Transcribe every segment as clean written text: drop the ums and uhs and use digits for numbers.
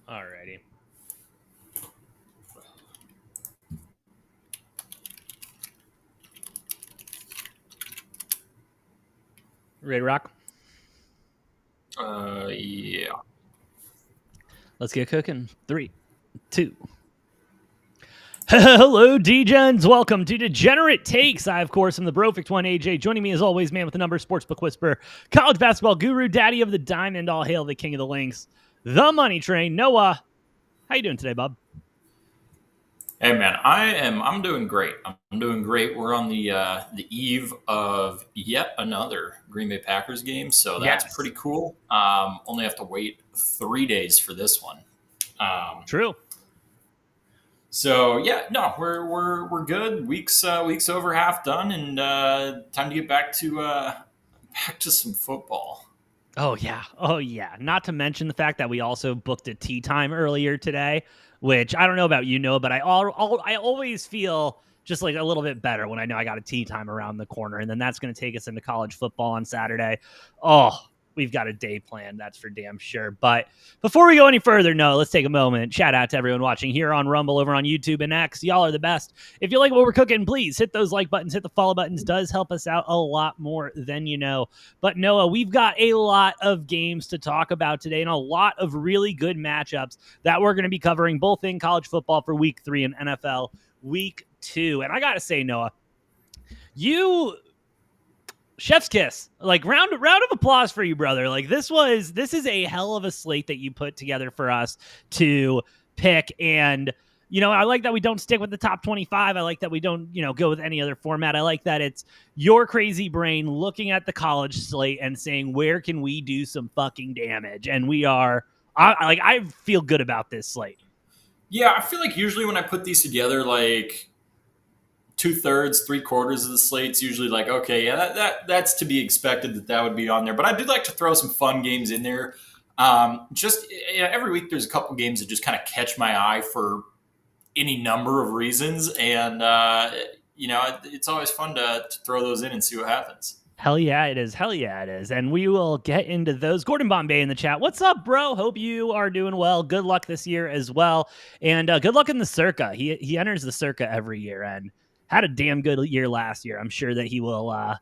Alrighty. Ready to rock? Yeah. Let's get cooking. 3, 2. Hello, D-Gens. Welcome to Degenerate Takes. I, of course, am the Brofict one, AJ. Joining me, as always, man with the number, sportsbook whisperer, college basketball guru, daddy of the diamond, all hail the king of the links, the money train, Noah. How you doing today, bub? Hey man, I'm doing great. I'm doing great. We're on the eve of yet another Green Bay Packers game, so that's Yes. pretty cool. Only have to wait 3 days for this one. True. So yeah, no, we're good. Weeks over, half done, and time to get back to some football. Oh, yeah. Not to mention the fact that we also booked a tea time earlier today, which I don't know about you, Noah, but I always feel just like a little bit better when I know I got a tea time around the corner, and then that's going to take us into college football on Saturday. Oh, we've got a day planned, that's for damn sure. But before we go any further, Noah, let's take a moment. Shout out to everyone watching here on Rumble, over on YouTube and X. Y'all are the best. If you like what we're cooking, please hit those like buttons, hit the follow buttons. Does help us out a lot more than you know. But Noah, we've got a lot of games to talk about today and a lot of really good matchups that we're going to be covering both in college football for week 3 and NFL week 2. And I got to say, Noah, chef's kiss, like round of applause for you, brother. Like this is a hell of a slate that you put together for us to pick. And, I like that we don't stick with the top 25. I like that we don't, go with any other format. I like that it's your crazy brain looking at the college slate and saying, where can we do some fucking damage? And I feel good about this slate. Yeah, I feel like usually when I put these together, like 2/3, 3/4 of the slate's usually like, okay, yeah, that's to be expected that would be on there. But I do like to throw some fun games in there. Every week there's a couple games that just kind of catch my eye for any number of reasons, and it's always fun to throw those in and see what happens. Hell yeah, it is. And we will get into those. Gordon Bombay in the chat. What's up, bro? Hope you are doing well. Good luck this year as well. And good luck in the Circa. He enters the Circa every year and had a damn good year last year. I'm sure that he will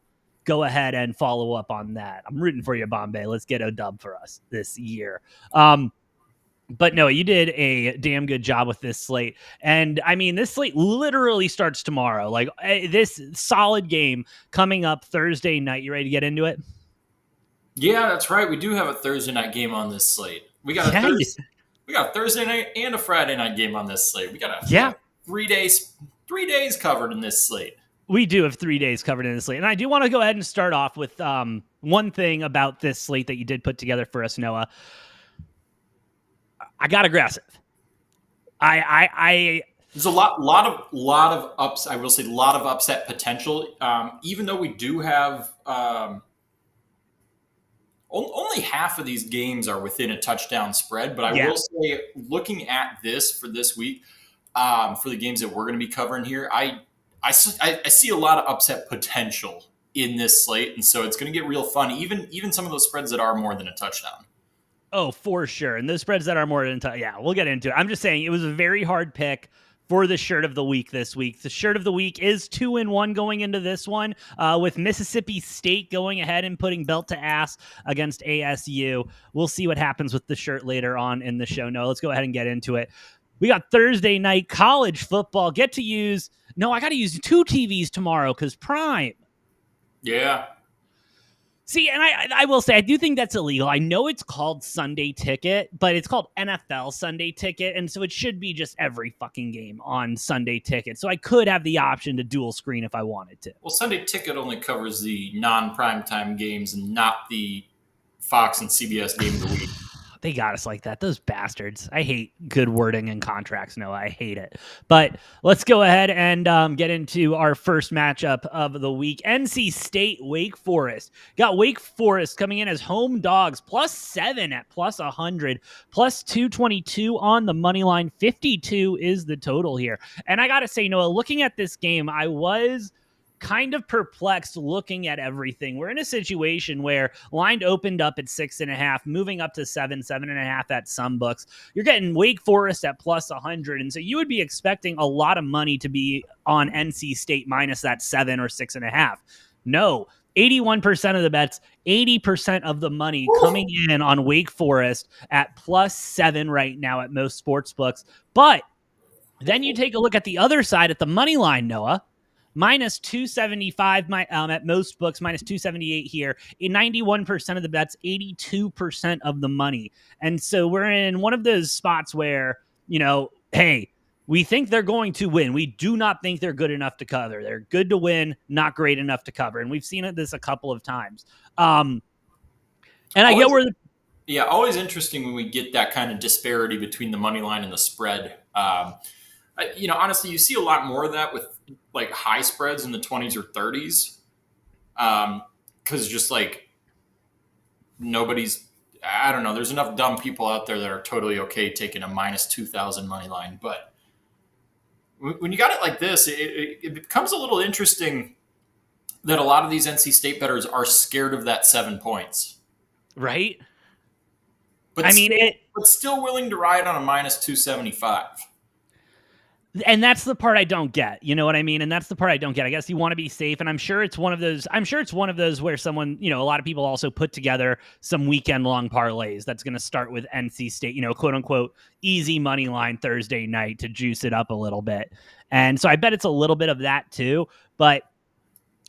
go ahead and follow up on that. I'm rooting for you, Bombay. Let's get a dub for us this year. But no, you did a damn good job with this slate. And I mean, this slate literally starts tomorrow. Like this solid game coming up Thursday night. You ready to get into it? Yeah, that's right. We do have a Thursday night game on this slate. We got a Thursday night and a Friday night game on this slate. We got 3 days covered in this slate. We do have 3 days covered in this slate. And I do want to go ahead and start off with one thing about this slate that you did put together for us, Noah. I got aggressive. There's a lot of ups. I will say a lot of upset potential. Even though we do have only half of these games are within a touchdown spread, but I will say, looking at this for this week, for the games that we're going to be covering here, I see a lot of upset potential in this slate, and so it's going to get real fun. Even some of those spreads that are more than a touchdown. Oh, for sure. And those spreads that are more than we'll get into it. I'm just saying it was a very hard pick for the shirt of the week this week. The shirt of the week is 2-1 going into this one, with Mississippi State going ahead and putting belt to ass against ASU. We'll see what happens with the shirt later on in the show. No, let's go ahead and get into it. We got Thursday night college football. I got to use 2 TVs tomorrow because Prime. Yeah. See, and I will say, I do think that's illegal. I know it's called Sunday Ticket, but it's called NFL Sunday Ticket, and so it should be just every fucking game on Sunday Ticket. So I could have the option to dual screen if I wanted to. Well, Sunday Ticket only covers the non-primetime games and not the Fox and CBS game of the week. They got us like that. Those bastards. I hate good wording and contracts. No, I hate it. But let's go ahead and get into our first matchup of the week. NC State, Wake Forest. Got Wake Forest coming in as home dogs, +7 at +100, +222 on the money line. 52 is the total here. And I got to say, Noah, looking at this game, I was kind of perplexed looking at everything. We're in a situation where line opened up at 6.5, moving up to 7.5 at some books. You're getting Wake Forest at plus 100. And so you would be expecting a lot of money to be on NC State minus that 7 or 6.5. No, 81% of the bets, 80% of the money coming in on Wake Forest at plus 7 right now at most sports books. But then you take a look at the other side at the money line, Noah. Minus 275 at most books, minus 278 here. 91% of the bets, 82% of the money. And so we're in one of those spots where, hey, we think they're going to win. We do not think they're good enough to cover. They're good to win, not great enough to cover. And we've seen this a couple of times. And I get where always interesting when we get that kind of disparity between the money line and the spread. Honestly, you see a lot more of that with like high spreads in the 20s or 30s. Because just like I don't know, there's enough dumb people out there that are totally okay taking a minus 2,000 money line. But when you got it like this, it becomes a little interesting that a lot of these NC State bettors are scared of that 7 points. Right? But still willing to ride on a minus 275. And that's the part I don't get. You know what I mean? And that's the part I don't get. I guess you want to be safe. And I'm sure it's one of those where someone, a lot of people also put together some weekend long parlays that's going to start with NC State, quote unquote, easy money line Thursday night to juice it up a little bit. And so I bet it's a little bit of that too. But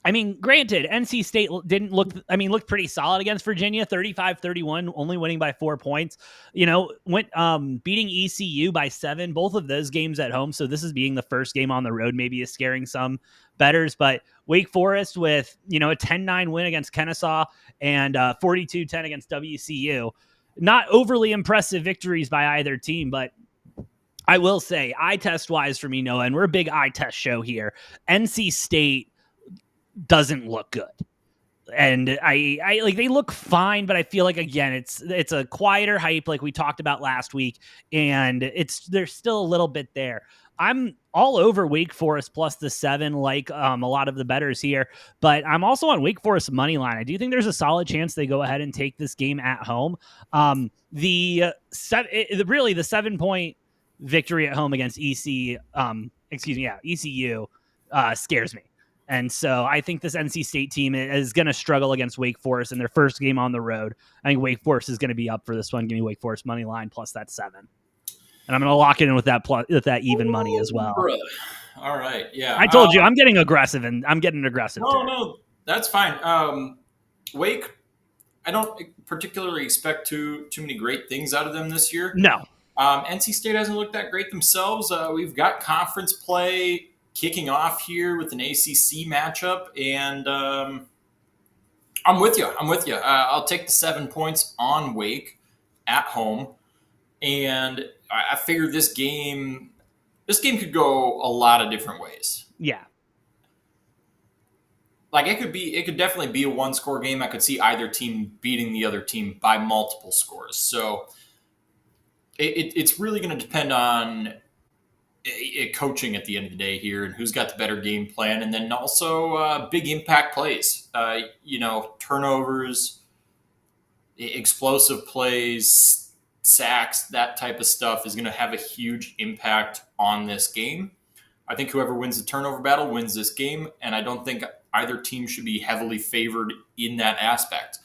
I mean, granted, NC State looked pretty solid against Virginia, 35-31, only winning by 4 points. Beating ECU by 7, both of those games at home. So this is being the first game on the road, maybe is scaring some bettors. But Wake Forest with, a 10-9 win against Kennesaw and 42-10 against WCU. Not overly impressive victories by either team, but I will say, eye test wise for me, Noah, and we're a big eye test show here. NC State doesn't look good. And I like, they look fine, but I feel like, again, it's a quieter hype like we talked about last week, and there's still a little bit there. I'm all over Wake Forest plus the 7, like a lot of the bettors here, but I'm also on Wake Forest money line. I do think there's a solid chance they go ahead and take this game at home. The 7-point victory at home against ECU scares me. And so I think this NC State team is going to struggle against Wake Forest in their first game on the road. I think Wake Forest is going to be up for this one. Give me Wake Forest money line plus that 7. And I'm going to lock it in with that even money as well. Brother. All right. Yeah. I told you I'm getting aggressive, and I'm getting aggressive. No, that's fine. Wake, I don't particularly expect too many great things out of them this year. No. NC State hasn't looked that great themselves. We've got conference play kicking off here with an ACC matchup, and I'm with you. I'll take the 7 points on Wake at home, and I figure this game could go a lot of different ways. Yeah. Like it could definitely be a 1-score game. I could see either team beating the other team by multiple scores. So it's really going to depend on coaching at the end of the day here, and who's got the better game plan, and then also big impact plays. Turnovers, explosive plays, sacks, that type of stuff is going to have a huge impact on this game. I think whoever wins the turnover battle wins this game, and I don't think either team should be heavily favored in that aspect.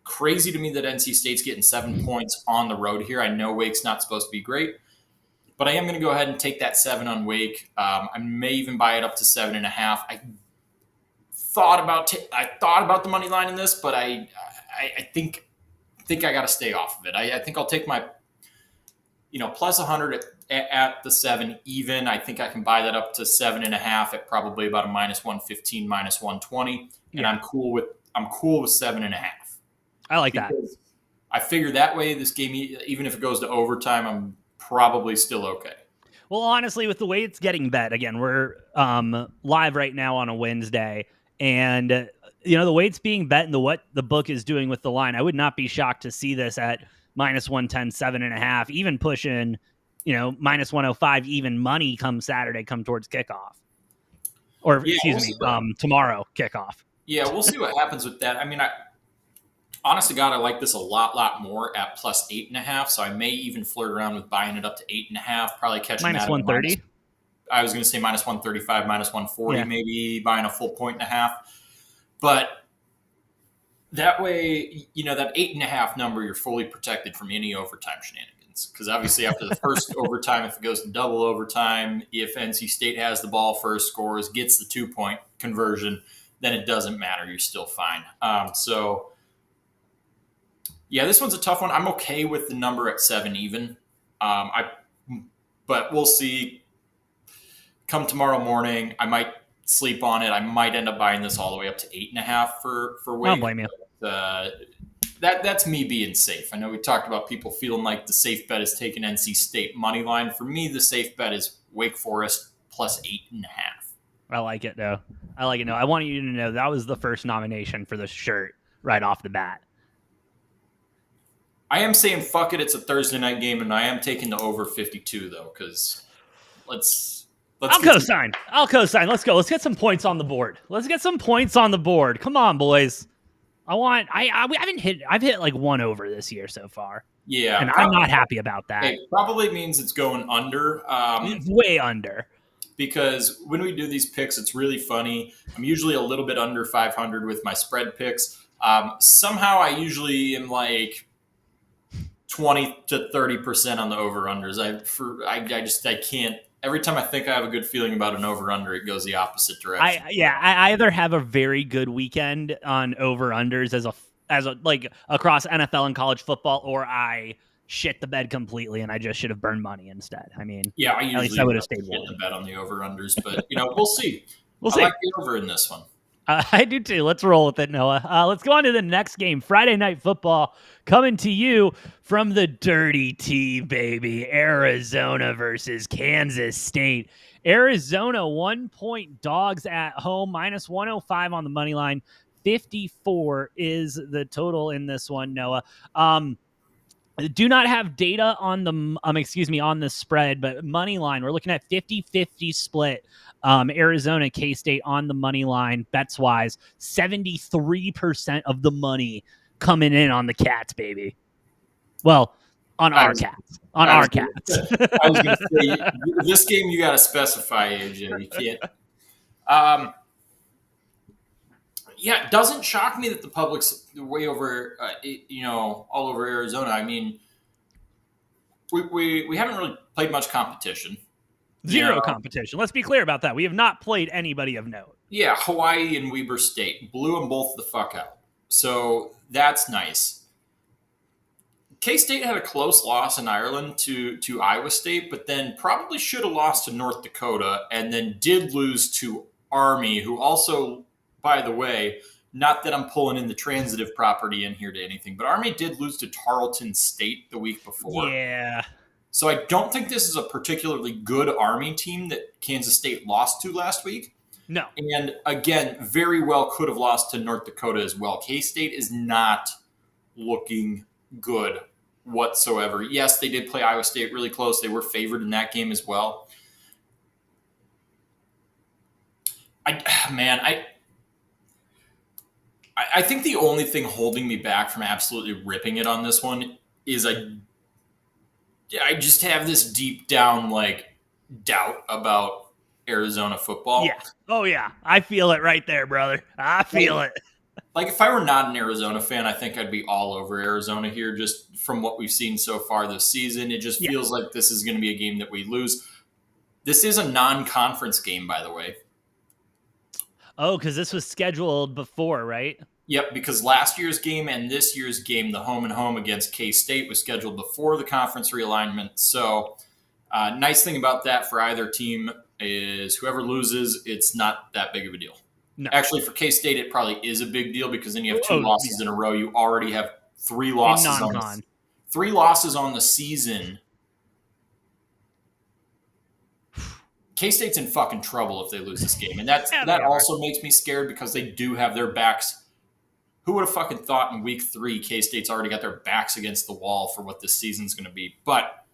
Crazy to me that NC State's getting 7 points on the road here. I know Wake's not supposed to be great, but I am going to go ahead and take that 7 on Wake. I may even buy it up to 7.5. I thought about the money line in this, but I think I got to stay off of it. I think I'll take my plus 100 at the 7 even. I think I can buy that up to 7.5 at probably about a minus 115, minus 120, and I'm cool with 7.5. I like that. I figure that way this game, even if it goes to overtime, I'm probably still okay. Well, honestly, with the way it's getting bet, again, we're live right now on a Wednesday, and the way it's being bet and what the book is doing with the line, I would not be shocked to see this at minus 110, 7.5, even pushing, minus 105 even money come Saturday, come towards kickoff. or Yeah, excuse we'll me, see what. tomorrow kickoff. Yeah, we'll see what happens with that. I mean, honest to God, I like this a lot more at plus 8.5. So I may even flirt around with buying it up to 8.5. Probably catching Minus that at a minus. 130. I was going to say minus 135, minus 140, Yeah. maybe buying a full point and a half. But that way, that 8.5 number, you're fully protected from any overtime shenanigans. Because obviously, after the first overtime, if it goes to double overtime, if NC State has the ball first, scores, gets the 2-point conversion, then it doesn't matter. You're still fine. So, yeah, this one's a tough one. I'm okay with the number at 7 even. But we'll see. Come tomorrow morning, I might sleep on it. I might end up buying this all the way up to 8.5 for Wake. I don't blame you. That's me being safe. I know we talked about people feeling like the safe bet is taking NC State money line. For me, the safe bet is Wake Forest plus 8.5. I like it though. I like it. No, I want you to know that was the first nomination for the shirt right off the bat. I am saying fuck it. It's a Thursday night game, and I am taking the over 52 though, because I'll co-sign. Let's go. Let's get some points on the board. Come on, boys. I've hit like one over this year so far. Yeah. And I'm not happy about that. It probably means it's going under. It's way under. Because when we do these picks, it's really funny. I'm usually a little bit under 500 with my spread picks. Somehow I usually am like 20 to 30% on the over-unders. I can't. Every time I think I have a good feeling about an over-under, it goes the opposite direction. I either have a very good weekend on over-unders as a like across NFL and college football, or I shit the bed completely and I just should have burned money instead. I mean, yeah, at least I would have stayed warm. The bet on the over-unders, but we'll see. We'll see. I like the over in this one. I do too. Let's roll with it, Noah. Let's go on to the next game. Friday Night Football coming to you from the Dirty T, baby. Arizona versus Kansas State. Arizona 1-point dogs at home, minus 105 on the money line. 54 is the total in this one, Noah. Do not have data on on the spread, but money line, we're looking at 50-50 split. Arizona, K-State on the money line, bets wise, 73% of the money coming in on the Cats, baby. Well, on our Cats. I was going to say, this game you got to specify, AJ. You can't. Yeah, it doesn't shock me that the public's way over, all over Arizona. I mean, we haven't really played much competition. Zero competition. Let's be clear about that. We have not played anybody of note. Yeah, Hawaii and Weber State blew them both the fuck out. So that's nice. K-State had a close loss in Ireland to Iowa State, but then probably should have lost to North Dakota, and then did lose to Army, who also, by the way, not that I'm pulling in the transitive property in here to anything, but Army did lose to Tarleton State the week before. Yeah. So I don't think this is a particularly good Army team that Kansas State lost to last week. No. And again, very well could have lost to North Dakota as well. K-State is not looking good whatsoever. Yes, they did play Iowa State really close. They were favored in that game as well. I think the only thing holding me back from absolutely ripping it on this one is I just have this deep down doubt about Arizona football. Yeah. Oh yeah. I feel it right there, brother. I feel it. Like if I were not an Arizona fan, I think I'd be all over Arizona here just from what we've seen so far this season. It just feels like this is going to be a game that we lose. This is a non-conference game, by the way. Oh, because this was scheduled before, right? Yep, because last year's game and this year's game, the home and home against K-State, was scheduled before the conference realignment. So nice thing about that for either team is whoever loses, it's not that big of a deal. No. Actually, for K-State, it probably is a big deal because then you have two losses in a row. You already have three losses on the season. K-State's in fucking trouble if they lose this game. And that also makes me scared because they do have their backs. Who would have fucking thought in week 3 K-State's already got their backs against the wall for what this season's going to be? But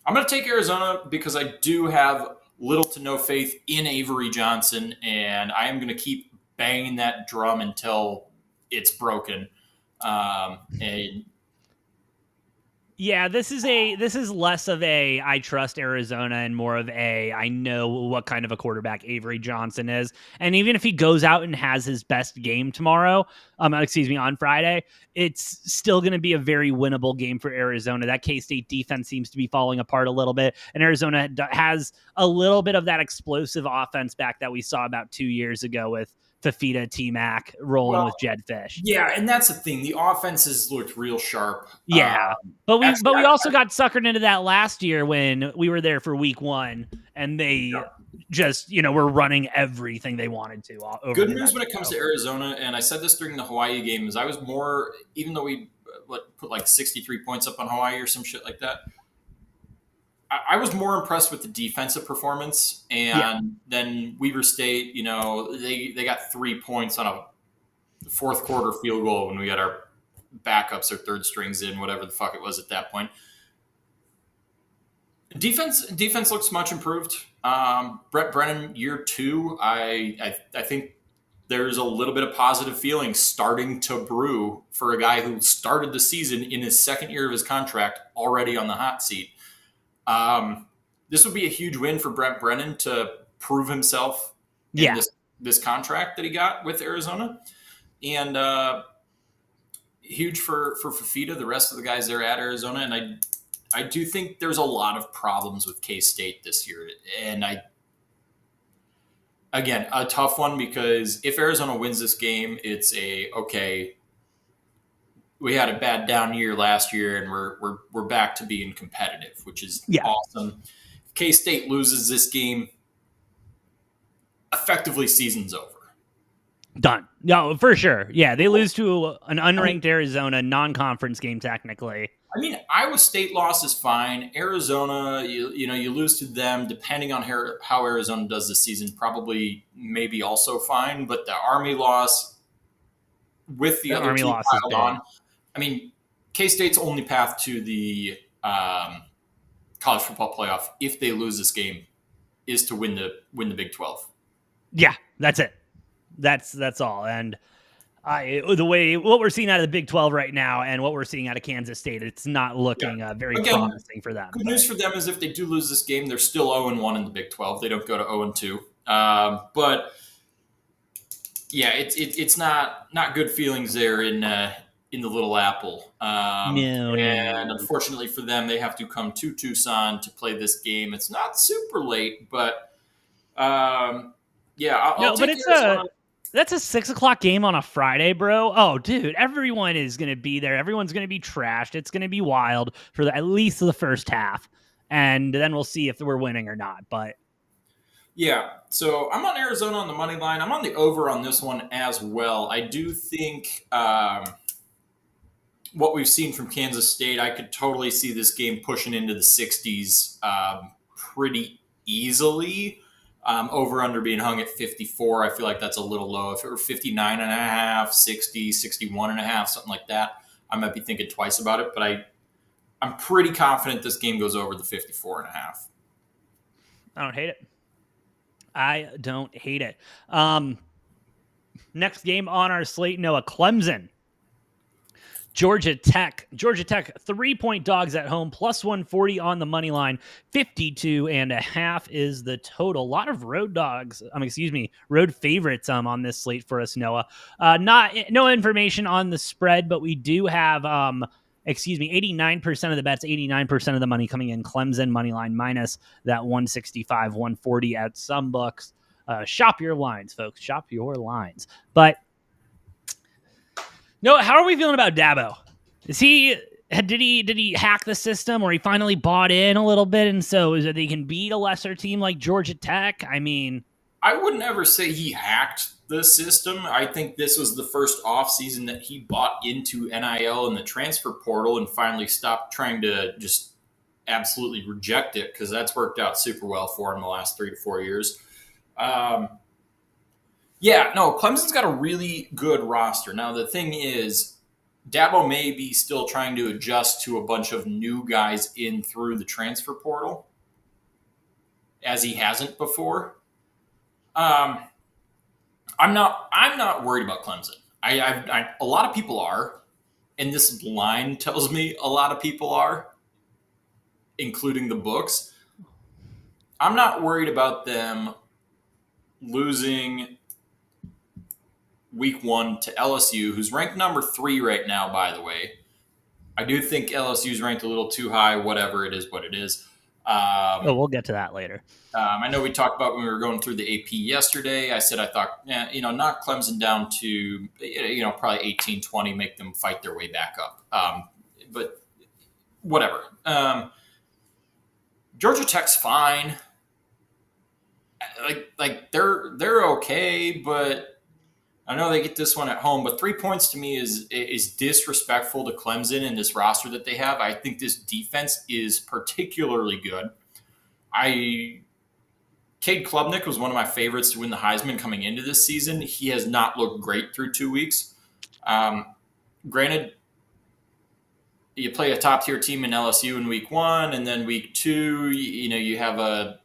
I'm going to take Arizona because I do have little to no faith in Avery Johnson, and I am going to keep banging that drum until it's broken. And Yeah, this is less of a I trust Arizona and more of a I know what kind of a quarterback Avery Johnson is. And even if he goes out and has his best game tomorrow, on Friday, it's still going to be a very winnable game for Arizona. That K-State defense seems to be falling apart a little bit, and Arizona has a little bit of that explosive offense back that we saw about 2 years ago with Fafita, T-Mac rolling with Jed Fish. Yeah, and that's the thing. The offenses looked real sharp. Yeah, but we also got suckered into that last year when we were there for week 1, and they just were running everything they wanted to. Good news when it comes to Arizona, and I said this during the Hawaii game, is I was more, even though we put like 63 points up on Hawaii or some shit like that, I was more impressed with the defensive performance. And then Weber State, they got 3 points on a fourth quarter field goal when we got our backups or third strings in, whatever the fuck it was at that point. Defense looks much improved. Brett Brennan, year 2, I think there's a little bit of positive feeling starting to brew for a guy who started the season in his second year of his contract already on the hot seat. This would be a huge win for Brett Brennan to prove himself in this contract that he got with Arizona. And huge for Fafita, the rest of the guys there at Arizona. And I do think there's a lot of problems with K-State this year. And again, a tough one, because if Arizona wins this game, it's we had a bad down year last year and we're back to being competitive, which is awesome. If K-State loses this game, effectively season's over. Done. No, for sure. Yeah, they lose to an unranked Arizona non-conference game technically. I mean, Iowa State loss is fine. Arizona, you lose to them, depending on how Arizona does this season, probably maybe also fine. But the Army loss with the other two piled on, I mean, K-State's only path to the college football playoff, if they lose this game, is to win the Big 12. Yeah, that's it. That's all. And what we're seeing out of the Big 12 right now and what we're seeing out of Kansas State, it's not looking very promising for them. Good news for them is if they do lose this game, they're still 0-1 in the Big 12. They don't go to 0-2. But yeah, it's not good feelings there in the Little Apple. And unfortunately for them, they have to come to Tucson to play this game. It's not super late, but I'll take Arizona. That's a 6:00 game on a Friday, bro. Oh, dude, everyone is going to be there. Everyone's going to be trashed. It's going to be wild for at least the first half. And then we'll see if we're winning or not. But yeah, so I'm on Arizona on the money line. I'm on the over on this one as well. I do think what we've seen from Kansas State, I could totally see this game pushing into the 60s pretty easily. Over under being hung at 54. I feel like that's a little low. If it were 59 and a half, 60, 61 and a half, something like that, I might be thinking twice about it. But I'm pretty confident this game goes over the 54 and a half. I don't hate it. Next game on our slate, Noah, Clemson. Georgia Tech, 3-point dogs at home, plus 140 on the money line, 52.5 is the total. A lot of road favorites on this slate for us, Noah. No information on the spread, but we do have 89% of the bets, 89% of the money coming in Clemson money line minus that 165, 140 at some books. Shop your lines, folks. Shop your lines. But no, how are we feeling about Dabo? Did he hack the system, or he finally bought in a little bit, and so they can beat a lesser team like Georgia Tech? I mean, I wouldn't ever say he hacked the system. I think this was the first offseason that he bought into NIL and the transfer portal and finally stopped trying to just absolutely reject it, because that's worked out super well for him the last 3 to 4 years. Clemson's got a really good roster. Now, the thing is, Dabo may be still trying to adjust to a bunch of new guys in through the transfer portal. as he hasn't before. Um, I'm not worried about Clemson. A lot of people are, and this line tells me a lot of people are, including the books. I'm not worried about them losing week 1 to LSU, who's ranked number 3 right now, by the way. I do think LSU's ranked a little too high. Whatever, it is what it is. We'll get to that later. I know we talked about when we were going through the AP yesterday. I said I thought, knock Clemson down to, probably 18, 20, make them fight their way back up. But whatever. Georgia Tech's fine. Like they're okay, but I know they get this one at home. But 3 points to me is disrespectful to Clemson and this roster that they have. I think this defense is particularly good. Cade Klubnik was one of my favorites to win the Heisman coming into this season. He has not looked great through 2 weeks. Granted, you play a top-tier team in LSU in week 1, and then week 2, you have a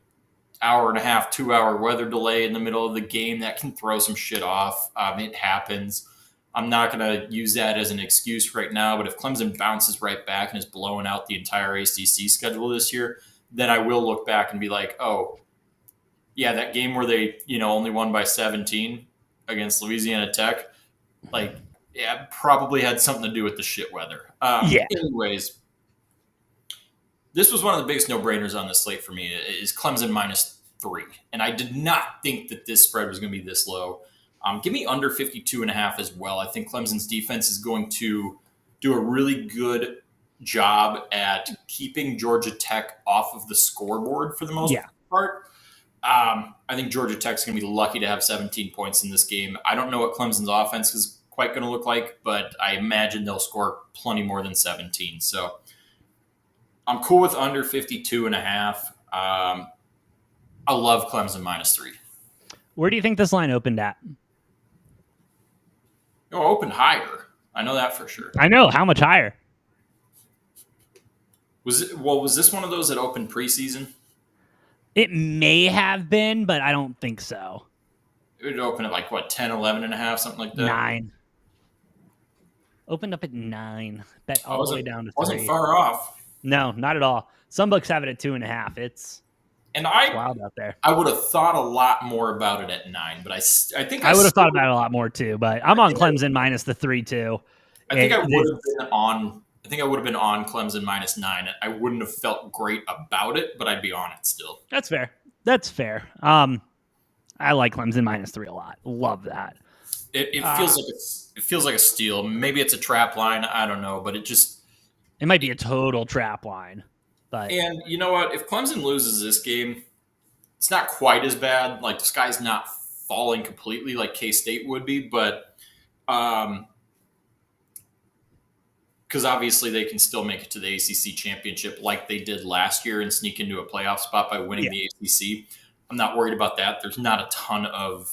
hour and a half, 2-hour weather delay in the middle of the game that can throw some shit off. It happens. I'm not going to use that as an excuse right now, but if Clemson bounces right back and is blowing out the entire ACC schedule this year, then I will look back and be like, oh, yeah, that game where they, only won by 17 against Louisiana Tech, probably had something to do with the shit weather. Anyways, this was one of the biggest no-brainers on the slate for me is Clemson -3. And I did not think that this spread was going to be this low. Give me under 52.5 as well. I think Clemson's defense is going to do a really good job at keeping Georgia Tech off of the scoreboard for the most part. I think Georgia Tech's going to be lucky to have 17 points in this game. I don't know what Clemson's offense is quite going to look like, but I imagine they'll score plenty more than 17. So I'm cool with under 52.5. I love Clemson -3. Where do you think this line opened at? Opened higher. I know that for sure. I know. How much higher? Was this one of those that opened preseason? It may have been, but I don't think so. It would open at 10, 11.5, something like that? 9. Opened up at 9. Bet all the way down to 3. Wasn't far off. No, not at all. Some books have it at 2.5. It's wild out there. I would have thought a lot more about it at 9, but I think I would have thought about it a lot more too. But I'm on Clemson -3 too. I think I would have been on Clemson -9. I wouldn't have felt great about it, but I'd be on it still. That's fair. I like Clemson -3 a lot. Love that. It feels like a steal. Maybe it's a trap line. I don't know, but it might be a total trap line. But and you know what? If Clemson loses this game, it's not quite as bad. Like the sky's not falling completely like K-State would be, but because obviously they can still make it to the ACC championship like they did last year and sneak into a playoff spot by winning the ACC. I'm not worried about that. There's not a ton of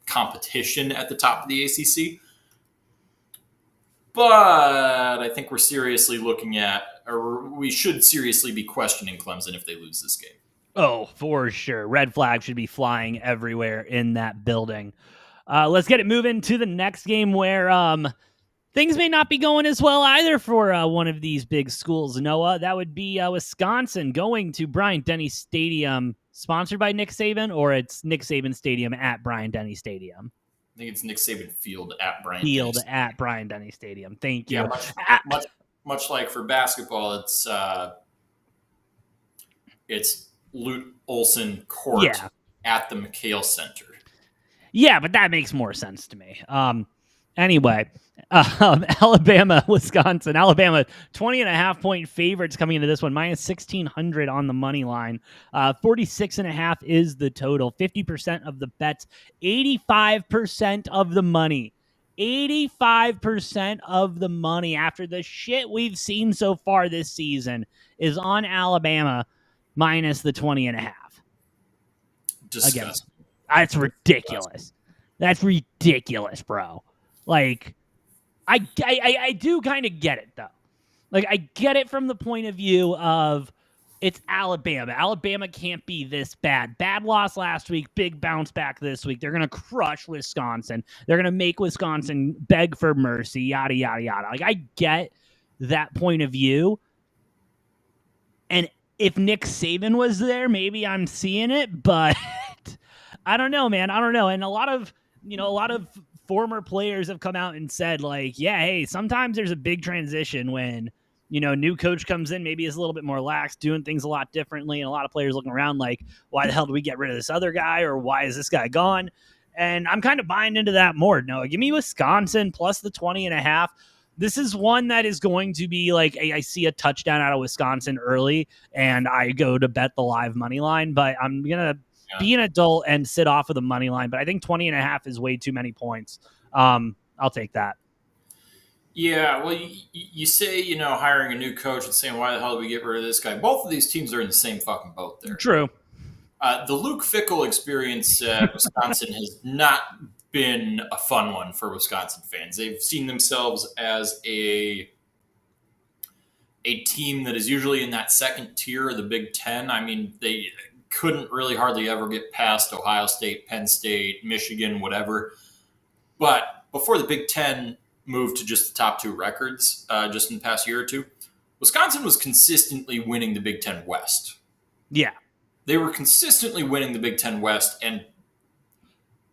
competition at the top of the ACC. But I think we're seriously looking at, or we should seriously be questioning Clemson if they lose this game. Oh, for sure. Red flag should be flying everywhere in that building. Let's get it moving to the next game where things may not be going as well either for one of these big schools, Noah. That would be Wisconsin going to Bryant-Denny Stadium, sponsored by Nick Saban, or it's Nick Saban Stadium at Bryant-Denny Stadium? I think it's Nick Saban Field at Bryant-Denny Stadium. Thank you. Yeah, much like for basketball, it's Lute Olson Court at the McHale Center. Yeah, but that makes more sense to me. Anyway, Alabama, Wisconsin. Alabama, 20.5-point favorites coming into this one, -1,600 on the money line. 46.5 is the total. 50% of the bets, 85% of the money. 85% of the money after the shit we've seen so far this season is on Alabama minus the 20.5. Disgusting. Again, that's ridiculous. That's ridiculous, bro. Like, I do kind of get it, though. Like, I get it from the point of view of, It's Alabama. Alabama can't be this bad. Bad loss last week, big bounce back this week. They're going to crush Wisconsin. They're going to make Wisconsin beg for mercy, yada, yada, yada. Like, I get that point of view. And if Nick Saban was there, maybe I'm seeing it, but I don't know, man. I don't know. And a lot of former players have come out and said, like, yeah, hey, sometimes there's a big transition when, new coach comes in, maybe is a little bit more lax, doing things a lot differently. And a lot of players looking around like, why the hell do we get rid of this other guy? Or why is this guy gone? And I'm kind of buying into that more. Noah, give me Wisconsin plus the 20.5. This is one that is going to be like, I see a touchdown out of Wisconsin early and I go to bet the live money line, but I'm going to be an adult and sit off of the money line. But I think 20.5 is way too many points. I'll take that. Yeah, well, you say, hiring a new coach and saying, why the hell did we get rid of this guy? Both of these teams are in the same fucking boat there. True. The Luke Fickell experience at Wisconsin has not been a fun one for Wisconsin fans. They've seen themselves as a team that is usually in that second tier of the Big Ten. I mean, they couldn't really hardly ever get past Ohio State, Penn State, Michigan, whatever. But before the Big Ten moved to just the top two records just in the past year or two, Wisconsin was consistently winning the Big Ten West. Yeah. They were consistently winning the Big Ten West and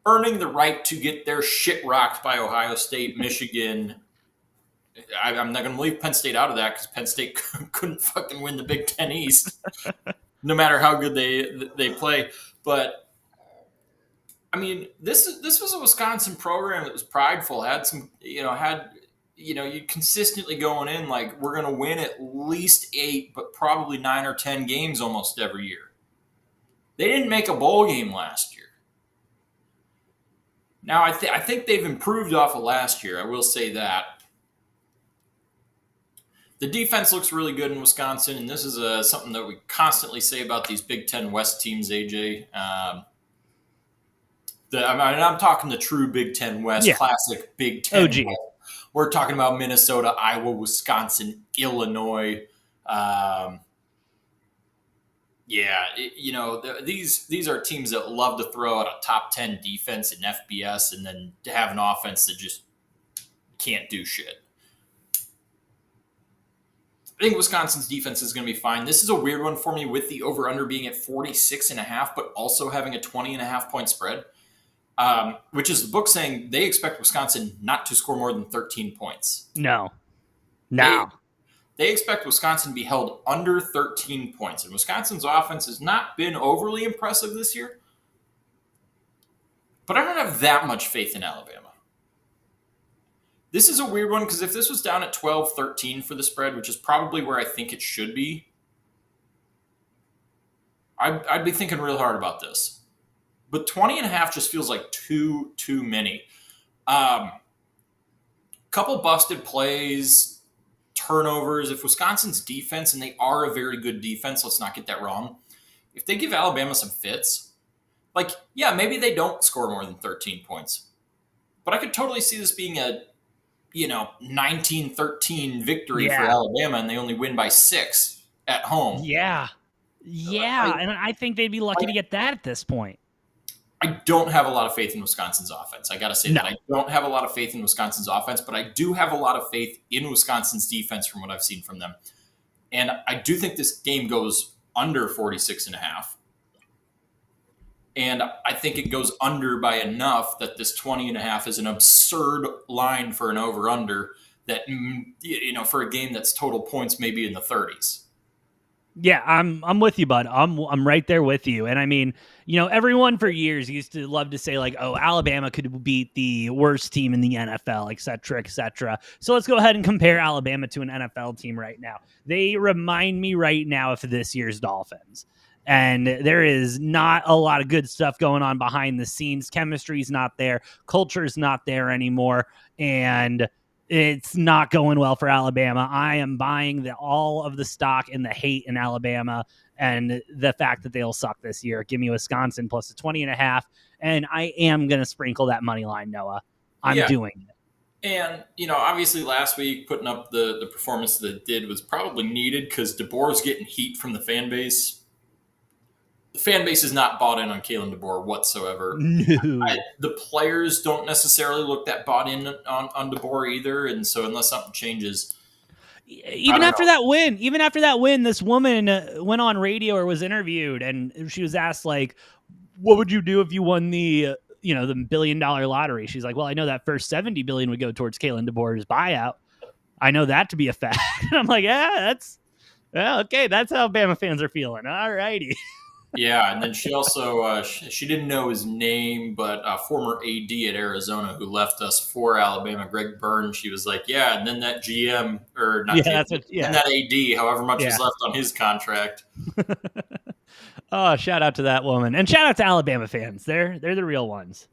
earning the right to get their shit rocked by Ohio State, Michigan. I'm not going to leave Penn State out of that because Penn State couldn't fucking win the Big Ten East, no matter how good they play. But I mean, this was a Wisconsin program that was prideful, had some, you consistently going in like, we're going to win at least 8, but probably 9 or 10 games almost every year. They didn't make a bowl game last year. Now, I think they've improved off of last year. I will say that. The defense looks really good in Wisconsin, and this is something that we constantly say about these Big Ten West teams, AJ. I'm talking the true Big Ten West, classic Big Ten OG. West. We're talking about Minnesota, Iowa, Wisconsin, Illinois. These are teams that love to throw out a top 10 defense in FBS and then to have an offense that just can't do shit. I think Wisconsin's defense is going to be fine. This is a weird one for me with the over-under being at 46.5, but also having a 20.5 point spread, which is the book saying they expect Wisconsin not to score more than 13 points. No. They expect Wisconsin to be held under 13 points. And Wisconsin's offense has not been overly impressive this year. But I don't have that much faith in Alabama. This is a weird one because if this was down at 12-13 for the spread, which is probably where I think it should be, I'd be thinking real hard about this. But 20.5 just feels like too many. Couple busted plays, turnovers. If Wisconsin's defense, and they are a very good defense, let's not get that wrong. If they give Alabama some fits, maybe they don't score more than 13 points. But I could totally see this being a 19-13 victory for Alabama, and they only win by 6 at home. Yeah. And I think they'd be lucky to get that at this point. I don't have a lot of faith in Wisconsin's offense. I got to say that. I don't have a lot of faith in Wisconsin's offense, but I do have a lot of faith in Wisconsin's defense from what I've seen from them. And I do think this game goes under 46.5. And I think it goes under by enough that this 20.5 is an absurd line for an over-under that, for a game that's total points maybe in the 30s. Yeah, I'm with you, bud. I'm right there with you. And I mean, everyone for years used to love to say like, oh, Alabama could beat the worst team in the NFL, et cetera, et cetera. So let's go ahead and compare Alabama to an NFL team right now. They remind me right now of this year's Dolphins. And there is not a lot of good stuff going on behind the scenes. Chemistry's not there. Culture's not there anymore. And it's not going well for Alabama. I am buying all of the stock in the hate in Alabama and the fact that they'll suck this year. Give me Wisconsin plus a 20.5. And I am going to sprinkle that money line, Noah. I'm doing it. And, obviously last week putting up the performance that it did was probably needed because DeBoer's getting heat from the fan base. The fan base is not bought in on Kalen DeBoer whatsoever. No. The players don't necessarily look that bought in on DeBoer either. And so unless something changes, I Even don't after know. that win, this woman went on radio or was interviewed, and she was asked like, "What would you do if you won the the $1 billion lottery?" She's like, "Well, I know that first 70 billion would go towards Kalen DeBoer's buyout. I know that to be a fact." And I'm like, okay. That's how Bama fans are feeling. All righty. Yeah, and then she also she didn't know his name, but a former AD at Arizona who left us for Alabama, Greg Burns. She was like, "Yeah," and then that GM or not Yeah, GM, that's what. Yeah, and that AD, however much yeah. was left on his contract. Oh, shout out to that woman, and shout out to Alabama fans. They're the real ones.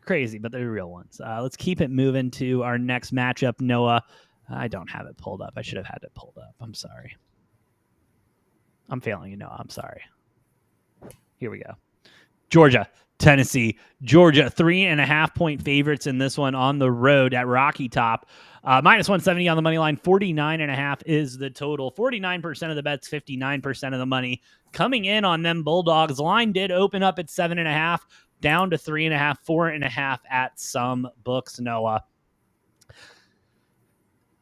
Crazy, but they're the real ones. Let's keep it moving to our next matchup. Noah, I don't have it pulled up. I should have had it pulled up. I'm sorry. I'm failing you, Noah. I'm sorry. Here we go. Georgia, Tennessee. Georgia, 3.5-point favorites in this one on the road at Rocky Top. Minus 170 on the money line. 49.5 is the total. 49% of the bets, 59% of the money coming in on them Bulldogs. The line did open up at 7.5, down to 3.5, 4.5 at some books, Noah.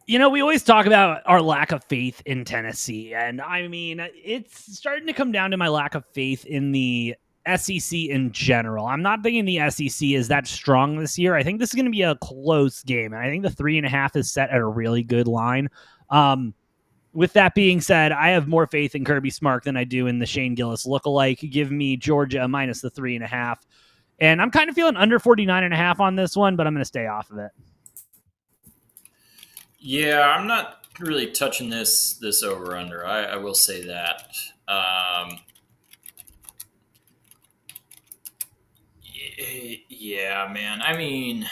We always talk about our lack of faith in Tennessee. And I mean, it's starting to come down to my lack of faith in the SEC in general. I'm not thinking the SEC is that strong this year. I think this is going to be a close game. And I think the 3.5 is set at a really good line. With that being said, I have more faith in Kirby Smart than I do in the Shane Gillis lookalike. Give me Georgia minus the 3.5. And I'm kind of feeling under 49.5 on this one, but I'm going to stay off of it. Yeah, I'm not really touching this over under. I will say that. Yeah, man. I mean,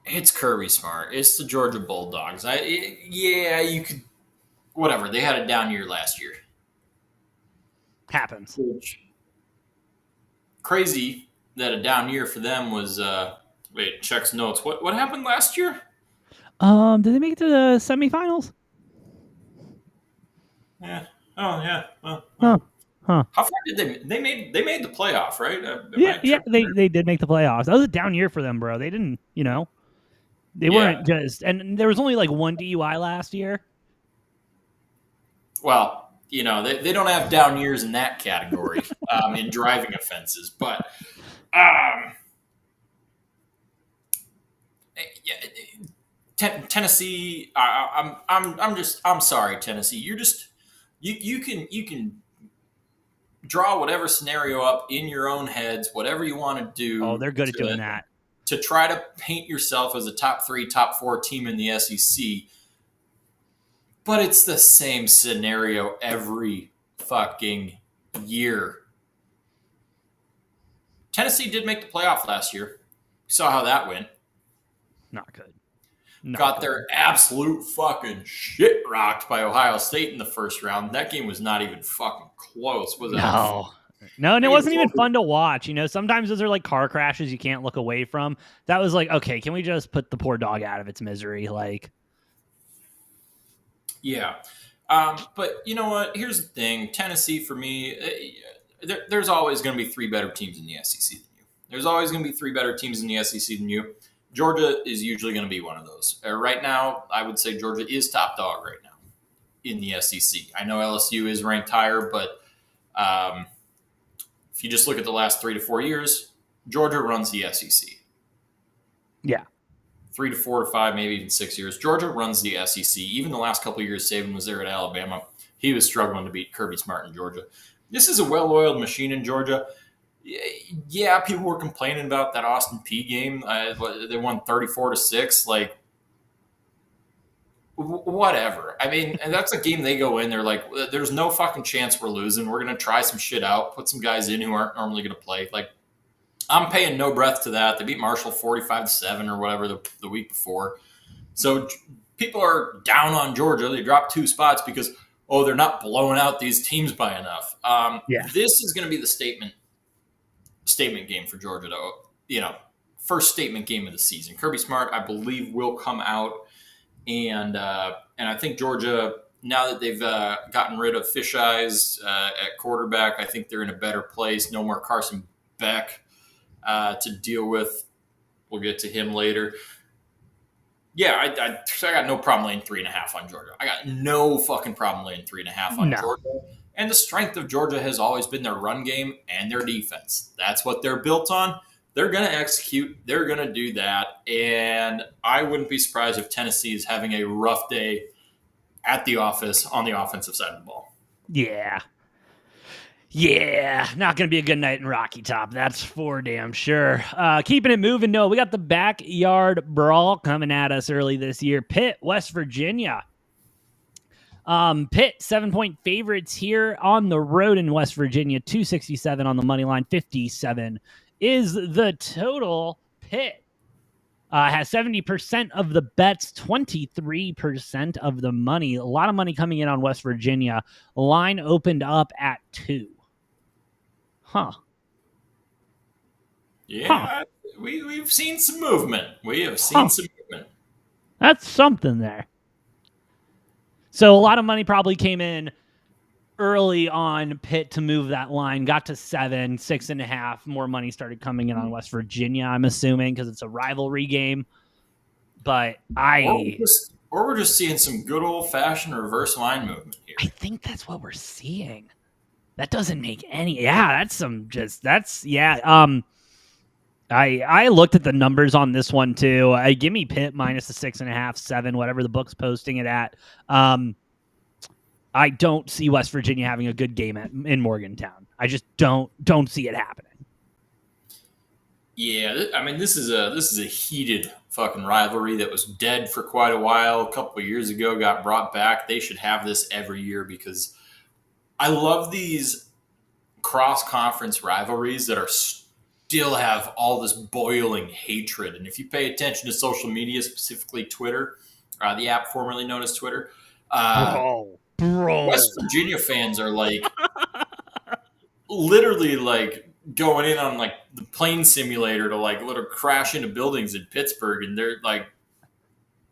it's Kirby Smart. It's the Georgia Bulldogs. You could. Whatever. They had a down year last year. Happens. Crazy that a down year for them was. Wait, checks notes. What happened last year? Did they make it to the semifinals? Yeah. Oh yeah. Huh. How far did they made the playoff, right? They did make the playoffs. That was a down year for them, bro. They didn't, they weren't just, and there was only like one DUI last year. Well, they don't have down years in that category in driving offenses, but Tennessee. I'm sorry, Tennessee. You can draw whatever scenario up in your own heads, whatever you want to do. Oh, they're good at doing that. To try to paint yourself as a top 3, top 4 team in the SEC. But it's the same scenario every fucking year. Tennessee did make the playoff last year. We saw how that went. Not good. Got their absolute fucking shit rocked by Ohio State in the first round. That game was not even fucking close, was it? No, and it wasn't even fun to watch. Sometimes those are like car crashes you can't look away from. That was like, okay, can we just put the poor dog out of its misery? Like, yeah. But you know what? Here's the thing. Tennessee, for me, there's always going to be 3 better teams in the SEC than you. There's always going to be 3 better teams in the SEC than you. Georgia is usually going to be one of those. Right now, I would say Georgia is top dog right now in the SEC. I know LSU is ranked higher, but if you just look at the last 3 to 4 years, Georgia runs the SEC. Yeah. 3 to 4 to 5, maybe even 6 years. Georgia runs the SEC. Even the last couple of years Saban was there at Alabama, he was struggling to beat Kirby Smart in Georgia. This is a well-oiled machine in Georgia. Yeah, people were complaining about that Austin Peay game. They won 34-6. Like, whatever. I mean, and that's a game they go in. They're like, there's no fucking chance we're losing. We're going to try some shit out, put some guys in who aren't normally going to play. Like, I'm paying no breath to that. They beat Marshall 45-7 or whatever the week before. So people are down on Georgia. They dropped 2 spots because, they're not blowing out these teams by enough. This is going to be the statement game for Georgia, though. first statement game of the season. Kirby Smart, I believe, will come out, and I think Georgia, now that they've gotten rid of Fish Eyes at quarterback, I think they're in a better place. No more Carson Beck to deal with. We'll get to him later. Yeah, I got no problem laying 3.5 on Georgia. I got no fucking problem laying 3.5 on Georgia. And the strength of Georgia has always been their run game and their defense. That's what they're built on. They're going to execute. They're going to do that. And I wouldn't be surprised if Tennessee is having a rough day at the office on the offensive side of the ball. Yeah. Yeah, not going to be a good night in Rocky Top. That's for damn sure. Keeping it moving, no, we got the backyard brawl coming at us early this year. Pitt, West Virginia. Pitt, 7-point favorites here on the road in West Virginia. 267 on the money line. 57 is the total. Pitt has 70% of the bets, 23% of the money. A lot of money coming in on West Virginia. Line opened up at 2. Huh. Yeah, we've seen some movement. We have seen some movement. That's something there. So a lot of money probably came in early on Pitt to move that line. Got to 7, 6.5. More money started coming in on West Virginia, I'm assuming, because it's a rivalry game. But Or we're just seeing some good old-fashioned reverse line movement here. I think that's what we're seeing. That doesn't make any. Yeah, I looked at the numbers on this one too. Give me Pitt minus the 6.5, 7, whatever the book's posting it at. I don't see West Virginia having a good game in Morgantown. I just don't see it happening. Yeah, I mean this is a heated fucking rivalry that was dead for quite a while. A couple of years ago, got brought back. They should have this every year because I love these cross-conference rivalries that are still have all this boiling hatred. And if you pay attention to social media, specifically Twitter, the app formerly known as Twitter, bro. West Virginia fans are like literally like going in on like the plane simulator to like let her crash into buildings in Pittsburgh, and they're like,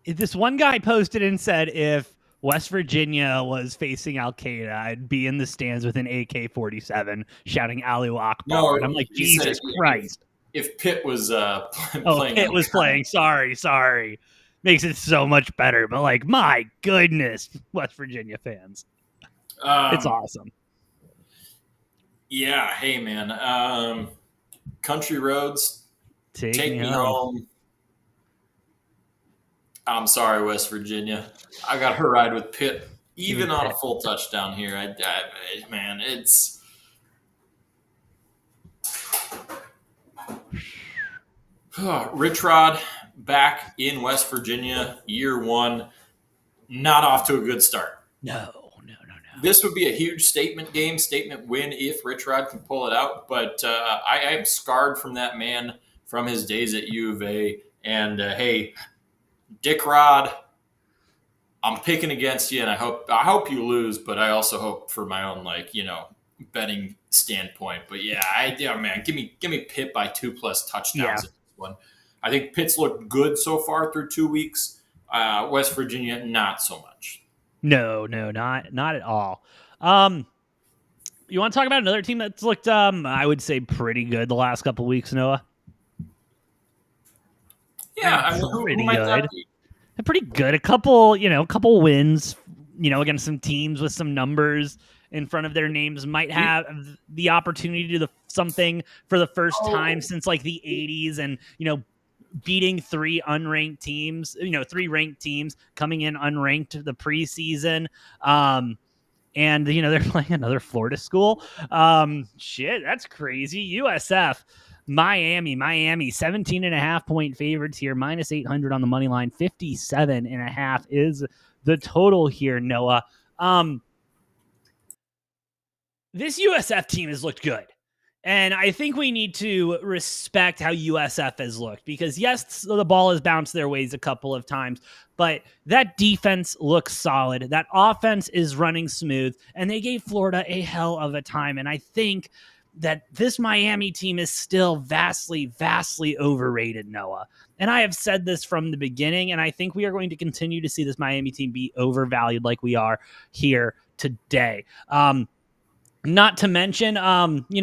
this one guy posted and said if West Virginia was facing Al Qaeda, I'd be in the stands with an AK-47 shouting Allahu Akbar. No, and I'm like, Jesus Christ. If Pitt was playing. Pitt was playing. Sorry. Makes it so much better. But like, my goodness, West Virginia fans. It's awesome. Yeah. Hey, man. Country roads. Take me home. I'm sorry, West Virginia. I got her ride with Pitt, even on a full touchdown here. Man, it's Rich Rod back in West Virginia, year 1, not off to a good start. No. This would be a huge statement win if Rich Rod can pull it out. But I am scarred from that man from his days at U of A. And hey, Dick Rod, I'm picking against you, and I hope you lose, but I also hope for my own betting standpoint. But man, give me Pitt by 2+ touchdowns in this one. I think Pitt's looked good so far through 2 weeks. West Virginia, not so much. No, not at all. You want to talk about another team that's looked, I would say, pretty good the last couple of weeks, Noah? Yeah, pretty good. Pretty good. A couple wins, against some teams with some numbers in front of their names might have the opportunity to do something for the first time since like the 80s, and beating 3 unranked teams, 3 ranked teams coming in unranked the preseason. And they're playing another Florida school. Shit, that's crazy. USF. Miami, 17.5-point favorites here, minus 800 on the money line. 57.5 is the total here, Noah. This USF team has looked good. And I think we need to respect how USF has looked because, yes, the ball has bounced their ways a couple of times, but that defense looks solid. That offense is running smooth, and they gave Florida a hell of a time. And I think that this Miami team is still vastly, vastly overrated, Noah. And I have said this from the beginning, and I think we are going to continue to see this Miami team be overvalued like we are here today. Not to mention,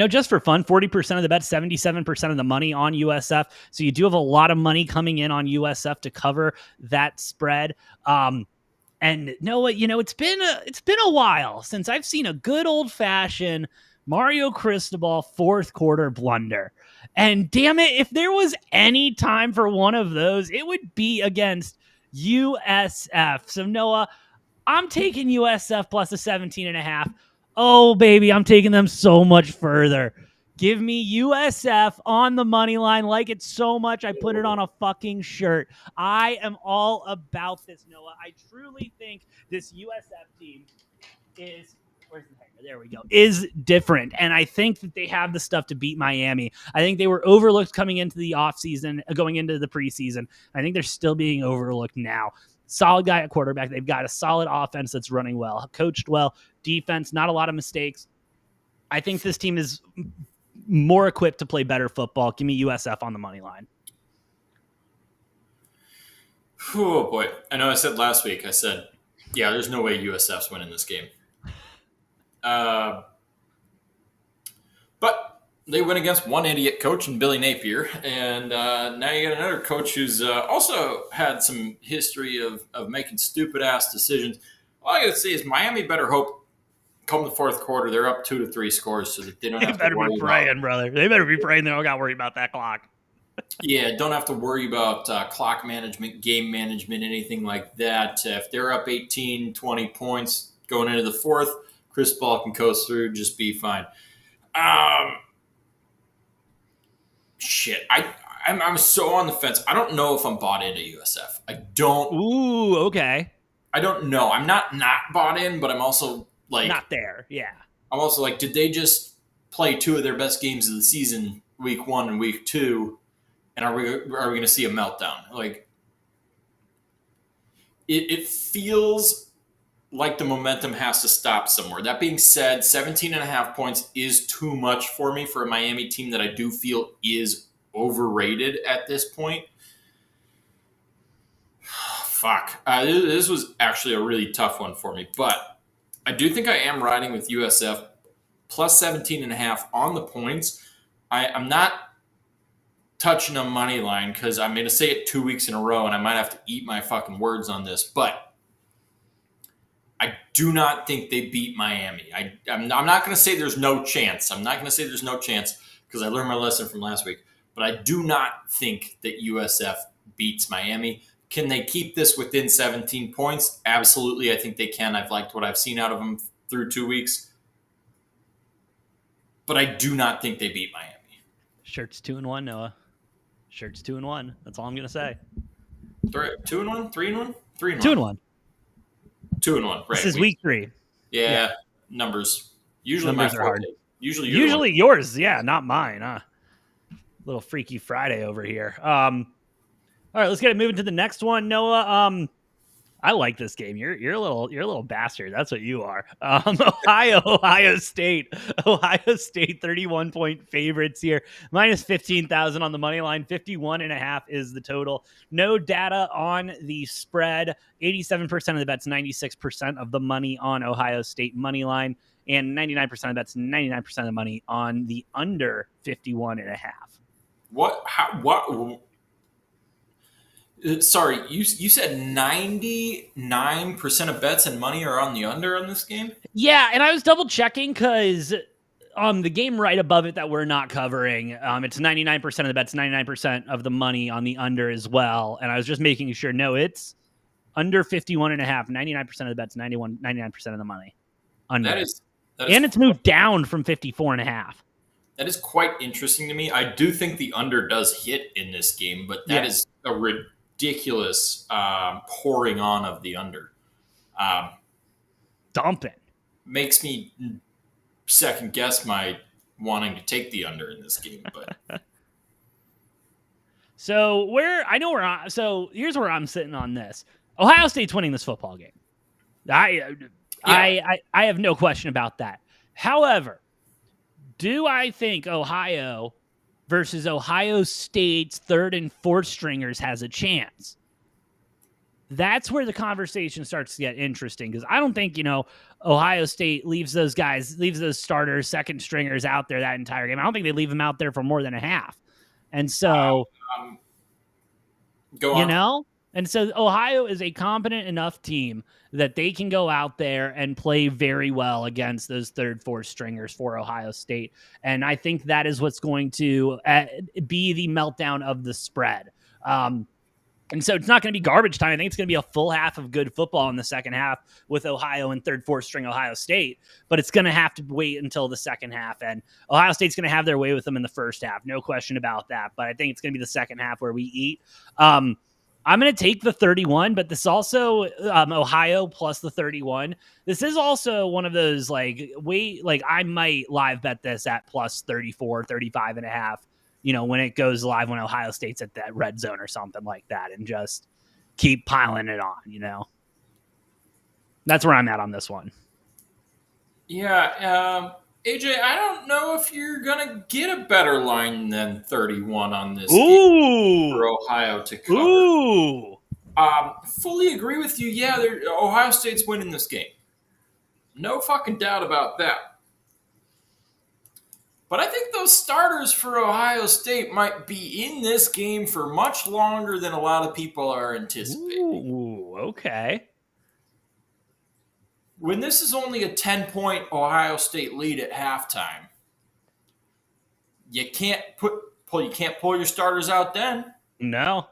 just for fun, 40% of the bet, 77% of the money on USF. So you do have a lot of money coming in on USF to cover that spread. And Noah, it's been a while since I've seen a good old fashioned Mario Cristobal fourth quarter blunder. And damn it, if there was any time for one of those, it would be against USF. So Noah, I'm taking USF plus a 17.5. Oh, baby, I'm taking them so much further. Give me USF on the money line. Like it so much, I put it on a fucking shirt. I am all about this, Noah. I truly think this USF team is... Where's the hanger? There we go. Is different. And I think that they have the stuff to beat Miami. I think they were overlooked coming into the offseason, going into the preseason. I think they're still being overlooked now. Solid guy at quarterback. They've got a solid offense that's running well, coached well, defense, not a lot of mistakes. I think this team is more equipped to play better football. Give me USF on the money line. Oh, boy. I know I said last week, yeah, there's no way USF's winning this game. But they went against one idiot coach in Billy Napier, and now you got another coach who's also had some history of making stupid-ass decisions. All I got to say is Miami better hope come the fourth quarter they're up 2 to 3 scores so that they don't have to worry be praying, brother. They better be praying they don't got to worry about that clock. Yeah, don't have to worry about clock management, game management, anything like that. If they're up 18, 20 points going into the fourth, Chris Paul can coast through, just be fine. Shit, I'm so on the fence. I don't know if I'm bought into USF. I don't. Ooh, okay. I don't know. I'm not bought in, but I'm also like not there. Yeah. I'm also like, did they just play 2 of their best games of the season, week 1 and week 2, and are we going to see a meltdown? Like, it feels like the momentum has to stop somewhere. That being said, 17.5 points is too much for me for a Miami team that I do feel is overrated at this point. Fuck. This was actually a really tough one for me, but I do think I am riding with USF plus 17.5 on the points. I'm not touching a money line because I'm going to say it 2 weeks in a row and I might have to eat my fucking words on this, but I do not think they beat Miami. I'm not going to say there's no chance. I'm not going to say there's no chance because I learned my lesson from last week. But I do not think that USF beats Miami. Can they keep this within 17 points? Absolutely, I think they can. I've liked what I've seen out of them through 2 weeks. But I do not think they beat Miami. Shirt's 2-1, Noah. Shirt's 2-1. That's all I'm going to say. 2-1? 3-1? 3-1. 2-1. 2-1, right. This is week 3. Yeah. Numbers. Usually numbers my are hard. Usually yours, yeah, not mine. Little Freaky Friday over here. All right, let's get it moving to the next one, Noah. I like this game. You're a little bastard. That's what you are. Ohio State. Ohio State 31-point favorites here. Minus 15,000 on the money line. 51.5 is the total. No data on the spread. 87% of the bets, 96% of the money on Ohio State money line, and 99% of the bets, 99% of the money on the under 51.5. What? Sorry, you said 99% of bets and money are on the under on this game? Yeah, and I was double checking because the game right above it that we're not covering, it's 99% of the bets, 99% of the money on the under as well. And I was just making sure, no, it's under 51.5, 99% of the bets, 99% of the money. Under. That is and it's moved down from 54.5. That is quite interesting to me. I do think the under does hit in this game, but that is a ridiculous pouring on of the under. Dumping. Makes me second guess my wanting to take the under in this game. But so here's where I'm sitting on this. Ohio State's winning this football game. I have no question about that. However, Do I think Ohio versus Ohio State's third and fourth stringers has a chance? That's where the conversation starts to get interesting, because I don't think, Ohio State leaves those starters, second stringers out there that entire game. I don't think they leave them out there for more than a half. And so, Go on. and so Ohio is a competent enough team that they can go out there and play very well against those third, fourth stringers for Ohio State. And I think that is what's going to be the meltdown of the spread. And so it's not going to be garbage time. I think it's going to be a full half of good football in the second half with Ohio and third, fourth string Ohio State. But it's going to have to wait until the second half. And Ohio State's going to have their way with them in the first half. No question about that. But I think it's going to be the second half where we eat. I'm going to take the 31, but this also Ohio plus the 31. This is also one of those I might live bet this at plus 34, 35 and a half. When it goes live, when Ohio State's at that red zone or something like that, and just keep piling it on, That's where I'm at on this one. Yeah. AJ, I don't know if you're going to get a better line than 31 on this game for Ohio to cover. Ooh. Fully agree with you. Yeah, Ohio State's winning this game. No fucking doubt about that. But I think those starters for Ohio State might be in this game for much longer than a lot of people are anticipating. Ooh, okay. When this is only a 10-point Ohio State lead at halftime, you can't pull your starters out then. No.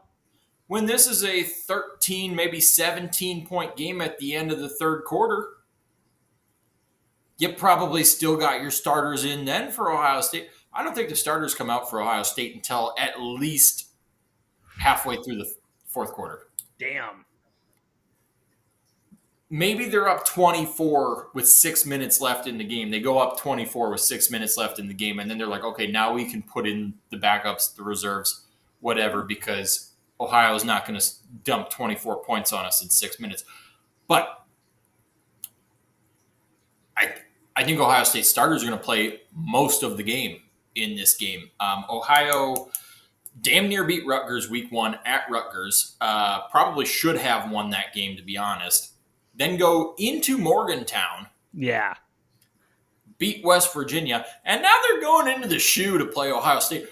When this is a 13, maybe 17-point game at the end of the third quarter, you probably still got your starters in then for Ohio State. I don't think the starters come out for Ohio State until at least halfway through the fourth quarter. Damn. Maybe they're up 24 with 6 minutes left in the game. They go up 24 with 6 minutes left in the game, and then they're like, okay, now we can put in the backups, the reserves, whatever, because Ohio is not going to dump 24 points on us in 6 minutes. But I think Ohio State starters are going to play most of the game in this game. Ohio damn near beat Rutgers week 1 at Rutgers. Probably should have won that game, to be honest. Then go into Morgantown. Yeah. Beat West Virginia. And now they're going into the shoe to play Ohio State.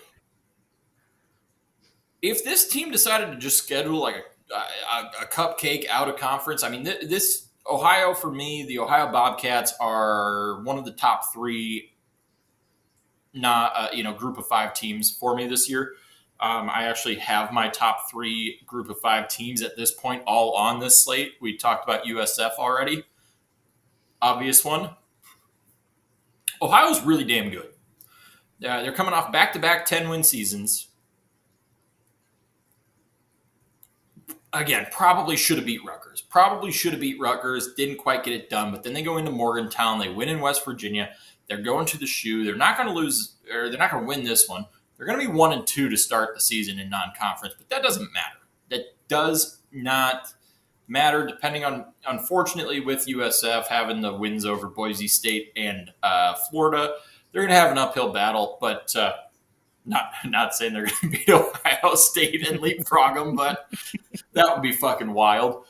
If this team decided to just schedule like a cupcake out of conference, I mean, this Ohio, for me, the Ohio Bobcats are one of the top 3 group of 5 teams for me this year. I actually have my top 3 group of 5 teams at this point all on this slate. We talked about USF already. Obvious one. Ohio's really damn good. They're coming off back-to-back 10-win seasons. Again, probably should have beat Rutgers. Didn't quite get it done. But then they go into Morgantown. They win in West Virginia. They're going to the shoe. They're not going to lose, or they're not going to win this one. They're going to be 1-2 to start the season in non-conference. But that doesn't matter. That does not matter, depending on, unfortunately, with USF having the wins over Boise State and Florida. They're going to have an uphill battle, but not saying they're going to beat Ohio State and leapfrog them, but that would be fucking wild.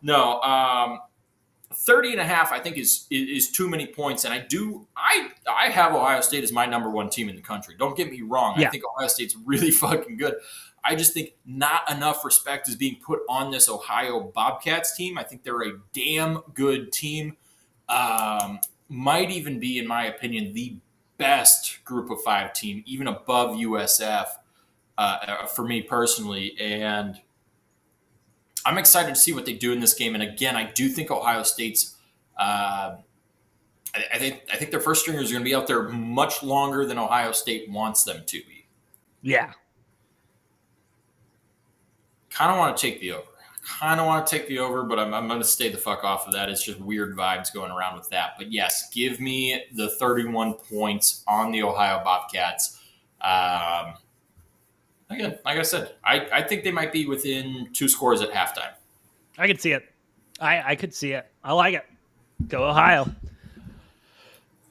No, 30 and a half, I think, is too many points. And I have Ohio State as my number 1 team in the country. Don't get me wrong. Yeah. I think Ohio State's really fucking good. I just think not enough respect is being put on this Ohio Bobcats team. I think they're a damn good team. Might even be, in my opinion, the best group of 5 team, even above USF for me personally. And I'm excited to see what they do in this game. And again, I do think Ohio State's I think their first stringers are going to be out there much longer than Ohio State wants them to be. Yeah. Kind of want to take the over. But I'm going to stay the fuck off of that. It's just weird vibes going around with that. But yes, give me the 31 points on the Ohio Bobcats. Again, like I said, I think they might be within 2 scores at halftime. I could see it. I could see it. I like it. Go Ohio.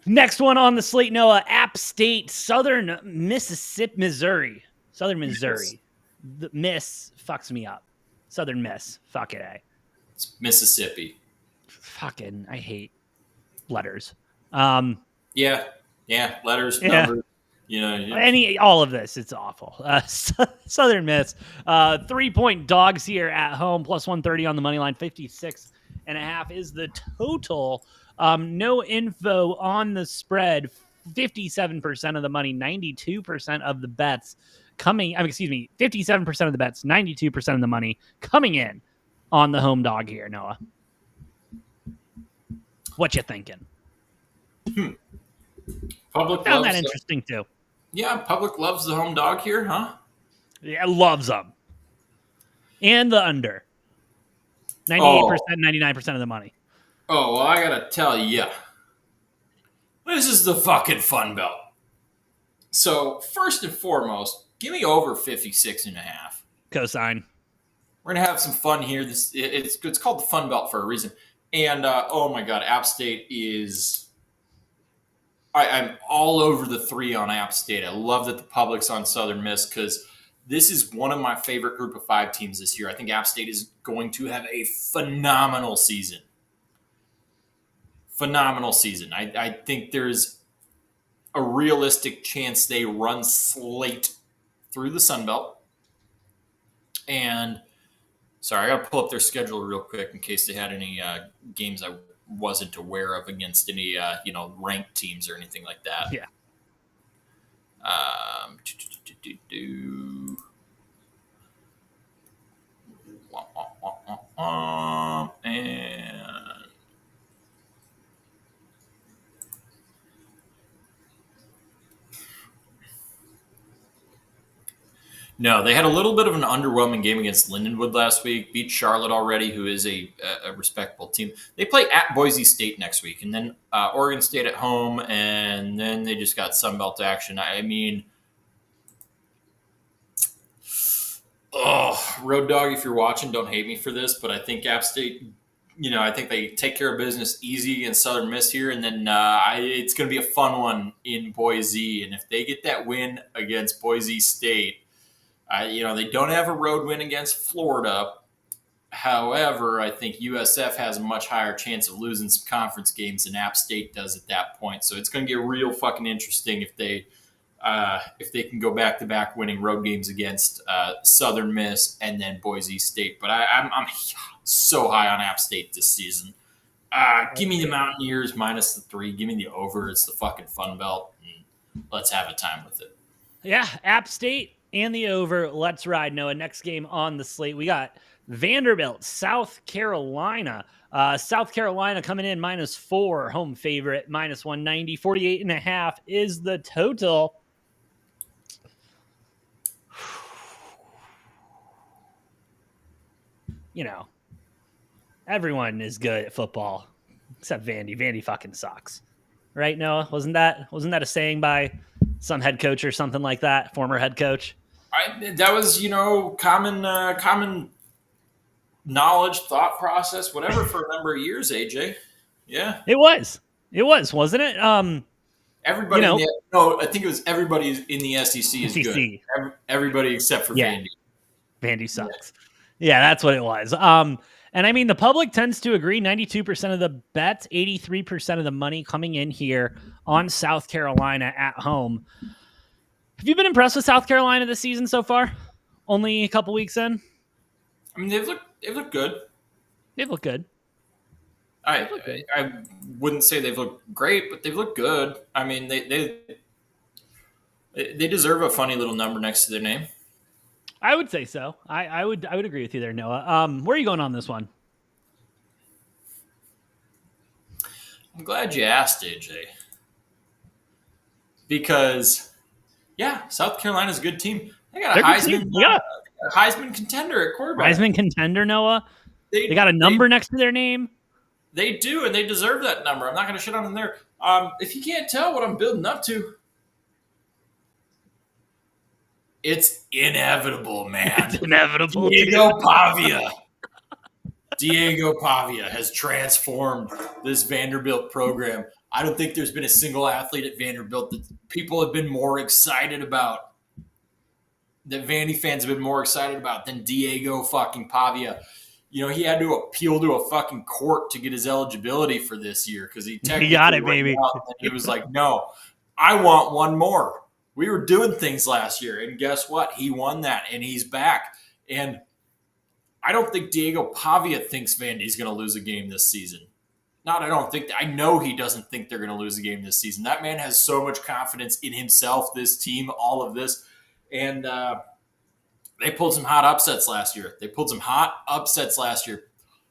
Next one on the slate, Noah, App State, Southern Mississippi, Missouri. Southern Missouri. The Miss fucks me up. Southern Miss. Fuck it, eh? It's Mississippi. Fucking, I hate letters. Yeah, letters, numbers. All of this, it's awful. Southern Miss, 3-point dogs here at home, plus 130 on the money line, 56.5 is the total. No info on the spread. 57% of the money, 92% of the bets coming. 57% of the bets, 92% of the money coming in on the home dog here. Noah, what you thinking? Public found that interesting too. Yeah, public loves the home dog here, huh? Yeah, loves them. And the under. 98%, 99% of the money. Oh, well, I gotta tell you, this is the fucking Fun Belt. So, first and foremost, give me over 56.5. Cosign. We're gonna have some fun here. It's called the Fun Belt for a reason. And, oh my God, App State is... I'm all over the 3 on App State. I love that the public's on Southern Miss because this is one of my favorite group of 5 teams this year. I think App State is going to have a phenomenal season. I think there's a realistic chance they run Slate through the Sun Belt. And, sorry, I got to pull up their schedule real quick in case they had any games I wasn't aware of against any ranked teams or anything like that. Yeah. And no, they had a little bit of an underwhelming game against Lindenwood last week. Beat Charlotte already, who is a respectable team. They play at Boise State next week, and then Oregon State at home, and then they just got Sunbelt action. I mean, Road Dogg, if you're watching, don't hate me for this, but I think App State, I think they take care of business easy against Southern Miss here, and then it's going to be a fun one in Boise. And if they get that win against Boise State, they don't have a road win against Florida. However, I think USF has a much higher chance of losing some conference games than App State does at that point. So it's going to get real fucking interesting if they can go back-to-back winning road games against Southern Miss and then Boise State. But I'm so high on App State this season. Give me the Mountaineers minus the 3. Give me the over. It's the fucking Fun Belt. And let's have a time with it. Yeah, App State and the over. Let's ride, Noah. Next game on the slate, we got Vanderbilt, South Carolina. South Carolina coming in -4, home favorite, -190. 48.5 is the total. Everyone is good at football except Vandy. Vandy fucking sucks. Right, Noah? Wasn't that a saying by some head coach or something like that, former head coach? That was, common knowledge, thought process, whatever, for a number of years, AJ. Yeah. It was, wasn't it? Everybody, I think it was everybody in the SEC is good. Everybody except for Vandy. Vandy sucks. Yeah, that's what it was. And I mean, the public tends to agree. 92% of the bets, 83% of the money coming in here on South Carolina at home. Have you been impressed with South Carolina this season so far? Only a couple weeks in? I mean, they've looked good. They've looked good. I wouldn't say they've looked great, but they've looked good. I mean, they deserve a funny little number next to their name. I would say so. I would agree with you there, Noah. Where are you going on this one? I'm glad you asked, AJ. Because, South Carolina's a good team. They got a Heisman contender at quarterback. Heisman contender, Noah? They got a number next to their name? They do, and they deserve that number. I'm not going to shit on them there. If you can't tell what I'm building up to, it's inevitable, man. It's inevitable. Diego Pavia has transformed this Vanderbilt program. I don't think there's been a single athlete at Vanderbilt that people have been more excited about, that Vandy fans have been more excited about than Diego fucking Pavia. You know, he had to appeal to a fucking court to get his eligibility for this year because he technically got it, baby. Out, and he was like, no, I want one more. We were doing things last year, and guess what? He won that, and he's back. And I don't think Diego Pavia thinks Vandy's going to lose a game this season. I don't think. I know he doesn't think they're going to lose a game this season. That man has so much confidence in himself, this team, all of this. And they pulled some hot upsets last year.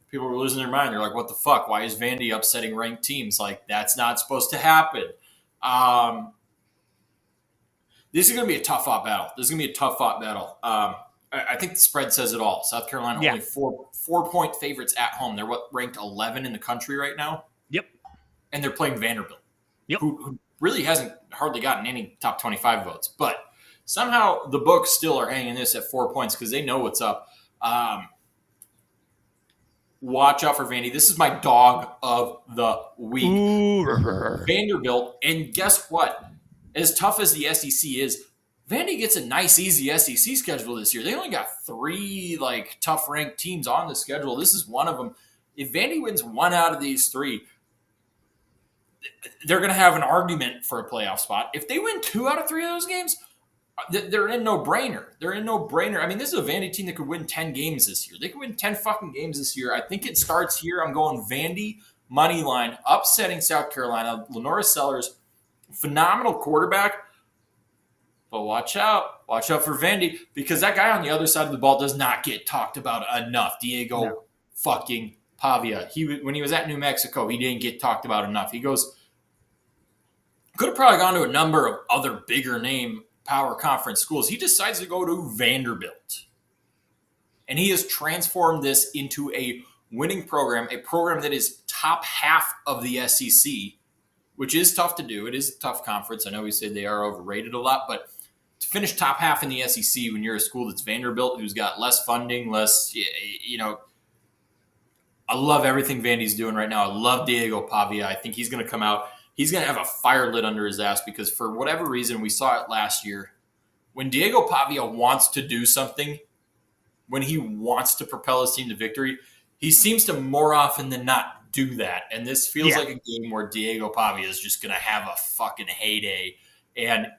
People were losing their mind. They're like, what the fuck? Why is Vandy upsetting ranked teams? Like, that's not supposed to happen. This is going to be a tough fought battle. I think the spread says it all. South Carolina only 4-point favorites at home. They're ranked 11 in the country right now. Yep. And they're playing Vanderbilt, yep, who really hasn't hardly gotten any top 25 votes. But somehow the books still are hanging this at 4 points because they know what's up. Watch out for Vandy. This is my dog of the week. Ooh. Vanderbilt. And guess what? As tough as the SEC is, Vandy gets a nice, easy SEC schedule this year. They only got 3 tough-ranked teams on the schedule. This is one of them. If Vandy wins 1 out of these 3, they're going to have an argument for a playoff spot. If they win 2 out of 3 of those games, they're in no-brainer. I mean, this is a Vandy team that could win 10 games this year. They could win 10 fucking games this year. I think it starts here. I'm going Vandy money line, upsetting South Carolina. Lenora Sellers, phenomenal quarterback. But watch out for Vandy, because that guy on the other side of the ball does not get talked about enough. Diego fucking Pavia. When he was at New Mexico, he didn't get talked about enough. He could have probably gone to a number of other bigger name power conference schools. He decides to go to Vanderbilt. And he has transformed this into a winning program, a program that is top half of the SEC, which is tough to do. It is a tough conference. I know we say they are overrated a lot, but to finish top half in the SEC when you're a school that's Vanderbilt, who's got less funding, I love everything Vandy's doing right now. I love Diego Pavia. I think he's going to come out. He's going to have a fire lit under his ass because for whatever reason, we saw it last year. When Diego Pavia wants to do something, when he wants to propel his team to victory, he seems to more often than not do that. And this feels like a game where Diego Pavia is just going to have a fucking heyday. And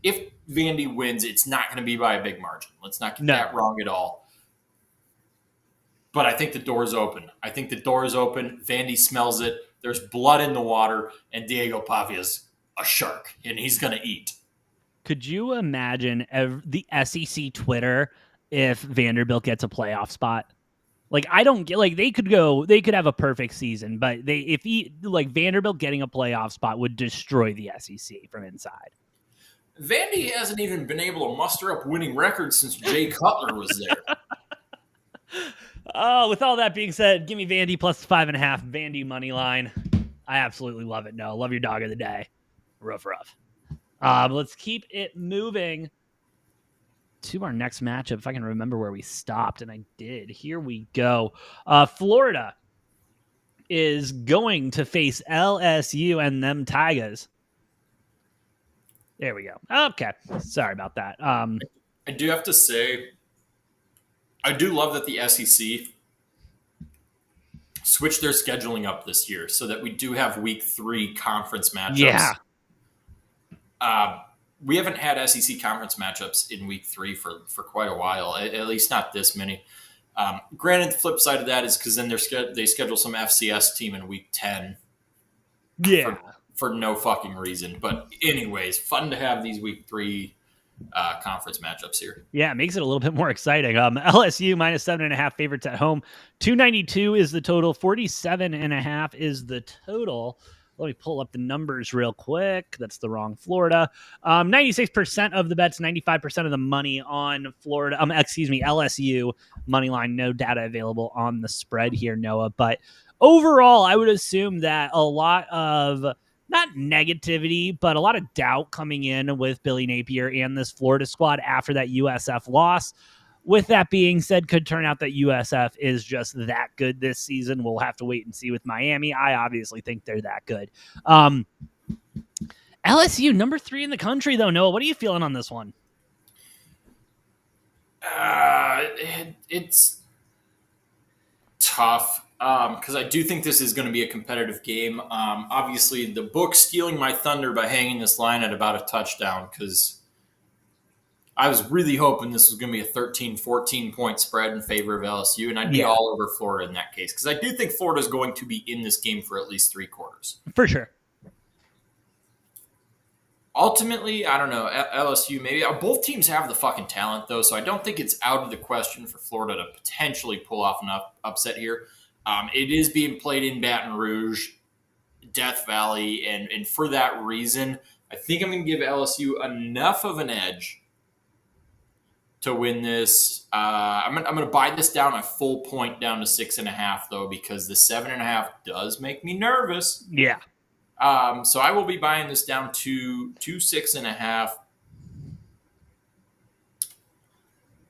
if Vandy wins, it's not going to be by a big margin. Let's not get that wrong at all. But I think the door's open. Vandy smells it. There's blood in the water, and Diego Pavia's a shark, and he's going to eat. Could you imagine the SEC Twitter if Vanderbilt gets a playoff spot? I don't get they could have a perfect season, but Vanderbilt getting a playoff spot would destroy the SEC from inside. Vandy hasn't even been able to muster up winning records since Jay Cutler was there. Oh, with all that being said, give me Vandy plus 5.5. Vandy money line. I absolutely love it. No, love your dog of the day. Rough. Let's keep it moving to our next matchup. If I can remember where we stopped, and I did. Here we go. Florida is going to face LSU and them Tigers. There we go. Okay. Sorry about that. I do have to say, I do love that the SEC switched their scheduling up this year so that we do have week 3 conference matchups. Yeah. We haven't had SEC conference matchups in week 3 for quite a while, at least not this many. Granted, the flip side of that is because then they schedule some FCS team in week 10. Yeah. For no fucking reason. But anyways, fun to have these week 3 conference matchups here. Yeah, it makes it a little bit more exciting. LSU minus 7.5 favorites at home. 292 is the total. 47.5 is the total. Let me pull up the numbers real quick. That's the wrong Florida. 96% of the bets, 95% of the money on Florida. LSU money line. No data available on the spread here, Noah. But overall, I would assume that a lot of not negativity, but a lot of doubt coming in with Billy Napier and this Florida squad after that USF loss. With that being said, could turn out that USF is just that good this season. We'll have to wait and see with Miami. I obviously think they're that good. LSU, number 3 in the country, though. Noah, what are you feeling on this one? It's tough because I do think this is going to be a competitive game. Obviously, the book stealing my thunder by hanging this line at about a touchdown because I was really hoping this was going to be a 13, 14-point spread in favor of LSU, and I'd be all over Florida in that case because I do think Florida is going to be in this game for at least 3 quarters. For sure. Ultimately, I don't know, LSU maybe. Both teams have the fucking talent, though, so I don't think it's out of the question for Florida to potentially pull off an upset here. It is being played in Baton Rouge, Death Valley, and for that reason, I think I'm going to give LSU enough of an edge to win this. I'm going to buy this down a full point down to 6.5, though, because the 7.5 does make me nervous. Yeah. So I will be buying this down to 6.5.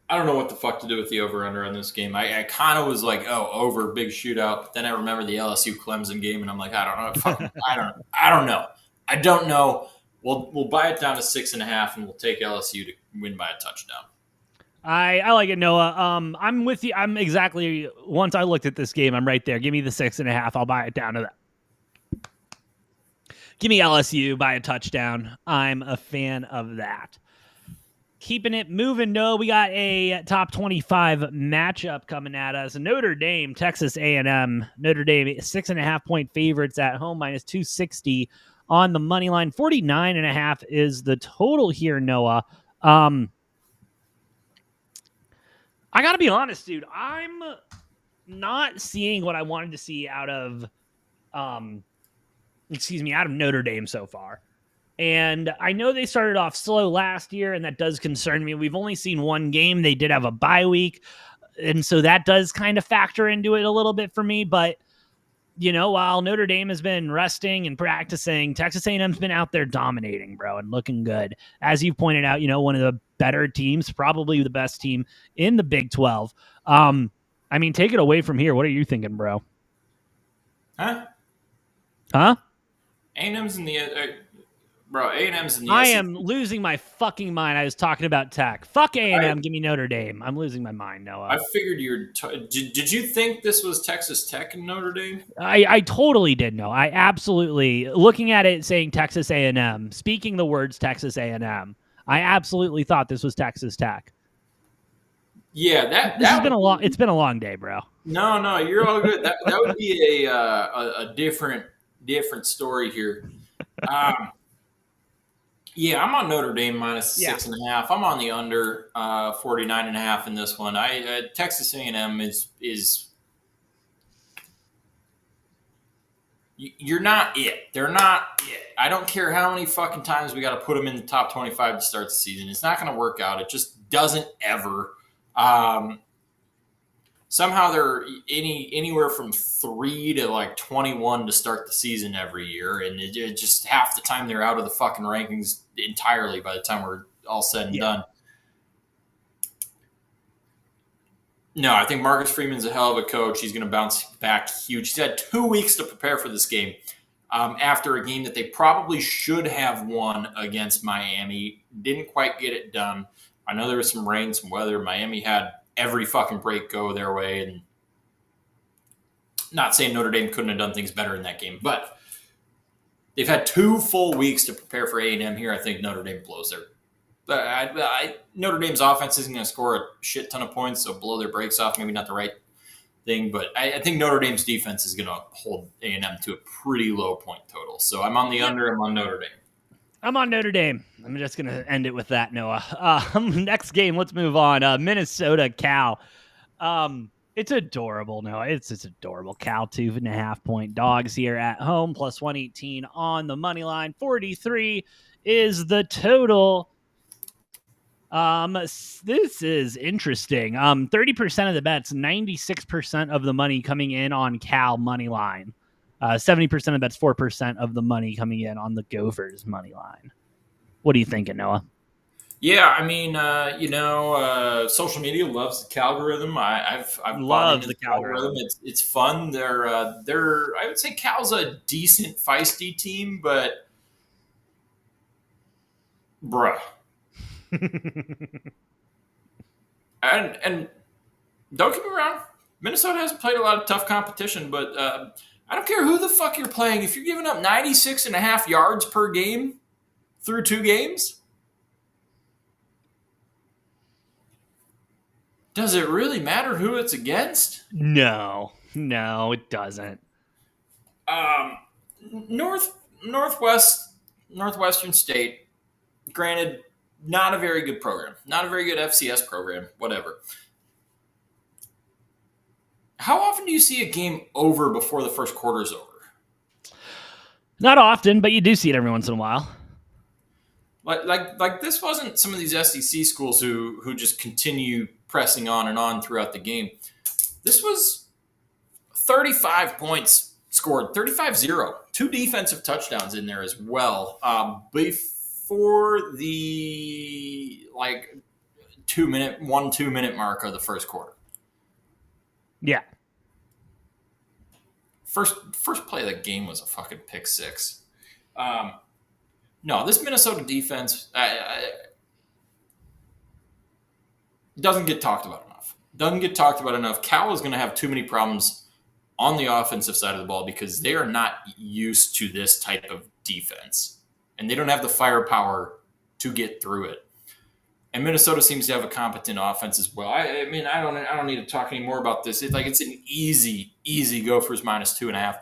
I don't know what the fuck to do with the over/under on this game. I kind of was like, over, big shootout. But then I remember the LSU Clemson game, and I'm like, I don't know. I don't know. We'll buy it down to 6.5, and we'll take LSU to win by a touchdown. I like it, Noah. I'm with you. I'm exactly. Once I looked at this game, I'm right there. Give me the 6.5. I'll buy it down to that. Give me LSU by a touchdown. I'm a fan of that. Keeping it moving, no, we got a top 25 matchup coming at us. Notre Dame, Texas A&M. Notre Dame, 6.5-point favorites at home, minus 260 on the money line. 49.5 is the total here, Noah. I got to be honest, dude. I'm not seeing what I wanted to see out of Notre Dame so far. And I know they started off slow last year, and that does concern me. We've only seen one game. They did have a bye week, and so that does kind of factor into it a little bit for me. But, while Notre Dame has been resting and practicing, Texas A&M's been out there dominating, bro, and looking good. As you pointed out, one of the better teams, probably the best team in the Big 12. Take it away from here. What are you thinking, bro? Huh? A&M's in the A&M's in the I SEC. am losing my fucking mind. I was talking about Tech. Fuck A&M. Give me Notre Dame. I'm losing my mind, Noah. I figured did you think this was Texas Tech and Notre Dame? I totally did know. I absolutely, looking at it saying Texas A&M, speaking the words Texas A&M, I absolutely thought this was Texas Tech. Yeah, it's been a long day, bro. No, you're all good. That would be a different story here. Yeah, I'm on Notre Dame minus 6.5. I'm on the under 49.5 in this one. Texas A&M is you're not it. They're not it. I don't care how many fucking times we got to put them in the top 25 to start the season. It's not going to work out. It just doesn't ever. Somehow they're anywhere from 3 to like 21 to start the season every year, and it just half the time they're out of the fucking rankings entirely by the time we're all said and done. No, I think Marcus Freeman's a hell of a coach. He's going to bounce back huge. He's had 2 weeks to prepare for this game after a game that they probably should have won against Miami. Didn't quite get it done. I know there was some rain, some weather. Miami had every fucking break go their way, and not saying Notre Dame couldn't have done things better in that game, but they've had 2 full weeks to prepare for A&M here. I think Notre Dame blows their. Notre Dame's offense isn't going to score a shit ton of points, so blow their brakes off. Maybe not the right thing, but I think Notre Dame's defense is going to hold A&M to a pretty low point total. So I'm on the under. I'm on Notre Dame. I'm on Notre Dame. I'm just going to end it with that, Noah. Next game, let's move on. Minnesota, Cal. It's adorable, Noah. It's adorable. Cal, 2.5-point dogs here at home, plus 118 on the money line. 43 is the total. This is interesting. 30% of the bets, 96% of the money coming in on Cal money line. 70% of the bets, 4% of the money coming in on the Gophers money line. What are you thinking, Noah? Yeah, I mean, social media loves the algorithm. I've bought Loves into the the algorithm. algorithm. It's fun. They're I would say Cal's a decent feisty team, but bruh, and don't get me wrong, Minnesota hasn't played a lot of tough competition, but I don't care who the fuck you're playing. If you're giving up 96 and a half yards per game through 2 games, does it really matter who it's against? No, it doesn't. Um, North Northwest Northwestern State, granted, not a very good program, not a very good FCS program, whatever. How often do you see a game over before the first quarter is over? Not often, but you do see it every once in a while. Like this wasn't some of these SEC schools who just continue pressing on and on throughout the game. This was 35 points scored, 35-0. 2 defensive touchdowns in there as well. Before the 2 minute mark of the first quarter. Yeah. First play of the game was a fucking pick six. No, this Minnesota defense doesn't get talked about enough. Cal is going to have too many problems on the offensive side of the ball because they are not used to this type of defense, and they don't have the firepower to get through it. And Minnesota seems to have a competent offense as well. I mean, I don't need to talk any more about this. It's an easy Gophers -2.5.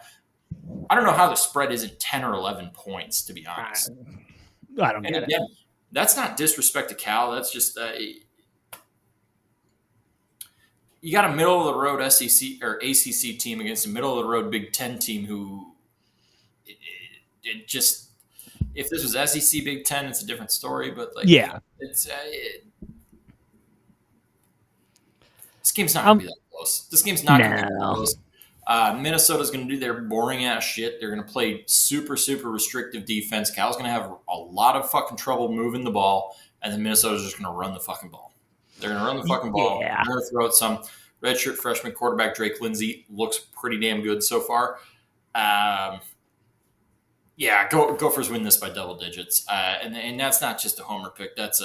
I don't know how the spread isn't 10 or 11 points, to be honest. I don't get it. Again, that's not disrespect to Cal. That's just you got a middle of the road SEC or ACC team against a middle of the road Big Ten team who it just. If this was SEC Big Ten, it's a different story. But it's this game's not going to be that close. This game's not going to be that close. Minnesota's going to do their boring ass shit. They're going to play super restrictive defense. Cal's going to have a lot of fucking trouble moving the ball, and then Minnesota's just going to run the fucking ball. They're going to run the fucking ball. Yeah. They're going to throw it some. Redshirt freshman quarterback Drake Lindsay looks pretty damn good so far. Yeah, Gophers win this by double digits, and that's not just a homer pick. That's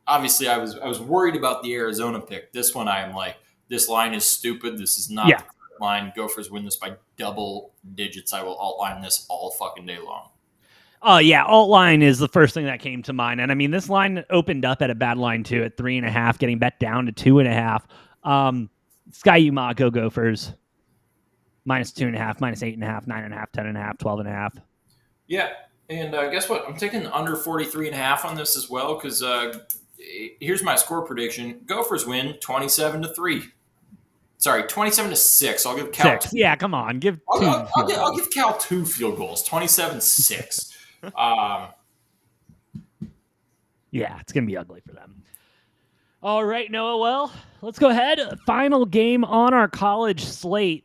obviously I was worried about the Arizona pick. This one I am like, this line is stupid. This is not the correct line. Gophers win this by double digits. I will outline this all fucking day long. Oh yeah, alt line is the first thing that came to mind, and I mean this line opened up at a bad line too at 3.5, getting bet down to 2.5. Sky Uma, go Gophers. -2.5, -8.5, 9.5, 10.5, 12.5. Yeah, and guess what? I'm taking under 43.5 on this as well because here's my score prediction: Gophers win 27-3. Sorry, 27-6. I'll give Cal 6. Yeah, come on, give. I'll give Cal 2 field goals. 27-6. Yeah, it's gonna be ugly for them. All right, Noah. Well, let's go ahead. Final game on our college slate,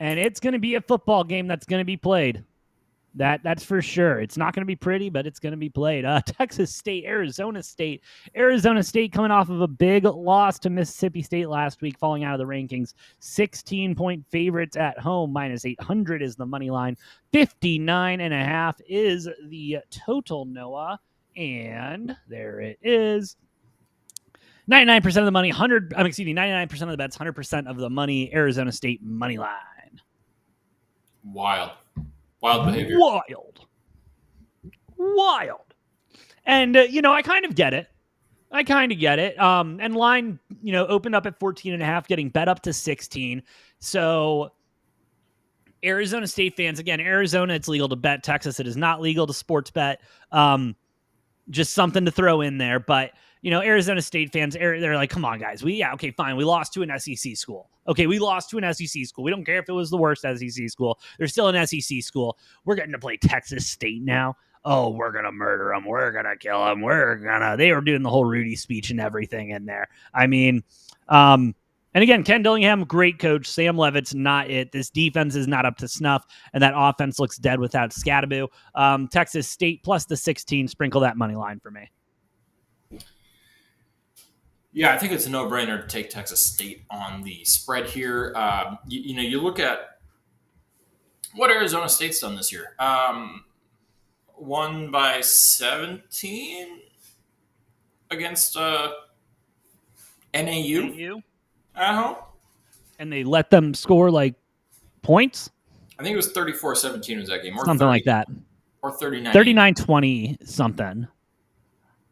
and it's gonna be a football game that's gonna be played. That's for sure. It's not going to be pretty, but it's going to be played. Texas State, Arizona State. Arizona State coming off of a big loss to Mississippi State last week, falling out of the rankings. 16-point favorites at home. -800 is the money line. 59.5 is the total, Noah. And there it is. 99% of the money, 99% of the bets, 100% of the money, Arizona State money line. Wild behavior. Wild. And, I kind of get it. And line, opened up at 14.5, getting bet up to 16. So Arizona State fans, again, Arizona, it's legal to bet. Texas, it is not legal to sports bet. Just something to throw in there. But, Arizona State fans, they're like, come on, guys. Okay, fine. We lost to an SEC school. Okay, we lost to an SEC school. We don't care if it was the worst SEC school. They're still an SEC school. We're getting to play Texas State now. Oh, we're going to murder them. We're going to kill them. They were doing the whole Rudy speech and everything in there. I mean, and again, Ken Dillingham, great coach. Sam Levitt's not it. This defense is not up to snuff, and that offense looks dead without Scadaboo. Texas State plus the 16. Sprinkle that money line for me. Yeah, I think it's a no-brainer to take Texas State on the spread here. You look at what Arizona State's done this year. Won by 17 against NAU NAU, at home. and they let them score like points, I think it was 34-17 was that game, or something 30, like that. or 39-8. 39-20 something.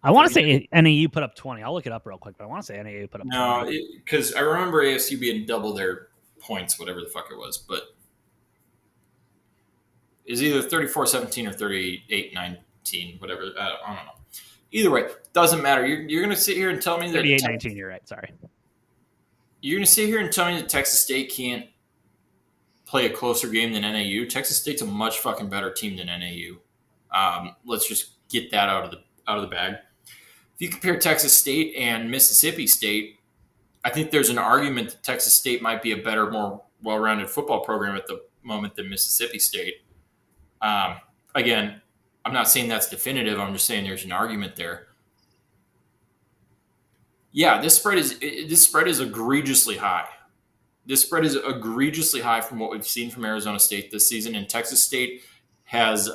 I want to say NAU put up 20. I'll look it up real quick, but I want to say NAU put up 20. No, because I remember ASU being double their points, whatever the fuck it was, but is either 34-17 or 38-19, whatever. I don't know. Either way, doesn't matter. You're going to sit here and tell me that 38-19, you're right. Sorry. You're going to sit here and tell me that Texas State can't play a closer game than NAU. Texas State's a much fucking better team than NAU. Let's just get that out of the bag. If you compare Texas State and Mississippi State, I think there's an argument that Texas State might be a better, more well-rounded football program at the moment than Mississippi State. Again, I'm not saying that's definitive. I'm just saying there's an argument there. Yeah, this spread is egregiously high. This spread is egregiously high from what we've seen from Arizona State this season, and Texas State has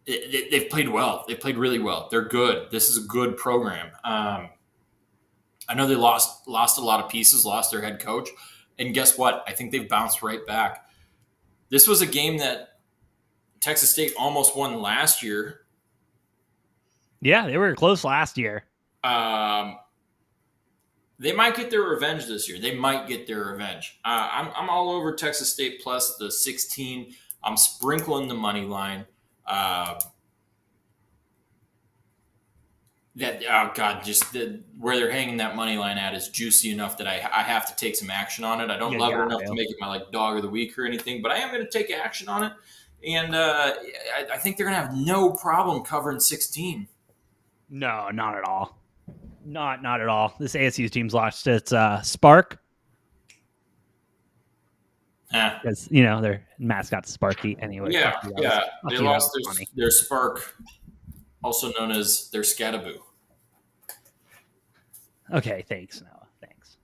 they've played well. They played really well. They're good. This is a good program. I know they lost a lot of pieces, lost their head coach, and guess what? I think they've bounced right back. This was a game that Texas State almost won last year. Yeah, they were close last year. They might get their revenge this year. They might get their revenge. I'm all over Texas State plus the 16. I'm sprinkling the money line. Where they're hanging that money line at is juicy enough that I have to take some action on it. I don't love it enough to make it my dog of the week or anything, but I am going to take action on it. And I think they're going to have no problem covering 16. No, not at all. Not at all. This ASU team's lost its spark. Because, their mascot's Sparky anyway. Yeah. They lost their spark, also known as their Scataboo. Okay, thanks, Noah. Thanks.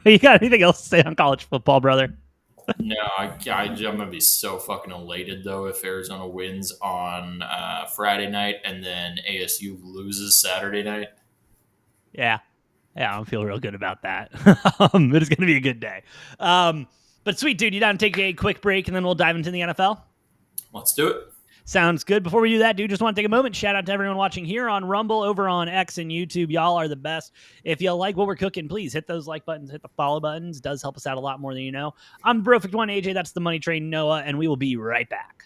You got anything else to say on college football, brother? No, I'm going to be so fucking elated, though, if Arizona wins on Friday night and then ASU loses Saturday night. Yeah, I feel real good about that. It's going to be a good day. But sweet, dude, you down to take a quick break and then we'll dive into the NFL? Let's do it. Sounds good. Before we do that, dude, just want to take a moment. Shout out to everyone watching here on Rumble, over on X and YouTube. Y'all are the best. If you like what we're cooking, please hit those like buttons, hit the follow buttons. It does help us out a lot more than you know. I'm the Perfect One, AJ. That's the Money Train, Noah, and we will be right back.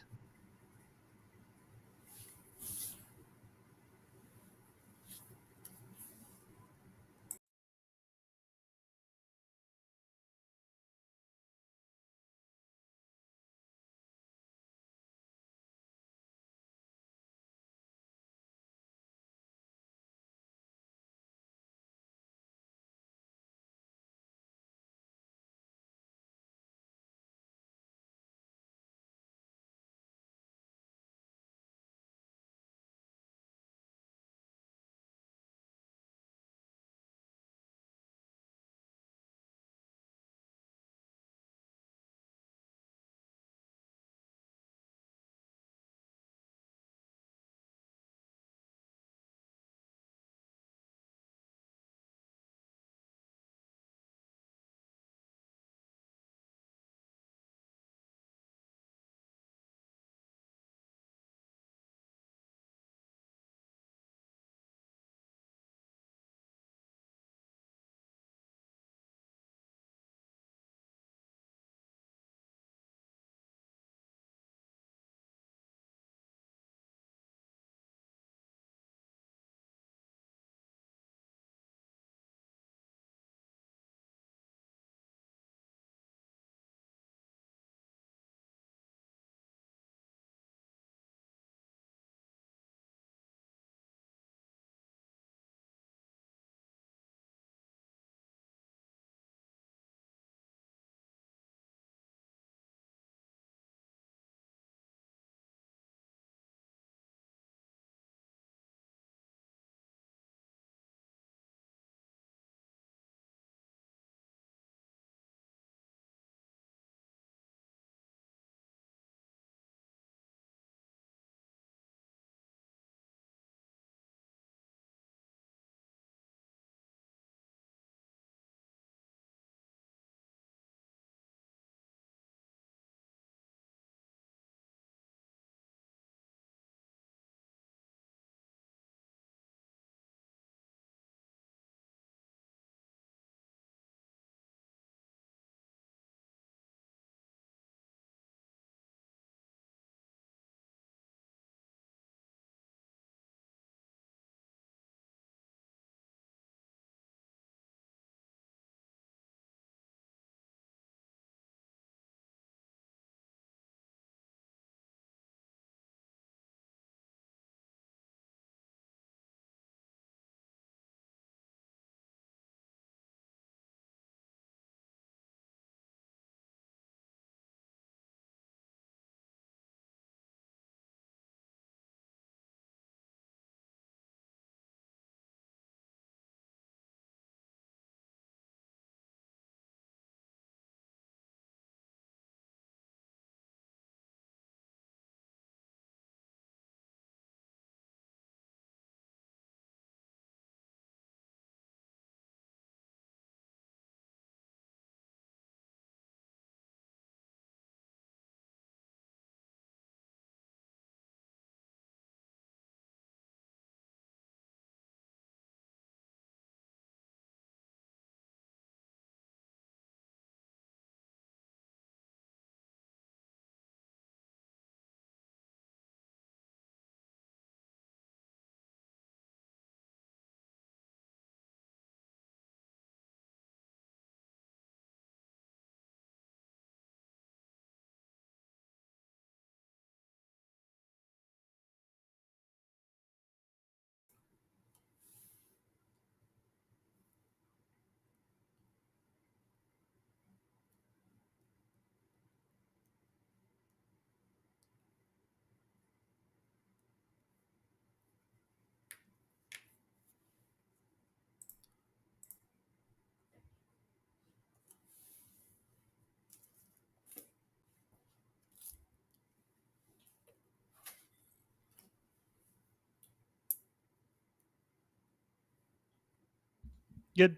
Good.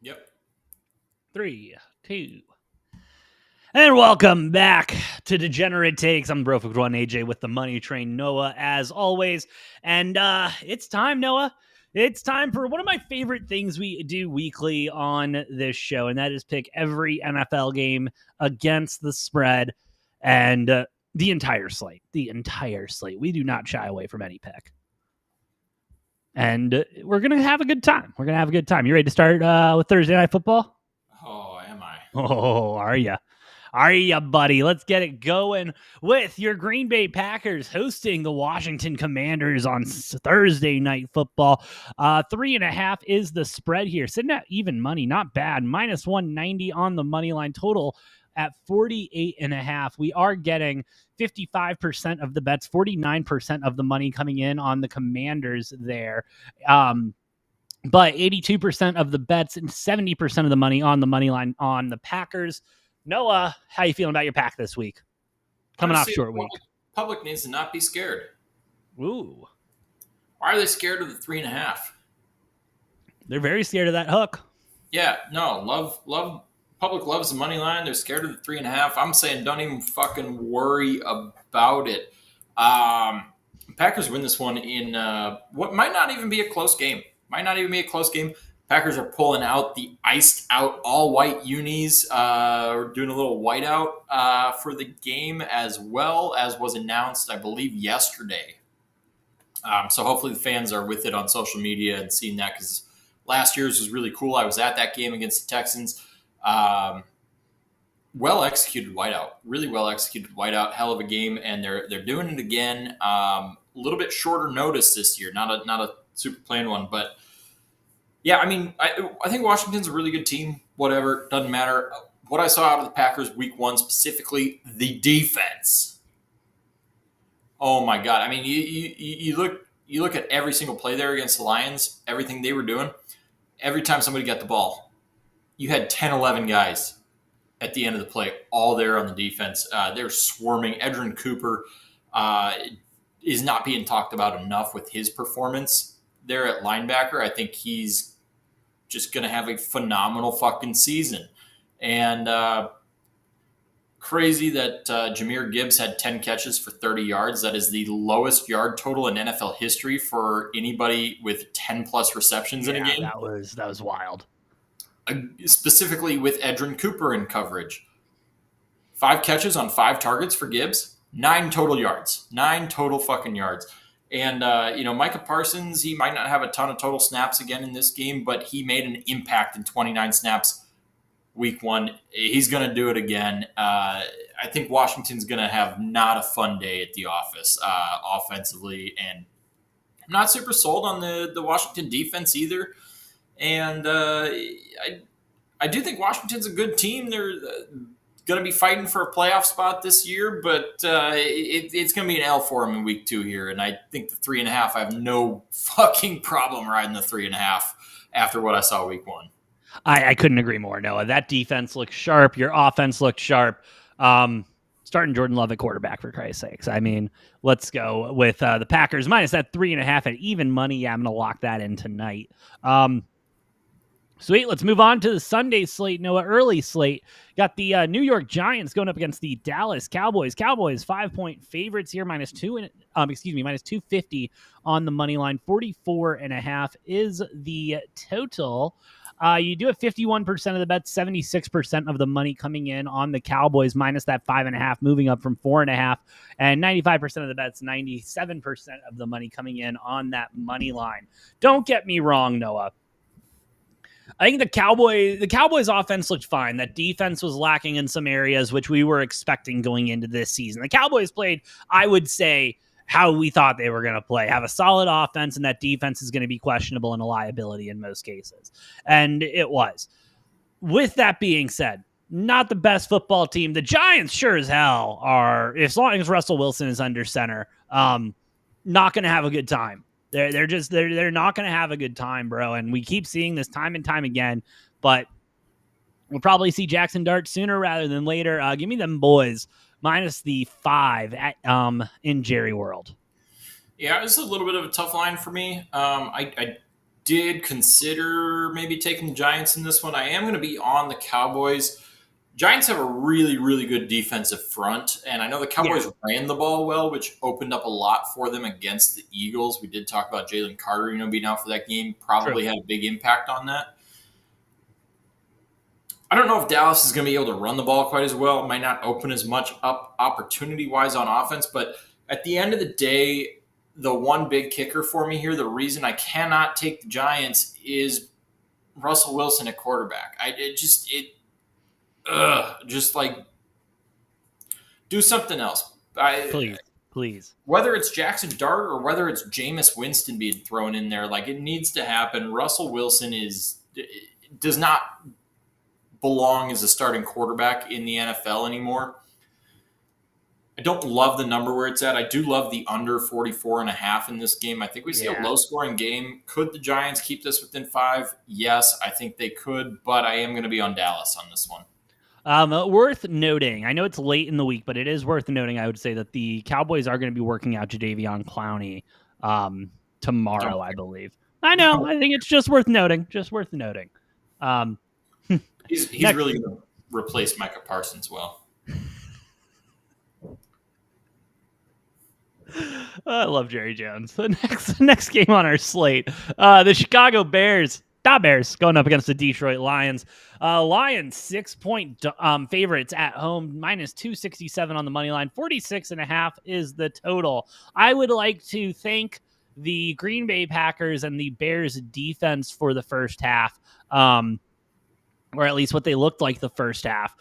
Yep. 3, 2. And welcome back to Degenerate Takes. I'm Brofic One AJ with the Money Train Noah, as always. And it's time, Noah. It's time for one of my favorite things we do weekly on this show, and that is pick every NFL game against the spread and the entire slate. The entire slate. We do not shy away from any pick. And we're going to have a good time. We're going to have a good time. You ready to start with Thursday Night Football? Oh, am I? Oh, are you? Are you, buddy? Let's get it going with your Green Bay Packers hosting the Washington Commanders on Thursday Night Football. 3.5 is the spread here. Sitting at even money, not bad. Minus 190 on the money line. Total at 48.5. We are getting 55% of the bets, 49% of the money coming in on the Commanders there. But 82% of the bets and 70% of the money on the money line on the Packers. Noah, how you feeling about your pack this week? Coming off short week. Public needs to not be scared. Ooh. Why are they scared of the 3.5? They're very scared of that hook. Yeah, no, love. Public loves the money line. They're scared of the 3.5. I'm saying don't even fucking worry about it. Packers win this one in what might not even be a close game. Packers are pulling out the iced out all white unis, doing a little whiteout for the game, as well as was announced, I believe, yesterday. So hopefully the fans are with it on social media and seeing that, because last year's was really cool. I was at that game against the Texans. Well executed whiteout, really well executed whiteout, hell of a game, and they're doing it again. A little bit shorter notice this year, not a super planned one, but yeah, I mean, I think Washington's a really good team. Whatever, doesn't matter. What I saw out of the Packers week one, specifically the defense. Oh my God! I mean, you look at every single play there against the Lions, everything they were doing. Every time somebody got the ball, you had 10, 11 guys at the end of the play, all there on the defense. They're swarming. Edrin Cooper is not being talked about enough with his performance there at linebacker. I think he's just going to have a phenomenal fucking season. And crazy that Jahmyr Gibbs had 10 catches for 30 yards. That is the lowest yard total in NFL history for anybody with 10-plus receptions in a game. That was wild. Specifically with Edrin Cooper in coverage. 5 catches on 5 targets for Gibbs. 9 total yards. 9 total fucking yards. And, Micah Parsons, he might not have a ton of total snaps again in this game, but he made an impact in 29 snaps week one. He's going to do it again. I think Washington's going to have not a fun day at the office offensively. And I'm not super sold on the Washington defense either. And I do think Washington's a good team. They're going to be fighting for a playoff spot this year, but it's going to be an L for them in week 2 here. And I think the 3.5, I have no fucking problem riding the 3.5 after what I saw week 1. I couldn't agree more, Noah. That defense looks sharp. Your offense looks sharp. Starting Jordan Love at quarterback, for Christ's sakes. I mean, let's go with the Packers minus that 3.5 at even money. Yeah, I'm going to lock that in tonight. Sweet. Let's move on to the Sunday slate. Noah, early slate. Got the New York Giants going up against the Dallas Cowboys. Cowboys 5-point favorites here, minus 250 on the money line. 44.5 is the total. You do have 51% of the bets, 76% of the money coming in on the Cowboys, minus that 5.5, moving up from 4.5, and 95% of the bets, 97% of the money coming in on that money line. Don't get me wrong, Noah. I think the Cowboys offense looked fine. That defense was lacking in some areas, which we were expecting going into this season. The Cowboys played, I would say, how we thought they were going to play. Have a solid offense, and that defense is going to be questionable and a liability in most cases. And it was. With that being said, not the best football team. The Giants sure as hell are, as long as Russell Wilson is under center, not going to have a good time. They're not going to have a good time, bro. And we keep seeing this time and time again, but we'll probably see Jackson Dart sooner rather than later. Give me them boys minus the 5 at in Jerry World. Yeah, it's a little bit of a tough line for me. I did consider maybe taking the Giants in this one. I am going to be on the Cowboys. Giants have a really, really good defensive front, and I know the Yeah, Cowboys ran the ball well, which opened up a lot for them against the Eagles. We did talk about Jalen Carter, being out for that game, true. probably had a big impact on that. I don't know if Dallas is going to be able to run the ball quite as well. It might not open as much up opportunity-wise on offense, but at the end of the day, the one big kicker for me here, the reason I cannot take the Giants is Russell Wilson at quarterback. Just like do something else. Please. Whether it's Jackson Dart or whether it's Jameis Winston being thrown in there, like it needs to happen. Russell Wilson does not belong as a starting quarterback in the NFL anymore. I don't love the number where it's at. I do love the under 44.5 in this game. I think we see a low-scoring game. Could the Giants keep this within 5? Yes, I think they could, but I am going to be on Dallas on this one. Worth noting, I know it's late in the week, but it is worth noting, I would say, that the Cowboys are going to be working out Jadeveon Clowney tomorrow, I believe. I know. I think it's just worth noting. He's really going to replace Micah Parsons well. I love Jerry Jones. The next game on our slate, the Chicago Bears. Bears going up against the Detroit Lions. Lions 6-point favorites at home, minus 267 on the money line. 46.5 is the total. I would like to thank the Green Bay Packers and the Bears defense for the first half. Or at least what they looked like the first half,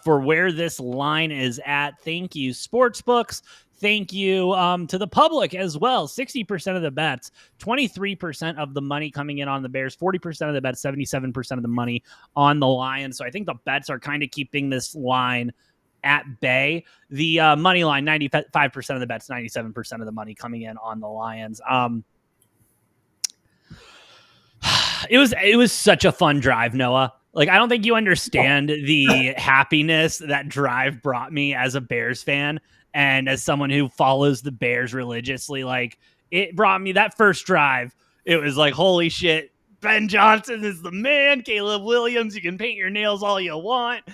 for where this line is at. Thank you, Sportsbooks. Thank you to the public as well. 60% of the bets, 23% of the money coming in on the Bears, 40% of the bets, 77% of the money on the Lions. So I think the bets are kind of keeping this line at bay. The money line, 95% of the bets, 97% of the money coming in on the Lions. It was such a fun drive, Noah. Like, I don't think you understand the happiness that drive brought me as a Bears fan and as someone who follows the Bears religiously. Like, it brought me that first drive. It was like, holy shit, Ben Johnson is the man. Caleb Williams, you can paint your nails all you want.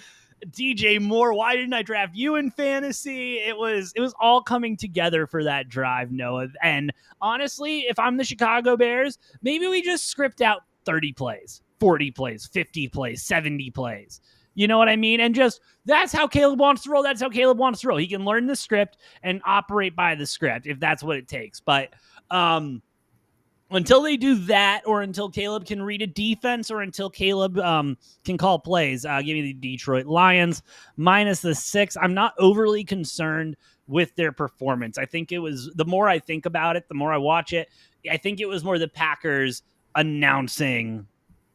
DJ Moore, why didn't I draft you in fantasy? It was all coming together for that drive, Noah. And honestly, if I'm the Chicago Bears, maybe we just script out 30 plays. 40 plays, 50 plays, 70 plays. You know what I mean? And just, that's how Caleb wants to roll. That's how Caleb wants to roll. He can learn the script and operate by the script if that's what it takes. But until they do that, or until Caleb can read a defense, or until Caleb can call plays, give me the Detroit Lions minus the 6. I'm not overly concerned with their performance. I think it was, the more I think about it, the more I watch it, I think it was more the Packers announcing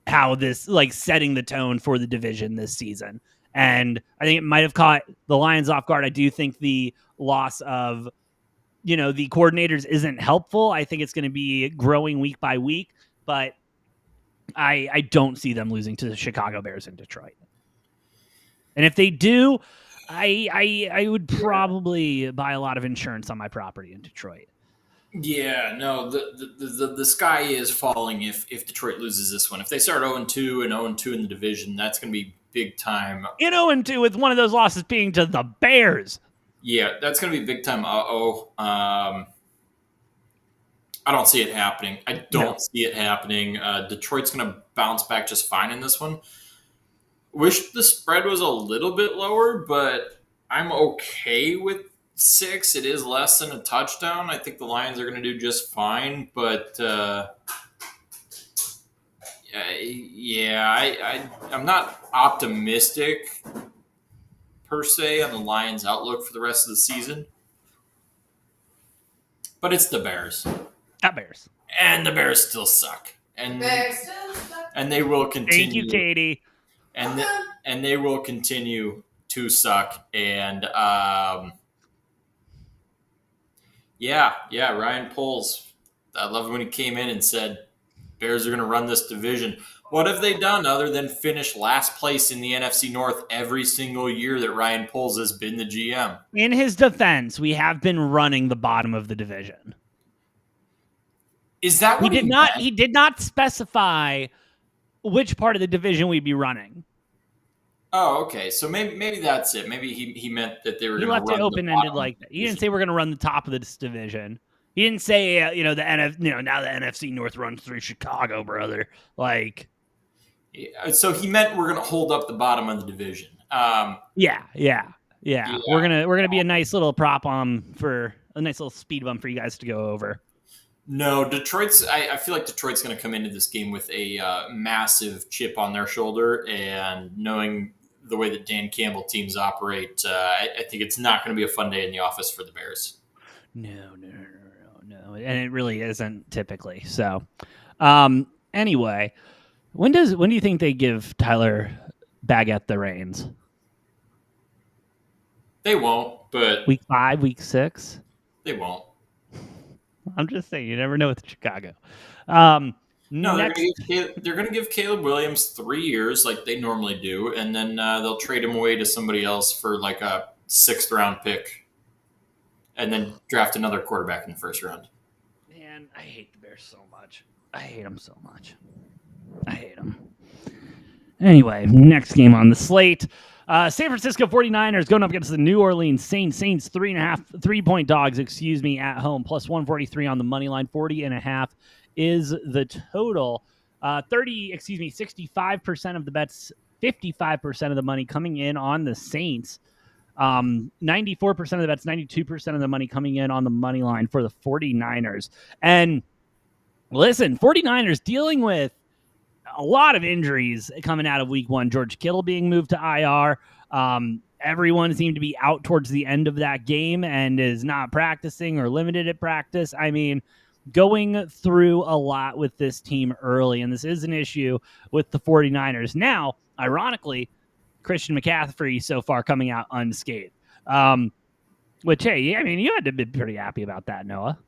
how this, like, setting the tone for the division this season. And I think it might have caught the Lions off guard. I do think the loss of, the coordinators isn't helpful. I think it's going to be growing week by week, but I don't see them losing to the Chicago Bears in Detroit. And if they do, I would probably buy a lot of insurance on my property in Detroit. Yeah, no, the sky is falling if Detroit loses this one. If they start 0-2 and 0-2 in the division, that's going to be big time. In 0-2 with one of those losses being to the Bears. Yeah, that's going to be big time. I don't see it happening. See it happening. Detroit's going to bounce back just fine in this one. Wish the spread was a little bit lower, but I'm okay with 6. It is less than a touchdown. I think the Lions are going to do just fine, but I'm not optimistic per se on the Lions' outlook for the rest of the season. But it's the Bears. Bears. And the Bears still suck. And they will continue. Thank you, Katie. And they will continue to suck. And Ryan Poles, I love when he came in and said, Bears are going to run this division. What have they done other than finish last place in the NFC North every single year that Ryan Poles has been the GM? In his defense, we have been running the bottom of the division. Is that He what he did not. meant? He did not specify which part of the division we'd be running. Oh, okay. So maybe that's it. Maybe he meant that they were He going to left it run the open ended bottom of like the that. He didn't division. say we're going to run the top of this division. He didn't say the now the NFC North runs through Chicago, brother. Like, So he meant we're going to hold up the bottom of the division. yeah. Yeah. We're gonna be a nice little prop for a nice little speed bump for you guys to go over. No, Detroit's. I feel like Detroit's going to come into this game with a massive chip on their shoulder, and knowing the way that Dan Campbell teams operate, I think it's not going to be a fun day in the office for the Bears. No, and it really isn't typically. So, anyway, when do you think they give Tyler Baggett the reins? They won't, but Week 5, week 6. they won't. I'm just saying, you never know with Chicago. No, Next, they're going to give Caleb Williams 3 years like they normally do, and then they'll trade him away to somebody else for like a 6th round pick, and then draft another quarterback in the 1st round. man, I hate the Bears so much. I hate them so much. I hate them. Anyway, next game on the slate. San Francisco 49ers going up against the New Orleans Saints. Saints 3.5 dogs, at home, plus 143 on the money line. 40.5 is the total. 65% of the bets, 55% of the money coming in on the Saints. 94% of the bets, 92% of the money coming in on the money line for the 49ers. And listen, 49ers dealing with a lot of injuries coming out of week 1. George Kittle being moved to IR. Everyone seemed to be out towards the end of that game and is not practicing or limited at practice. I mean, going through a lot with this team early, and this is an issue with the 49ers. Now, ironically, Christian McCaffrey so far coming out unscathed. Which, hey, I mean, you had to be pretty happy about that, Noah.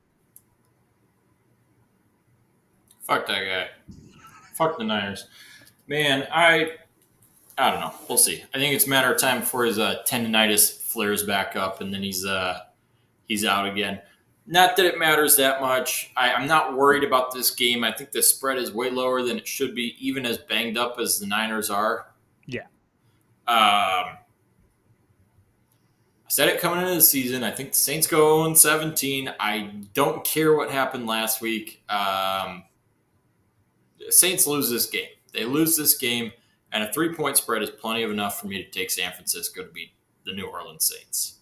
Fuck that guy. Fuck the Niners. Man, I don't know. We'll see. I think it's a matter of time before his tendonitis flares back up, and then he's out again. Not that it matters that much. I'm not worried about this game. I think the spread is way lower than it should be, even as banged up as the Niners are. Yeah. I said it coming into the season. I think the Saints go 0-17. I don't care what happened last week. Saints lose this game. They lose this game, and a 3-point spread is plenty of enough for me to take San Francisco to beat the New Orleans Saints.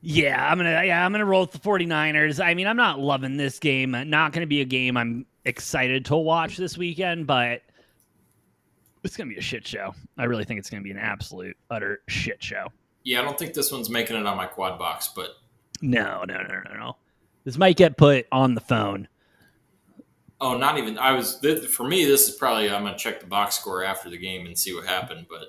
Yeah, I'm gonna roll with the 49ers. I mean, I'm not loving this game. Not gonna be a game I'm excited to watch this weekend, but it's gonna be a shit show. I really think it's gonna be an absolute utter shit show. Yeah, I don't think this one's making it on my quad box, but no. This might get put on the phone. Oh, not even. For me, this is probably, I'm going to check the box score after the game and see what happened. But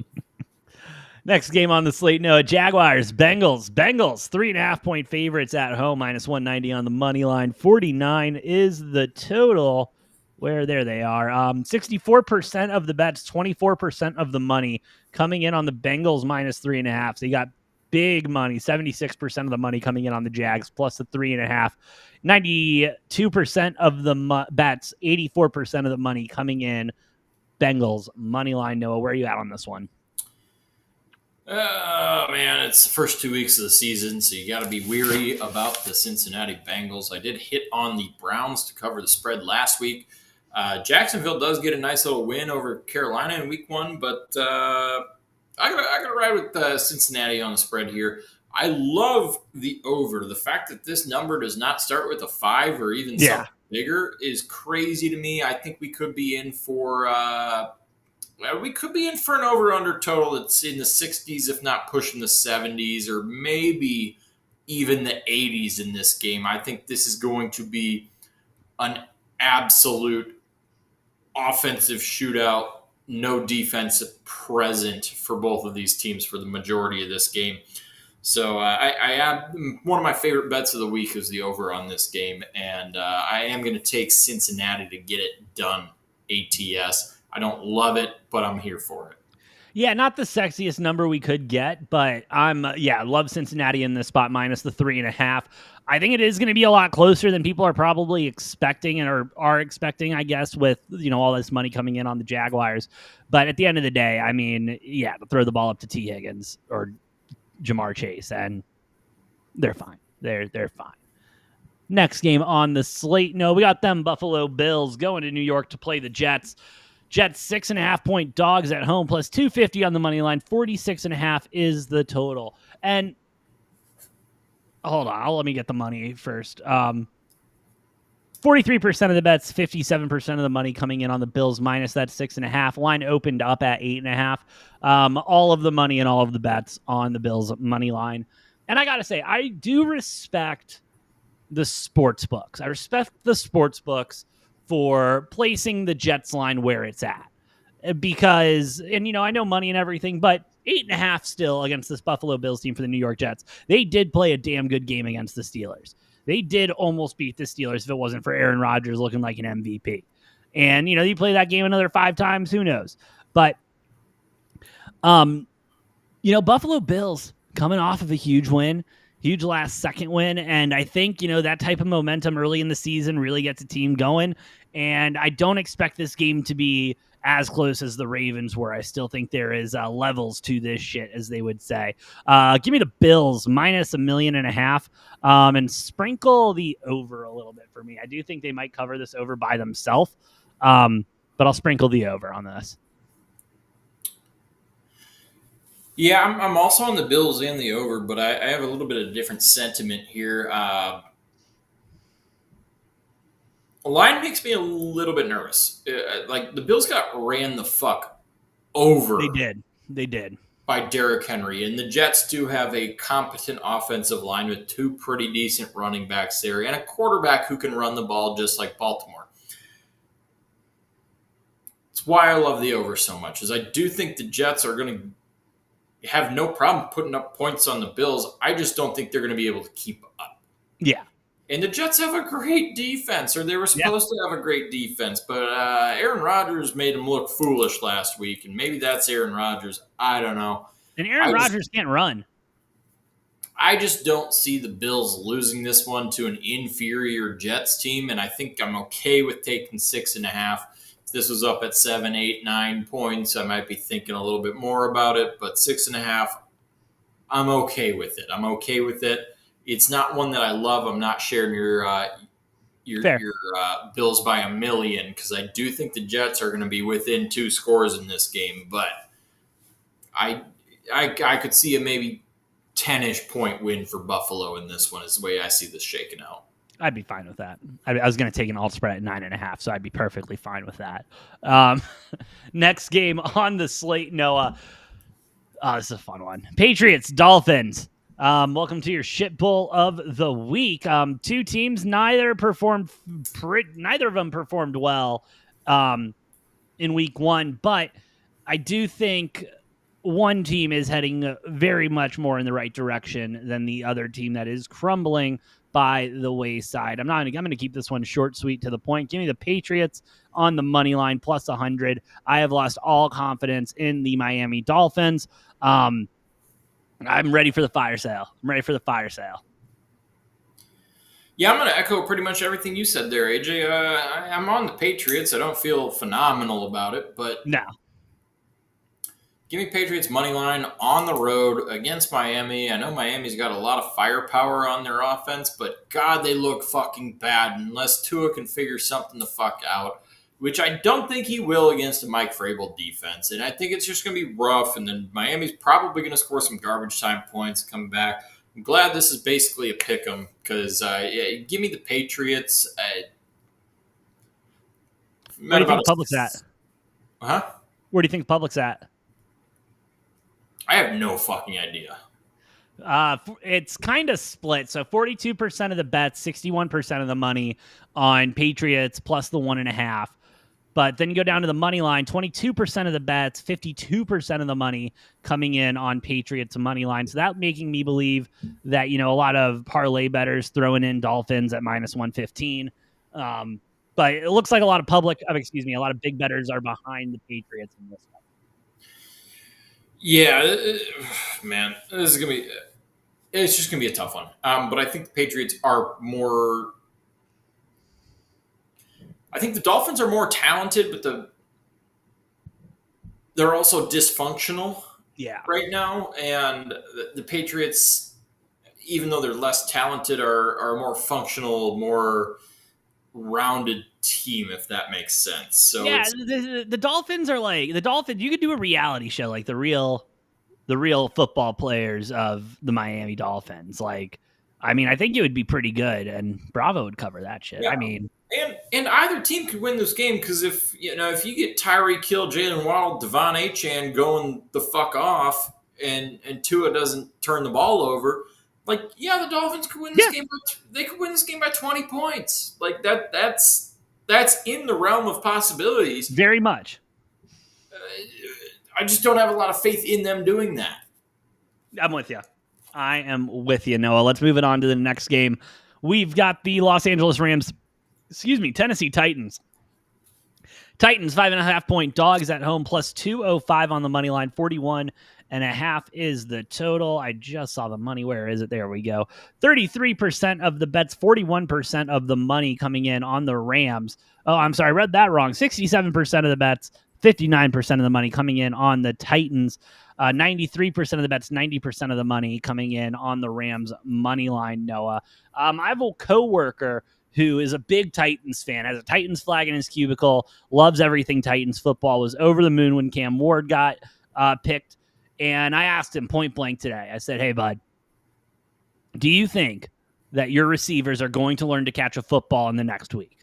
next game on the slate, Noah, Jaguars, Bengals, 3.5-point favorites at home, minus 190 on the money line. 49 is the total. There they are. 64% of the bets, 24% of the money coming in on the Bengals minus 3.5. So you got big money, 76% of the money coming in on the Jags, plus the 3.5. 92% of the bets, 84% of the money coming in Bengals money line. Noah, where are you at on this one? Oh, man, it's the first 2 weeks of the season, so you got to be weary about the Cincinnati Bengals. I did hit on the Browns to cover the spread last week. Jacksonville does get a nice little win over Carolina in week 1, but I gotta ride with Cincinnati on the spread here. I love the over. The fact that this number does not start with a 5 or even something bigger is crazy to me. I think we could be in for an over/under total that's in the 60s, if not pushing the 70s, or maybe even the 80s in this game. I think this is going to be an absolute offensive shootout. No defense present for both of these teams for the majority of this game. So I am one of my favorite bets of the week is the over on this game, and I am going to take Cincinnati to get it done. ATS. I don't love it, but I'm here for it. Yeah, not the sexiest number we could get, but I'm love Cincinnati in this spot minus the 3.5. I think it is going to be a lot closer than people are probably expecting and are expecting, I guess, with all this money coming in on the Jaguars. But at the end of the day, I mean, yeah, throw the ball up to T. Higgins or Jamar Chase, and they're fine. They're fine. Next game on the slate, no, we got them Buffalo Bills going to New York to play the Jets. Jets 6.5-point dogs at home, plus 250 on the money line. 46.5 is the total. And hold on, let me get the money first. 43% of the bets, 57% of the money coming in on the Bills minus that 6.5. Line opened up at 8.5. All of the money and all of the bets on the Bills money line. And I gotta say, I do respect the sports books. I respect the sports books for placing the Jets line where it's at. Because, and I know money and everything, but 8.5 still against this Buffalo Bills team for the New York Jets. They did play a damn good game against the Steelers. They did almost beat the Steelers if it wasn't for Aaron Rodgers looking like an MVP. And, you play that game another 5 times, who knows? But, Buffalo Bills coming off of a huge win. Huge last second win. And I think, that type of momentum early in the season really gets a team going. And I don't expect this game to be as close as the Ravens were. I still think there is levels to this shit, as they would say. Give me the Bills minus 1.5 million, and sprinkle the over a little bit for me. I do think they might cover this over by themselves, but I'll sprinkle the over on this. Yeah, I'm also on the Bills and the over, but I have a little bit of different sentiment here. Line makes me a little bit nervous. Like the Bills got ran the fuck over. They did. By Derrick Henry. And the Jets do have a competent offensive line with 2 pretty decent running backs there and a quarterback who can run the ball just like Baltimore. It's why I love the over so much, is I do think the Jets are going to have no problem putting up points on the Bills. I just don't think they're going to be able to keep up. Yeah. And the Jets have a great defense, or they were supposed to have a great defense, but Aaron Rodgers made them look foolish last week, and maybe that's Aaron Rodgers. I don't know. And Aaron Rodgers can't run. I just don't see the Bills losing this one to an inferior Jets team, and I think I'm okay with taking 6.5. If this was up at 7, 8, 9 points, I might be thinking a little bit more about it, but 6.5, I'm okay with it. It's not one that I love. I'm not sharing your Bills by 1 million, because I do think the Jets are going to be within 2 scores in this game, but I could see a maybe 10-ish point win for Buffalo in this one is the way I see this shaking out. I'd be fine with that. I was going to take an alt spread at 9.5, so I'd be perfectly fine with that. Next game on the slate, Noah. This is a fun one. Patriots, Dolphins. Welcome to your shit bowl of the week. 2 teams, neither of them performed well in week 1, but I do think one team is heading very much more in the right direction than the other team that is crumbling by the wayside. I'm going to keep this one short, sweet, to the point. Give me the Patriots on the money line plus 100. I have lost all confidence in the Miami Dolphins. I'm ready for the fire sale. Yeah, I'm going to echo pretty much everything you said there, AJ. I'm on the Patriots. I don't feel phenomenal about it, but no. Give me Patriots money line on the road against Miami. I know Miami's got a lot of firepower on their offense, but God, they look fucking bad unless Tua can figure something the fuck out, which I don't think he will against a Mike Vrabel defense. And I think it's just going to be rough, and then Miami's probably going to score some garbage time points and come back. I'm glad this is basically a pick 'em, because give me the Patriots. Where do you think public's at? Huh? Where do you think public's at? I have no fucking idea. It's kind of split. So 42% of the bets, 61% of the money on Patriots plus the 1.5. But then you go down to the money line, 22% of the bets, 52% of the money coming in on Patriots money line. So that making me believe that, a lot of parlay bettors throwing in Dolphins at minus 115. But it looks like a lot of big bettors are behind the Patriots in this one. Yeah, man, this is gonna be. It's just gonna be a tough one. But I think the Patriots are more. I think the Dolphins are more talented, but they're also dysfunctional Yeah. right now, and the Patriots, even though they're less talented, are a more functional, more rounded team, if that makes sense. So Yeah, it's the Dolphins are like the Dolphins. You could do a reality show like the real football players of the Miami Dolphins. Like, I mean, I think it would be pretty good, and Bravo would cover that shit. yeah, I mean, and either team could win this game because if you get Tyreek Hill, Jalen Waddle, Devon Achane going the fuck off, and Tua doesn't turn the ball over, like yeah, the Dolphins could win this yeah, game. They could win this game by 20 points. Like that's in the realm of possibilities. very much. I just don't have a lot of faith in them doing that. I'm with you. I am with you, Noah. Let's move it on to the next game. We've got the Los Angeles Rams, Tennessee Titans. Titans 5.5-point dogs at home plus 205 on the money line. 41.5 is the total. I just saw the money. Where is it? There we go. 33% of the bets, 41% of the money coming in on the Rams. Oh, I'm sorry. I read that wrong. 67% of the bets, 59% of the money coming in on the Titans. 93% of the bets, 90% of the money coming in on the Rams money line, Noah. I have a coworker who is a big Titans fan, has a Titans flag in his cubicle, loves everything Titans football, was over the moon when Cam Ward got picked. And I asked him point blank today, I said, hey, bud, do you think that your receivers are going to learn to catch a football in the next week?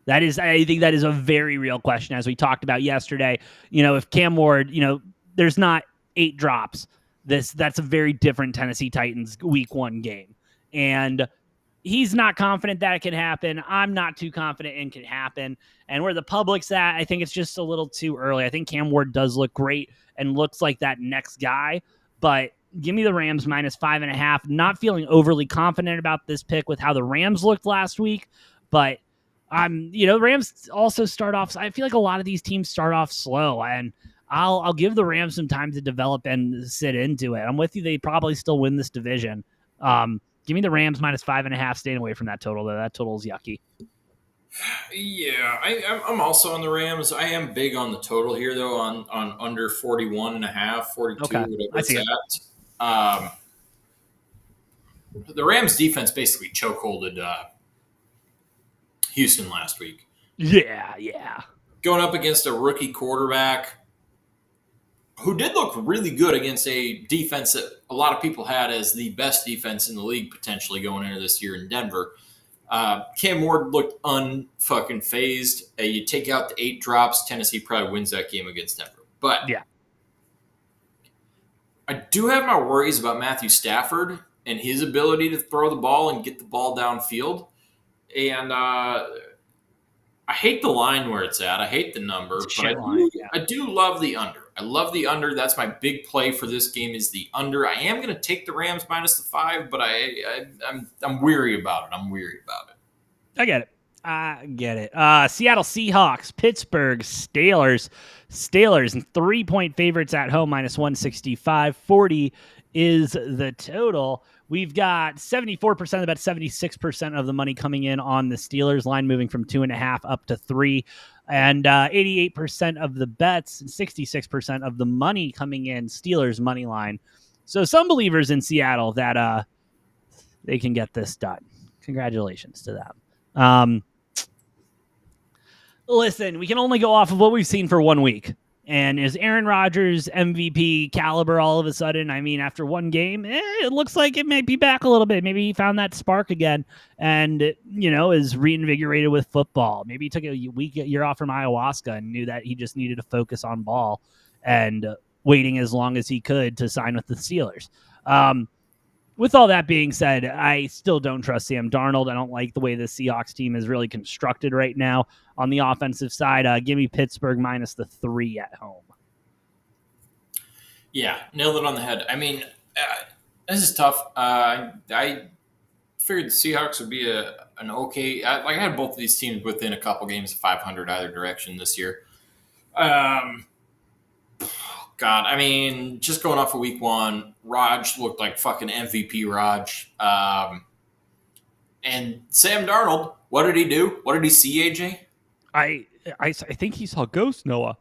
I think that is a very real question, as we talked about yesterday. If Cam Ward, there's not 8 drops, that's a very different Tennessee Titans week 1 game. And he's not confident that it can happen. I'm not too confident it can happen. And where the public's at, I think it's just a little too early. I think Cam Ward does look great and looks like that next guy. But give me the Rams minus 5.5. Not feeling overly confident about this pick with how the Rams looked last week. But Rams also start off. I feel like a lot of these teams start off slow, and I'll give the Rams some time to develop and sit into it. I'm with you. They probably still win this division. Give me the Rams minus 5.5. Staying away from that total, though. That total is yucky. Yeah, I'm also on the Rams. I am big on the total here, though, on under 41.5, 42, Okay, whatever I it's see it. at. The Rams defense basically chokeholded Houston last week. Yeah. Going up against a rookie quarterback who did look really good against a defense that a lot of people had as the best defense in the league potentially going into this year in Denver. Cam Ward looked unfucking phased. You take out the 8 drops, Tennessee probably wins that game against Denver. But Yeah. I do have my worries about Matthew Stafford and his ability to throw the ball and get the ball downfield. And I hate the line where it's at. I hate the number, It's a but shit line. Yeah. I do love the under. I love the under. That's my big play for this game is the under. I am going to take the Rams minus the 5, but I'm weary about it. I'm weary about it. I get it. Seattle Seahawks, Pittsburgh Steelers. Steelers and 3-point favorites at home, minus 165. 40 is the total. We've got 74% of about 76% of the money coming in on the Steelers line, moving from 2.5 up to 3. And 88% of the bets and 66% of the money coming in Steelers money line. So some believers in Seattle that they can get this done. Congratulations to them. Listen, we can only go off of what we've seen for 1 week. And is Aaron Rodgers MVP caliber all of a sudden? I mean, after 1 game, it looks like it might be back a little bit. Maybe he found that spark again and, is reinvigorated with football. Maybe he took a year off from ayahuasca and knew that he just needed to focus on ball and waiting as long as he could to sign with the Steelers. With all that being said, I still don't trust Sam Darnold. I don't like the way the Seahawks team is really constructed right now on the offensive side. Give me Pittsburgh minus the 3 at home. Yeah, nailed it on the head. I mean, this is tough. I figured the Seahawks would be an okay. I had both of these teams within a couple games of 500 either direction this year. God, God, I mean, just going off of week one, Raj looked like fucking MVP Raj. And Sam Darnold, what did he do? What did he see, AJ? I think he saw Ghost Noah.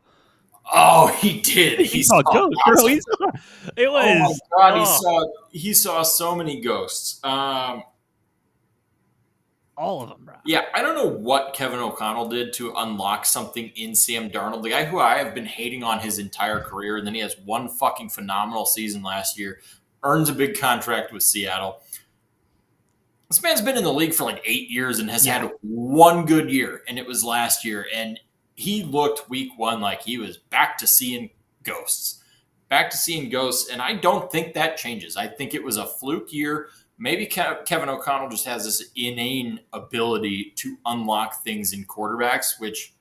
Oh, he did. He saw Ghost, bro. It Oh my was. God, Oh, he saw so many ghosts. all of them, bro. Yeah, I don't know what Kevin O'Connell did to unlock something in Sam Darnold, the guy who I have been hating on his entire career, and then he has one fucking phenomenal season last year, earns a big contract with Seattle. This man's been in the league for like 8 years and has had one good year, and it was last year. And he looked week one like he was back to seeing ghosts. Back to seeing ghosts, and I don't think that changes. I think it was a fluke year. Maybe Kevin O'Connell just has this inane ability to unlock things in quarterbacks, which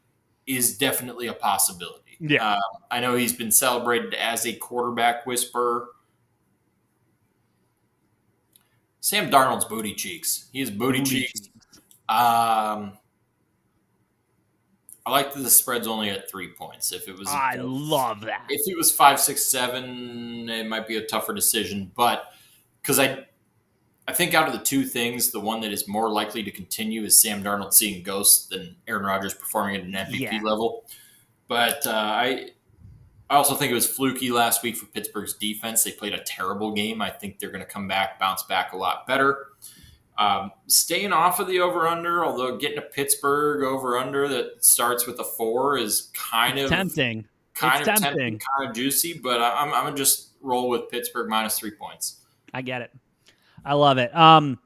is definitely a possibility. Yeah. I know he's been celebrated as a quarterback whisperer. Sam Darnold's booty cheeks. He has booty cheeks. I like that the spread's only at 3 points. If it was, I love that. If it was 5, 6, 7, it might be a tougher decision. But because I think out of the two things, the one that is more likely to continue is Sam Darnold seeing ghosts than Aaron Rodgers performing at an MVP level. But I also think it was fluky last week for Pittsburgh's defense. They played a terrible game. I think they're going to come back, bounce back a lot better. Staying off of the over-under, although getting a Pittsburgh over-under that starts with a 4 is kind of tempting, kind of juicy, but I'm going to just roll with Pittsburgh minus 3 points. I get it. I love it. I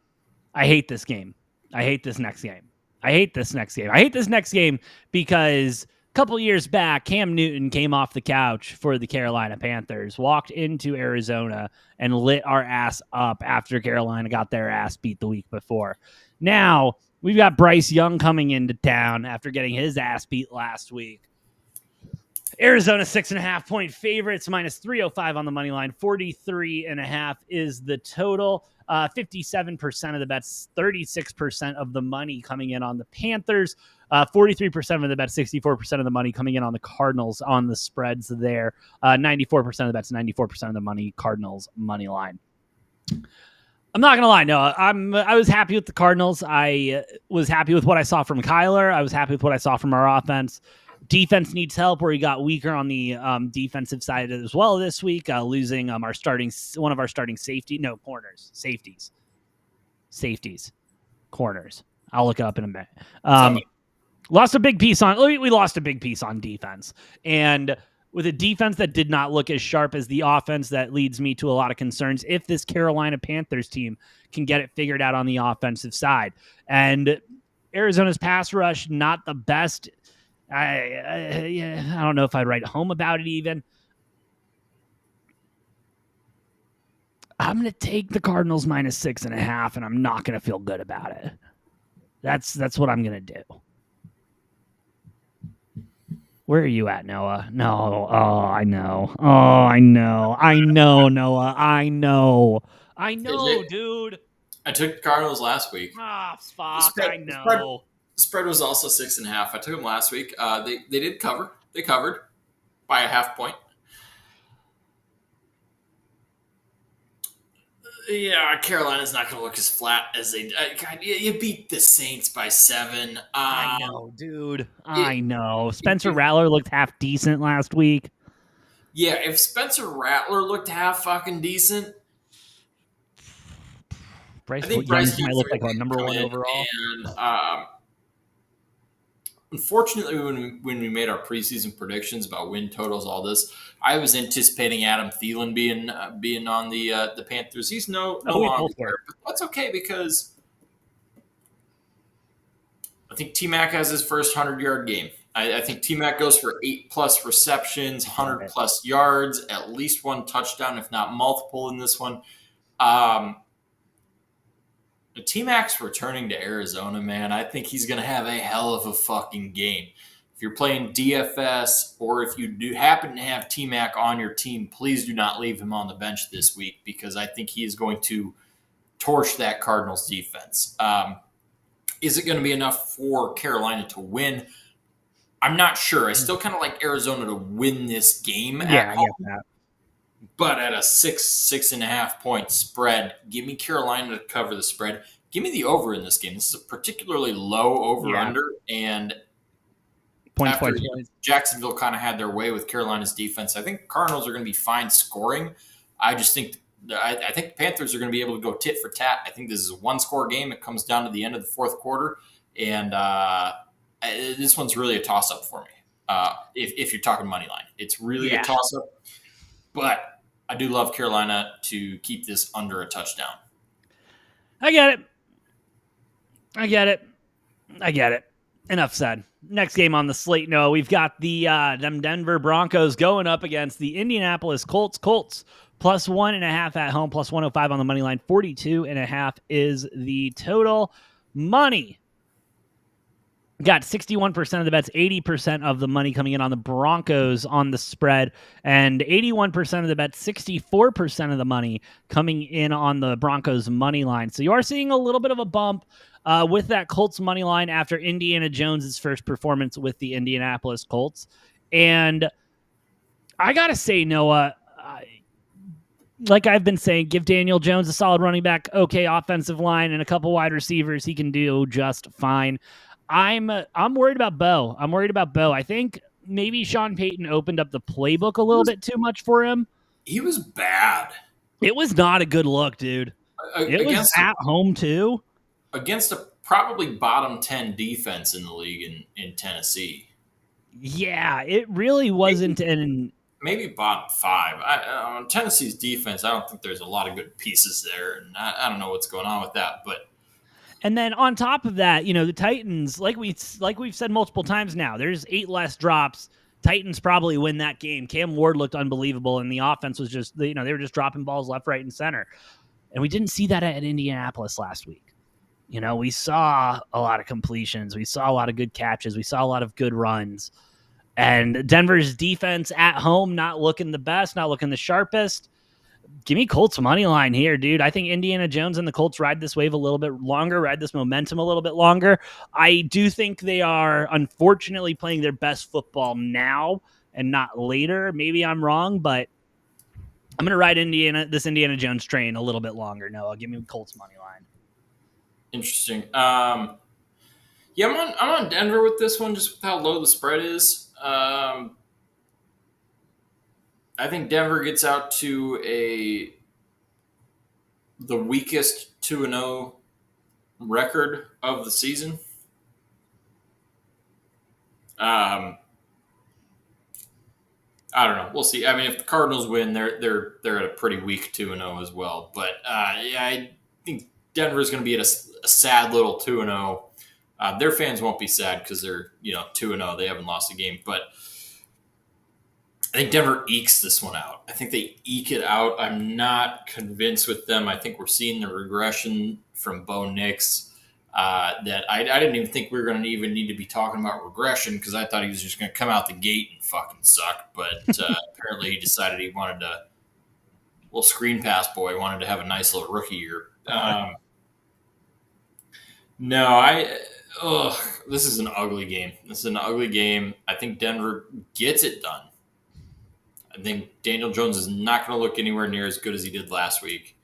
hate this game. I hate this next game. I hate this next game because a couple years back, Cam Newton came off the couch for the Carolina Panthers, walked into Arizona, and lit our ass up after Carolina got their ass beat the week before. Now, we've got Bryce Young coming into town after getting his ass beat last week. Arizona 6.5-point favorites, minus 305 on the money line. 43.5 is the total. 57% of the bets, 36% of the money coming in on the Panthers. 43% of the bets, 64% of the money coming in on the Cardinals on the spreads there. 94% of the bets, 94% of the money, Cardinals money line. I'm not going to lie, Noah. I was happy with the Cardinals. I was happy with what I saw from Kyler. I was happy with what I saw from our offense. Defense needs help, where he got weaker on the defensive side as well this week, losing one of our starting corners. I'll look it up in a minute. Lost a big piece on defense, and with a defense that did not look as sharp as the offense, that leads me to a lot of concerns if this Carolina Panthers team can get it figured out on the offensive side. And Arizona's pass rush, not the best. I don't know if I'd write home about it even. I'm going to take the Cardinals minus 6.5, and I'm not going to feel good about it. That's what I'm going to do. Where are you at, Noah? No. Oh, I know. Noah. I know, dude. I took the Cardinals last week. Fuck. I know. The spread was also 6.5. I took them last week. They did cover. They covered by a half point. Yeah, Carolina's not going to look as flat as they. God, you beat the Saints by 7. I know, dude. I know. Spencer Rattler looked half decent last week. Yeah, if Spencer Rattler looked half fucking decent, I think Bryce might look like a number 1 overall. And unfortunately, when we made our preseason predictions about win totals, all this, I was anticipating Adam Thielen being on the Panthers. He's no longer there, but that's okay because I think T-Mac has his first 100-yard game. I think T-Mac goes for 8+ receptions, 100+ yards, at least one touchdown, if not multiple in this one. T-Mac's returning to Arizona, man. I think he's going to have a hell of a fucking game. If you're playing DFS or if you do happen to have T-Mac on your team, please do not leave him on the bench this week because I think he is going to torch that Cardinals defense. Is it going to be enough for Carolina to win? I'm not sure. I still kind of like Arizona to win this game Yeah, at I get home, that. but at a 6.5 point spread, give me Carolina to cover the spread. Give me the over in this game. This is a particularly low over Yeah, under, and points, after points, points. Jacksonville kind of had their way with Carolina's defense, I think Cardinals are going to be fine scoring. I just think I think the Panthers are going to be able to go tit for tat. I think this is a one-score game. It comes down to the end of the fourth quarter, and this one's really a toss-up for me. If you're talking money line, it's really a toss-up. But I do love Carolina to keep this under a touchdown. I get it. I get it. I get it. Enough said. Next game on the slate, Noah, we've got the them Denver Broncos going up against the Indianapolis Colts. Colts plus 1.5 at home, plus 105 on the money line. 42.5 is the total money. Got 61% of the bets, 80% of the money coming in on the Broncos on the spread, and 81% of the bets, 64% of the money coming in on the Broncos money line. So you are seeing a little bit of a bump with that Colts money line after Indiana Jones's first performance with the Indianapolis Colts. And I got to say, Noah, like I've been saying, give Daniel Jones a solid running back, okay offensive line, and a couple wide receivers. He can do just fine. I'm worried about Bo. I think maybe Sean Payton opened up the playbook a little bit too much for him. He was bad. It was not a good look, dude. It was at home too. Against a probably bottom 10 defense in the league in Tennessee. Yeah, it really wasn't maybe bottom 5. On Tennessee's defense, I don't think there's a lot of good pieces there, and I don't know what's going on with that, but. And then on top of that, the Titans, like we've said multiple times now, there's 8 less drops. Titans probably win that game. Cam Ward looked unbelievable, and the offense was just, they were just dropping balls left, right, and center. And we didn't see that at Indianapolis last week. We saw a lot of completions. We saw a lot of good catches. We saw a lot of good runs. And Denver's defense at home not looking the best, not looking the sharpest. Give me Colts money line here, dude. I think Indiana Jones and the Colts ride this wave a little bit longer, ride this momentum a little bit longer. I do think they are, unfortunately, playing their best football now and not later. Maybe I'm wrong, but I'm going to ride this Indiana Jones train a little bit longer. Noah, give me Colts money line. Interesting. I'm on Denver with this one, just with how low the spread is. I think Denver gets out to the weakest 2-0 record of the season. I don't know. We'll see. I mean, if the Cardinals win, they're at a pretty weak 2-0 as well. But I think Denver is going to be at a sad little 2-0. Their fans won't be sad because they're 2-0. They haven't lost a game, but I think Denver ekes this one out. I think they eke it out. I'm not convinced with them. I think we're seeing the regression from Bo Nix that I didn't even think we were going to even need to be talking about regression because I thought he was just going to come out the gate and fucking suck. But apparently he decided he wanted to, little screen pass boy, wanted to have a nice little rookie year. This is an ugly game. I think Denver gets it done. I think Daniel Jones is not going to look anywhere near as good as he did last week.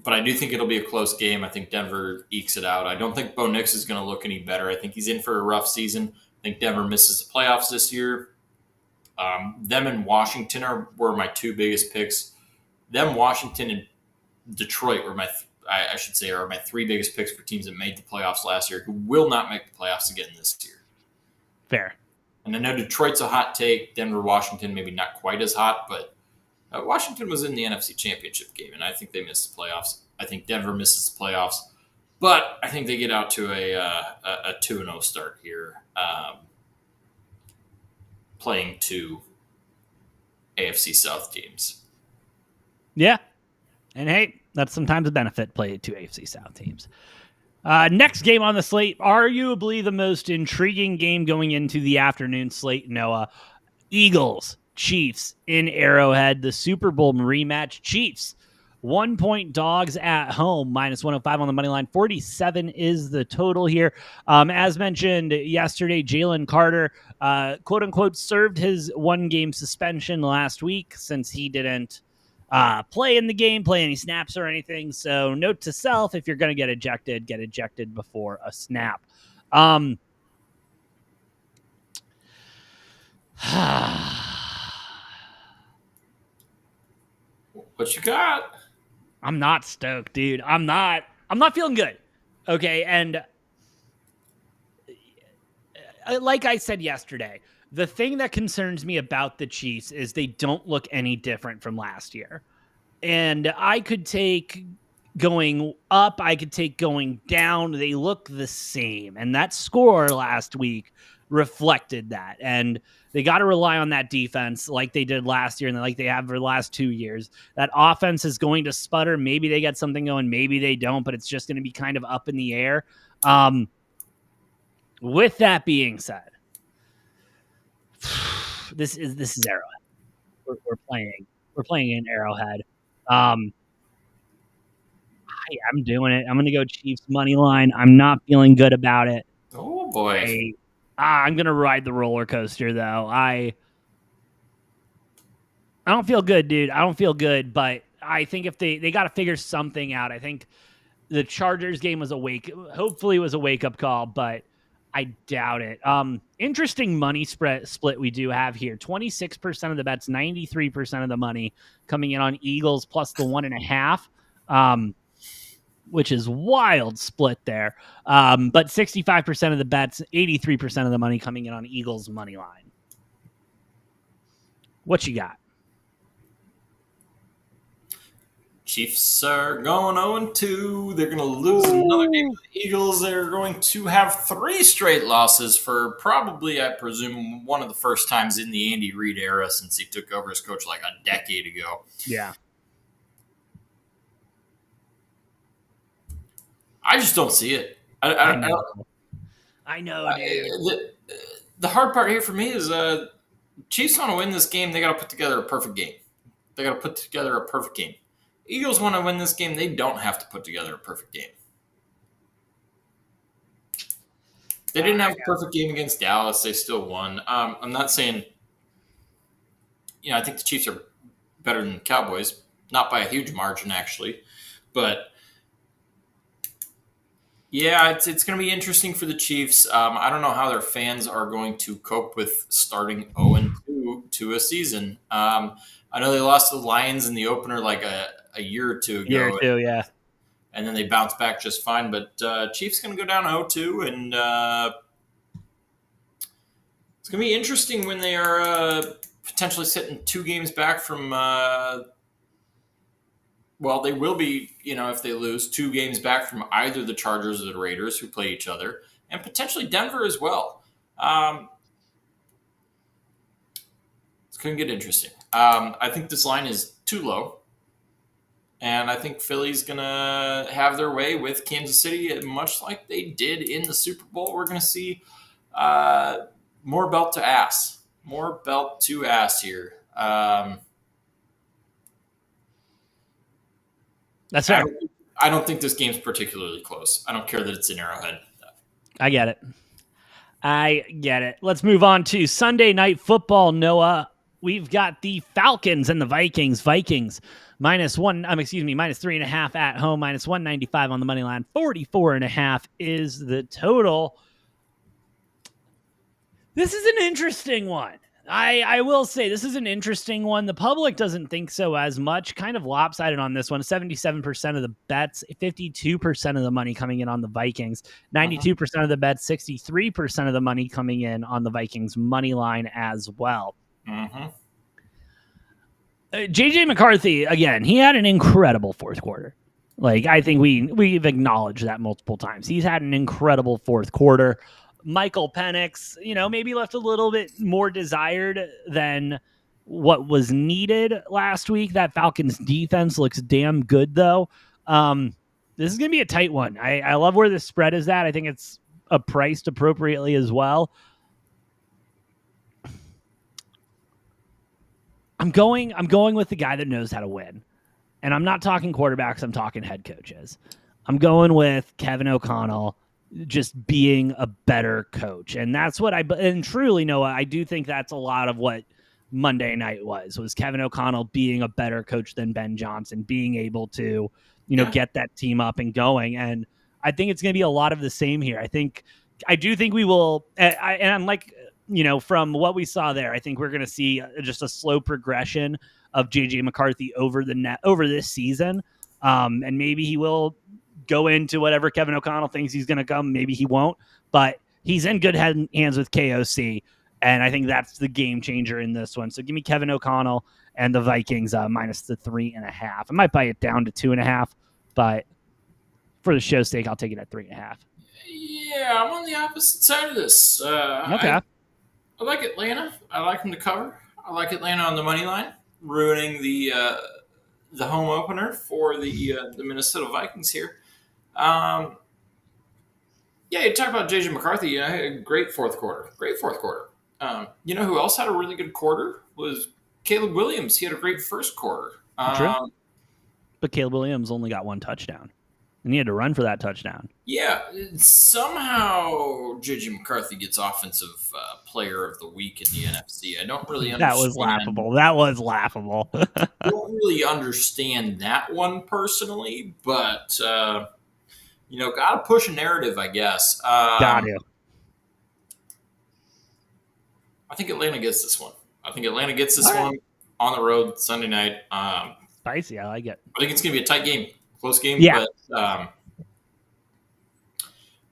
But I do think it'll be a close game. I think Denver ekes it out. I don't think Bo Nix is going to look any better. I think he's in for a rough season. I think Denver misses the playoffs this year. Them and Washington were my 2 biggest picks. Them, Washington, and Detroit were my 3 biggest picks for teams that made the playoffs last year who will not make the playoffs again this year. Fair. And I know Detroit's a hot take. Denver, Washington, maybe not quite as hot, but Washington was in the NFC Championship game, and I think they missed the playoffs. I think Denver misses the playoffs, but I think they get out to a 2-0 start here, playing 2 AFC South teams. Yeah. And hey, that's sometimes a benefit, play 2 AFC South teams. Next game on the slate, arguably the most intriguing game going into the afternoon slate, Noah. Eagles, Chiefs in Arrowhead, the Super Bowl rematch. Chiefs 1-point dogs at home, -105 on the money line. 47 is the total here. As mentioned yesterday, Jalen Carter, quote unquote, served his 1-game suspension last week since he didn't play in the game, play any snaps or anything. So note to self, if you're going to get ejected before a snap. What you got? I'm not stoked, dude. I'm not feeling good. Okay. And like I said yesterday, the thing that concerns me about the Chiefs is they don't look any different from last year. And I could take going up, I could take going down. They look the same. And that score last week reflected that. And they got to rely on that defense like they did last year and like they have for the last 2 years. That offense is going to sputter. Maybe they get something going, maybe they don't, but it's just going to be kind of up in the air. With that being said, this is Arrowhead. We're playing in Arrowhead. I'm doing it. I'm going to go Chiefs money line. I'm not feeling good about it. Oh boy. I'm going to ride the roller coaster though. I don't feel good, dude. I don't feel good, but I think if they got to figure something out. I think the Chargers game was hopefully it was a wake-up call, but I doubt it. Interesting money split we do have here. 26% of the bets, 93% of the money coming in on Eagles plus the 1.5, which is wild split there. But 65% of the bets, 83% of the money coming in on Eagles money line. What you got? Chiefs are going 0-2. They're going to lose another game to the Eagles. They're going to have 3 straight losses for probably, I presume, one of the first times in the Andy Reid era since he took over as coach like a decade ago. Yeah. I just don't see it. I know, dude. The hard part here for me is Chiefs want to win this game. They got to put together a perfect game. Eagles want to win this game. They don't have to put together a perfect game. They didn't have a perfect game against Dallas. They still won. I'm not saying, I think the Chiefs are better than the Cowboys. Not by a huge margin, actually. But, yeah, it's going to be interesting for the Chiefs. I don't know how their fans are going to cope with starting 0-2 to a season. I know they lost to the Lions in the opener like a year or two ago. Yeah. And then they bounced back just fine. But Chiefs going to go down 0-2, and it's going to be interesting when they are potentially sitting 2 games back from they will be, if they lose, 2 games back from either the Chargers or the Raiders who play each other, and potentially Denver as well. It's going to get interesting. I think this line is too low. And I think Philly's going to have their way with Kansas City, much like they did in the Super Bowl. We're going to see more belt to ass here. That's fair. I don't think this game's particularly close. I don't care that it's in Arrowhead. I get it. Let's move on to Sunday Night Football, Noah. We've got the Falcons and the Vikings. Vikings -3.5 at home, -195 on the money line. 44.5 is the total. This is an interesting one. I will say this is an interesting one. The public doesn't think so as much. Kind of lopsided on this one. 77% of the bets, 52% of the money coming in on the Vikings, 92% of the bets, 63% of the money coming in on the Vikings money line as well. JJ McCarthy, again, he had an incredible fourth quarter. Like, I think we've acknowledged that multiple times. He's had an incredible fourth quarter. Michael Penix, maybe left a little bit more desired than what was needed last week. That Falcons defense looks damn good, though. This is going to be a tight one. I love where the spread is at. I think it's priced appropriately as well. I'm going with the guy that knows how to win. and I'm not talking quarterbacks, I'm talking head coaches. I'm going with Kevin O'Connell just being a better coach. And that's what and truly, Noah, I do think that's a lot of what Monday night was Kevin O'Connell being a better coach than Ben Johnson, being able to, get that team up and going. And I think it's going to be a lot of the same here. I do think we will, and I'm like, from what we saw there, I think we're going to see just a slow progression of JJ McCarthy over this season. And maybe he will go into whatever Kevin O'Connell thinks he's going to come. Maybe he won't, but he's in good hands with KOC. And I think that's the game changer in this one. So give me Kevin O'Connell and the Vikings minus the 3.5. I might buy it down to 2.5, but for the show's sake, I'll take it at 3.5. Yeah, I'm on the opposite side of this. Okay. I like Atlanta. I like them to cover. I like Atlanta on the money line, ruining the home opener for the Minnesota Vikings here. Yeah, you talk about JJ McCarthy. Great fourth quarter. You know who else had a really good quarter was Caleb Williams. He had a great first quarter. True. But Caleb Williams only got one touchdown, and he had to run for that touchdown. Yeah, somehow JJ McCarthy gets offensive player of the week in the NFC. I don't really understand. That was laughable. I don't really understand that one personally, but gotta push a narrative, I guess. Got to. I think Atlanta gets this one. One on the road Sunday night. Spicy, I like it. I think it's going to be a tight game, close game. Yeah. But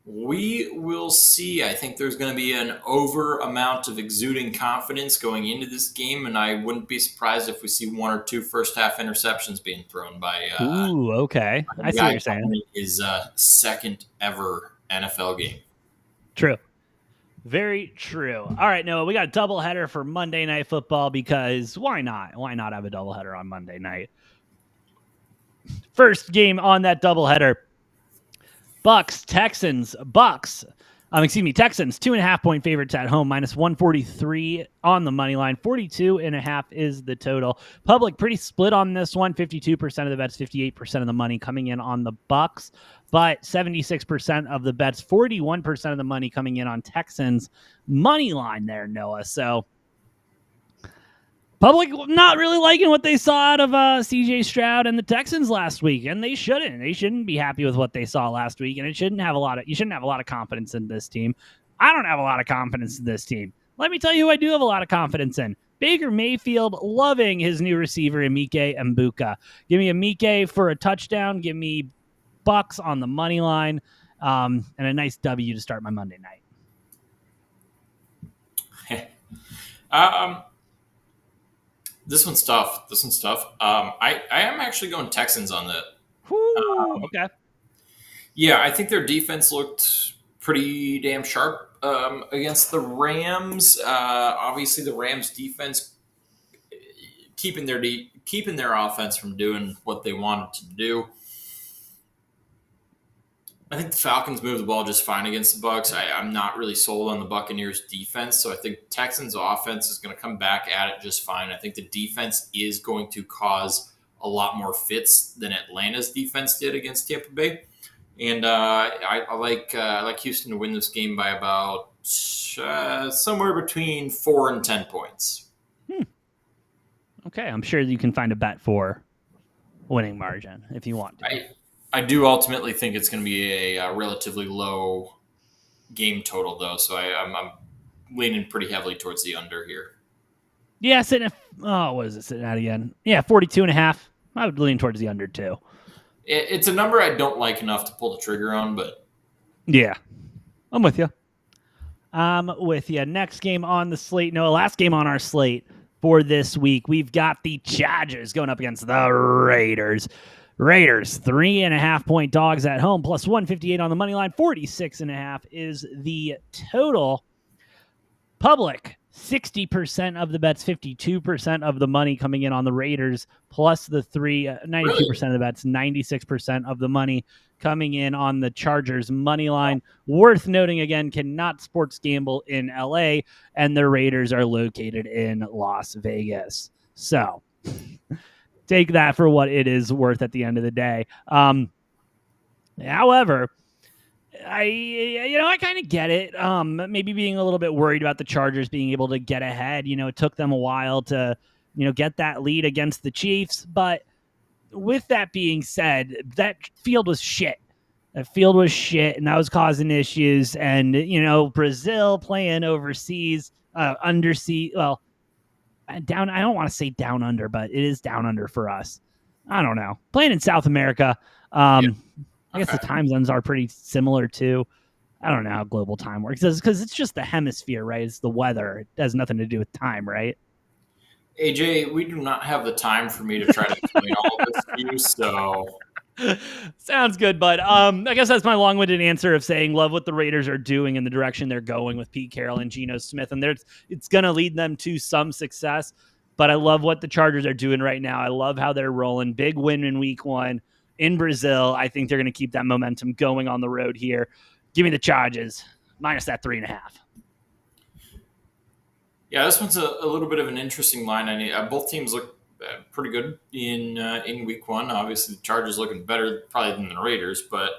we will see. I think there's going to be an over amount of exuding confidence going into this game, and I wouldn't be surprised if we see one or two first half interceptions being thrown by. Ooh, okay. I see what you're saying. His second ever NFL game. True. Very true. All right, Noah, we got a doubleheader for Monday Night Football because why not? Why not have a doubleheader on Monday night? First game on that doubleheader. Texans, 2.5-point favorites at home, minus 143 on the money line. 42.5 is the total. Public pretty split on this one. 52% of the bets, 58% of the money coming in on the Bucks, but 76% of the bets, 41% of the money coming in on Texans money line there, Noah. So public not really liking what they saw out of CJ Stroud and the Texans last week, and they shouldn't. They shouldn't be happy with what they saw last week, and you shouldn't have a lot of confidence in this team. I don't have a lot of confidence in this team. Let me tell you who I do have a lot of confidence in. Baker Mayfield, loving his new receiver, Emike Mbuka. Give me Emike for a touchdown. Give me Bucks on the money line, and a nice W to start my Monday night. This one's tough. I am actually going Texans on that. Okay. Yeah, I think their defense looked pretty damn sharp against the Rams. Obviously, the Rams defense keeping their offense from doing what they wanted to do. I think the Falcons move the ball just fine against the Bucs. I'm not really sold on the Buccaneers defense, so I think Texans offense is going to come back at it just fine. I think the defense is going to cause a lot more fits than Atlanta's defense did against Tampa Bay, and I like Houston to win this game by about somewhere between 4 and 10 points. Okay, I'm sure you can find a bet for winning margin if you want to. I do ultimately think it's going to be a relatively low game total, though, so I'm leaning pretty heavily towards the under here. Yeah, what is it sitting at again? Yeah, 42.5. I would lean towards the under, too. It's a number I don't like enough to pull the trigger on, but... Yeah, I'm with you. Next game on the slate. No, last game on our slate for this week. We've got the Chargers going up against the Raiders. 3.5-point dogs at home, plus 158 on the money line. 46.5 is the total. Public, 60% of the bets, 52% of the money coming in on the Raiders, plus the 92% of the bets, 96% of the money coming in on the Chargers money line. Worth noting again, cannot sports gamble in LA, and the Raiders are located in Las Vegas. So take that for what it is worth at the end of the day. However, I kind of get it. Maybe being a little bit worried about the Chargers being able to get ahead. It took them a while to, get that lead against the Chiefs. But with that being said, that field was shit. That field was shit, and that was causing issues. And, Brazil playing overseas, undersea. Well, down. I don't want to say down under, but it is down under for us. I don't know. Playing in South America. Yeah. I guess the time zones are pretty similar too. I don't know how global time works because it's just the hemisphere, right? It's the weather. It has nothing to do with time, right? AJ, we do not have the time for me to try to explain all of this to you, so sounds good, bud. I guess that's my long-winded answer of saying love what the Raiders are doing and the direction they're going with Pete Carroll and Geno Smith, and it's going to lead them to some success. But I love what the Chargers are doing right now. I love how they're rolling. Big win in Week 1 in Brazil. I think they're going to keep that momentum going on the road here. Give me the Chargers minus that 3.5. Yeah, this one's a little bit of an interesting line. Both teams look pretty good in Week 1. Obviously, the Chargers looking better probably than the Raiders, but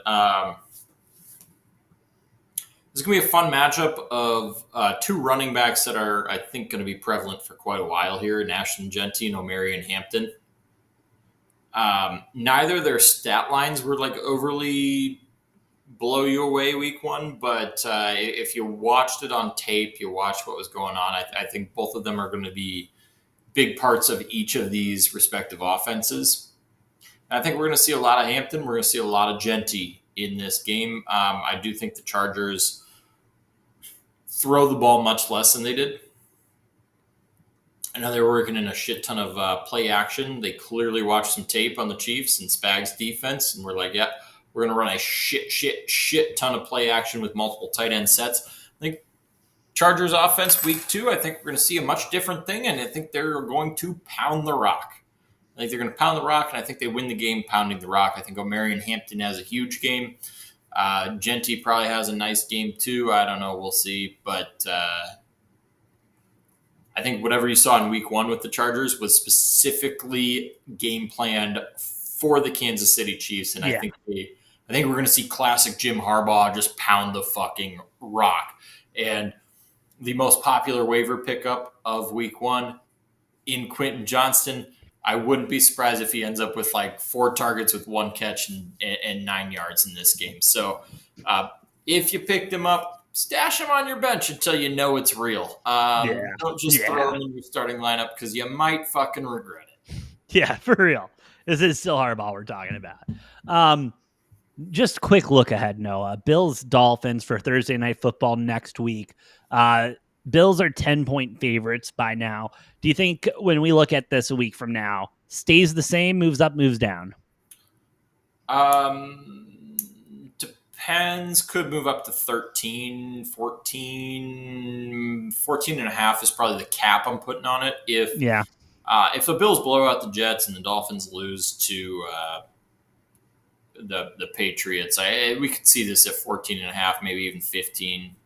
this is going to be a fun matchup of two running backs that are, I think, going to be prevalent for quite a while here, Ashton Jeanty and Omarion Hampton. Neither of their stat lines were like overly blow you away Week 1, but if you watched it on tape, you watched what was going on, I think both of them are going to be big parts of each of these respective offenses. And I think we're going to see a lot of Hampton. We're going to see a lot of Jeanty in this game. I do think the Chargers throw the ball much less than they did. I know they're working in a shit ton of play action. They clearly watched some tape on the Chiefs and Spags defense, and we're like, yeah, we're going to run a shit ton of play action with multiple tight end sets. I think Chargers offense Week 2, I think we're going to see a much different thing, and I think they're going to pound the rock. I think they're going to pound the rock, and I think they win the game pounding the rock. I think Omarion Hampton has a huge game. Jeanty probably has a nice game too. I don't know. We'll see. But I think whatever you saw in Week 1 with the Chargers was specifically game planned for the Kansas City Chiefs, and I think we're going to see classic Jim Harbaugh just pound the fucking rock. And the most popular waiver pickup of Week 1 in Quentin Johnston, I wouldn't be surprised if he ends up with like 4 targets with 1 catch and 9 yards in this game. So if you picked him up, stash him on your bench until you know it's real. Don't just throw him in your starting lineup because you might fucking regret it. Yeah, for real. This is still Harbaugh we're talking about. Just quick look ahead, Noah. Bills Dolphins for Thursday Night Football next week. Bills are 10-point favorites by now. Do you think when we look at this a week from now, stays the same, moves up, moves down? Depends. Could move up to 13, 14. 14 and a half is probably the cap I'm putting on it. If the Bills blow out the Jets and the Dolphins lose to the Patriots, we could see this at 14 and a half, maybe even 15,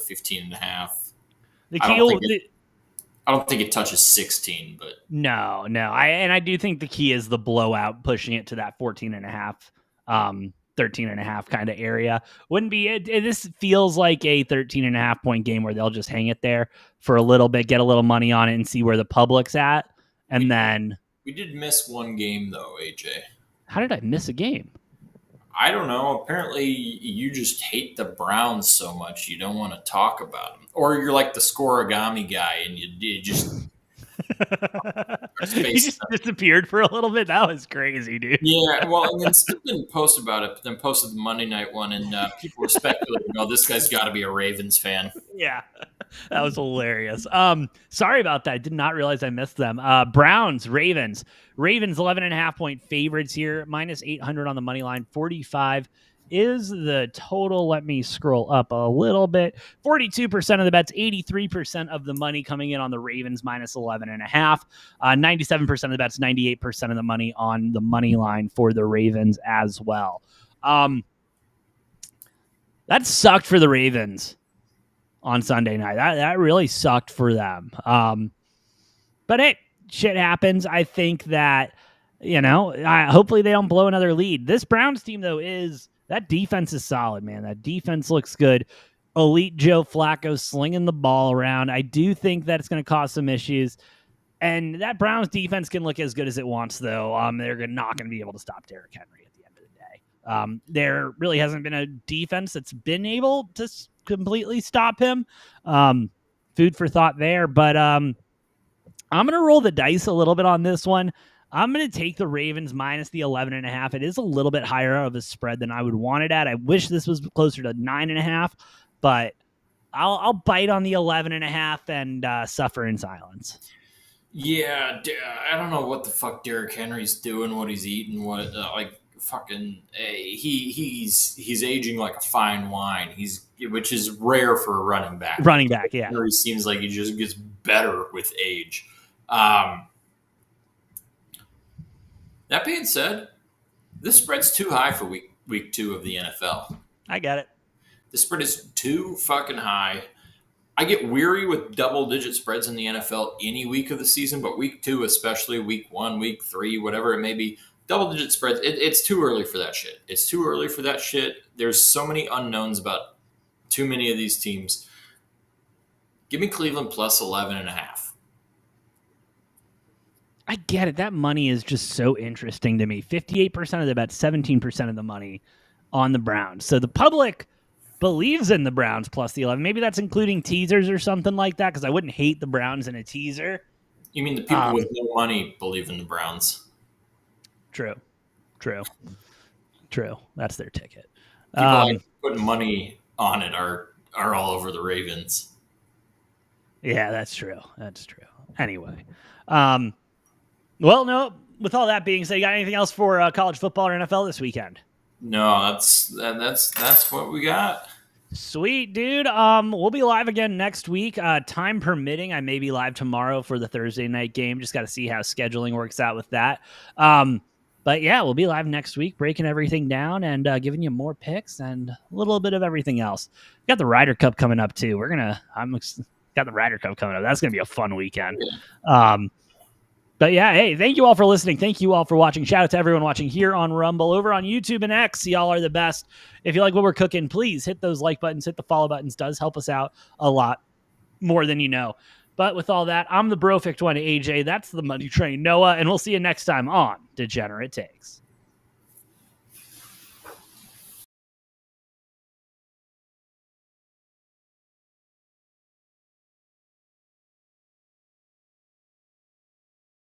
15 and a half. I don't think it touches 16, but no. I do think the key is the blowout, pushing it to that 14 and a half, 13 and a half kind of area. Wouldn't be this feels like a 13 and a half point game where they'll just hang it there for a little bit, get a little money on it and see where the public's at. And then we did miss one game though, AJ. How did I miss a game? I don't know. Apparently you just hate the Browns so much you don't want to talk about them. Or you're like the scoreagami guy and you just he just disappeared for a little bit. That was crazy, dude. Yeah, well, and then Steve didn't post about it, but then posted the Monday night one, and people were speculating, oh, this guy's got to be a Ravens fan. Yeah, that was hilarious. Sorry about that. I did not realize I missed them. Browns, Ravens. Ravens 11.5-point favorites here, minus 800 on the money line, 45 is the total. Let me scroll up a little bit. 42% of the bets, 83% of the money coming in on the Ravens minus 11.5. 97% of the bets, 98% of the money on the money line for the Ravens as well. That sucked for the Ravens on Sunday night. That really sucked for them. But hey, shit happens, I think that, hopefully they don't blow another lead. This Browns team, though, that defense is solid, man. That defense looks good. Elite Joe Flacco slinging the ball around. I do think that it's going to cause some issues. And that Browns defense can look as good as it wants, though. They're not going to be able to stop Derrick Henry at the end of the day. There really hasn't been a defense that's been able to completely stop him. Food for thought there. But I'm going to roll the dice a little bit on this one. I'm going to take the Ravens minus the 11.5. It is a little bit higher of a spread than I would want it at. I wish this was closer to 9.5, but I'll bite on the 11.5 and suffer in silence. Yeah, I don't know what the fuck Derrick Henry's doing, what he's eating, he's aging like a fine wine. Which is rare for a running back. Running back, yeah. Henry seems like he just gets better with age. That being said, this spread's too high for week 2 of the NFL. I get it. The spread is too fucking high. I get weary with double-digit spreads in the NFL any week of the season, but week 2, especially week 1, week 3, whatever it may be, double-digit spreads, it's too early for that shit. It's too early for that shit. There's so many unknowns about too many of these teams. Give me Cleveland plus 11.5. I get it. That money is just so interesting to me. 58% of the bet, 17% of the money on the Browns. So the public believes in the Browns plus the 11. Maybe that's including teasers or something like that, because I wouldn't hate the Browns in a teaser. You mean the people with no money believe in the Browns? True. That's their ticket. People putting money on it are all over the Ravens. Yeah, that's true. Anyway. Well, no, with all that being said, you got anything else for college football or NFL this weekend? No, that's what we got. Sweet, dude. We'll be live again next week. Time permitting, I may be live tomorrow for the Thursday night game. Just got to see how scheduling works out with that. But yeah, we'll be live next week, breaking everything down and giving you more picks and a little bit of everything else. We got the Ryder Cup coming up too. Got the Ryder Cup coming up. That's gonna be a fun weekend. Yeah. But yeah, hey, thank you all for listening. Thank you all for watching. Shout out to everyone watching here on Rumble, over on YouTube and X. Y'all are the best. If you like what we're cooking, please hit those like buttons, hit the follow buttons. Does help us out a lot more than you know. But with all that, I'm the Brofict one, AJ. That's the Money Train, Noah, and we'll see you next time on Degenerate Takes.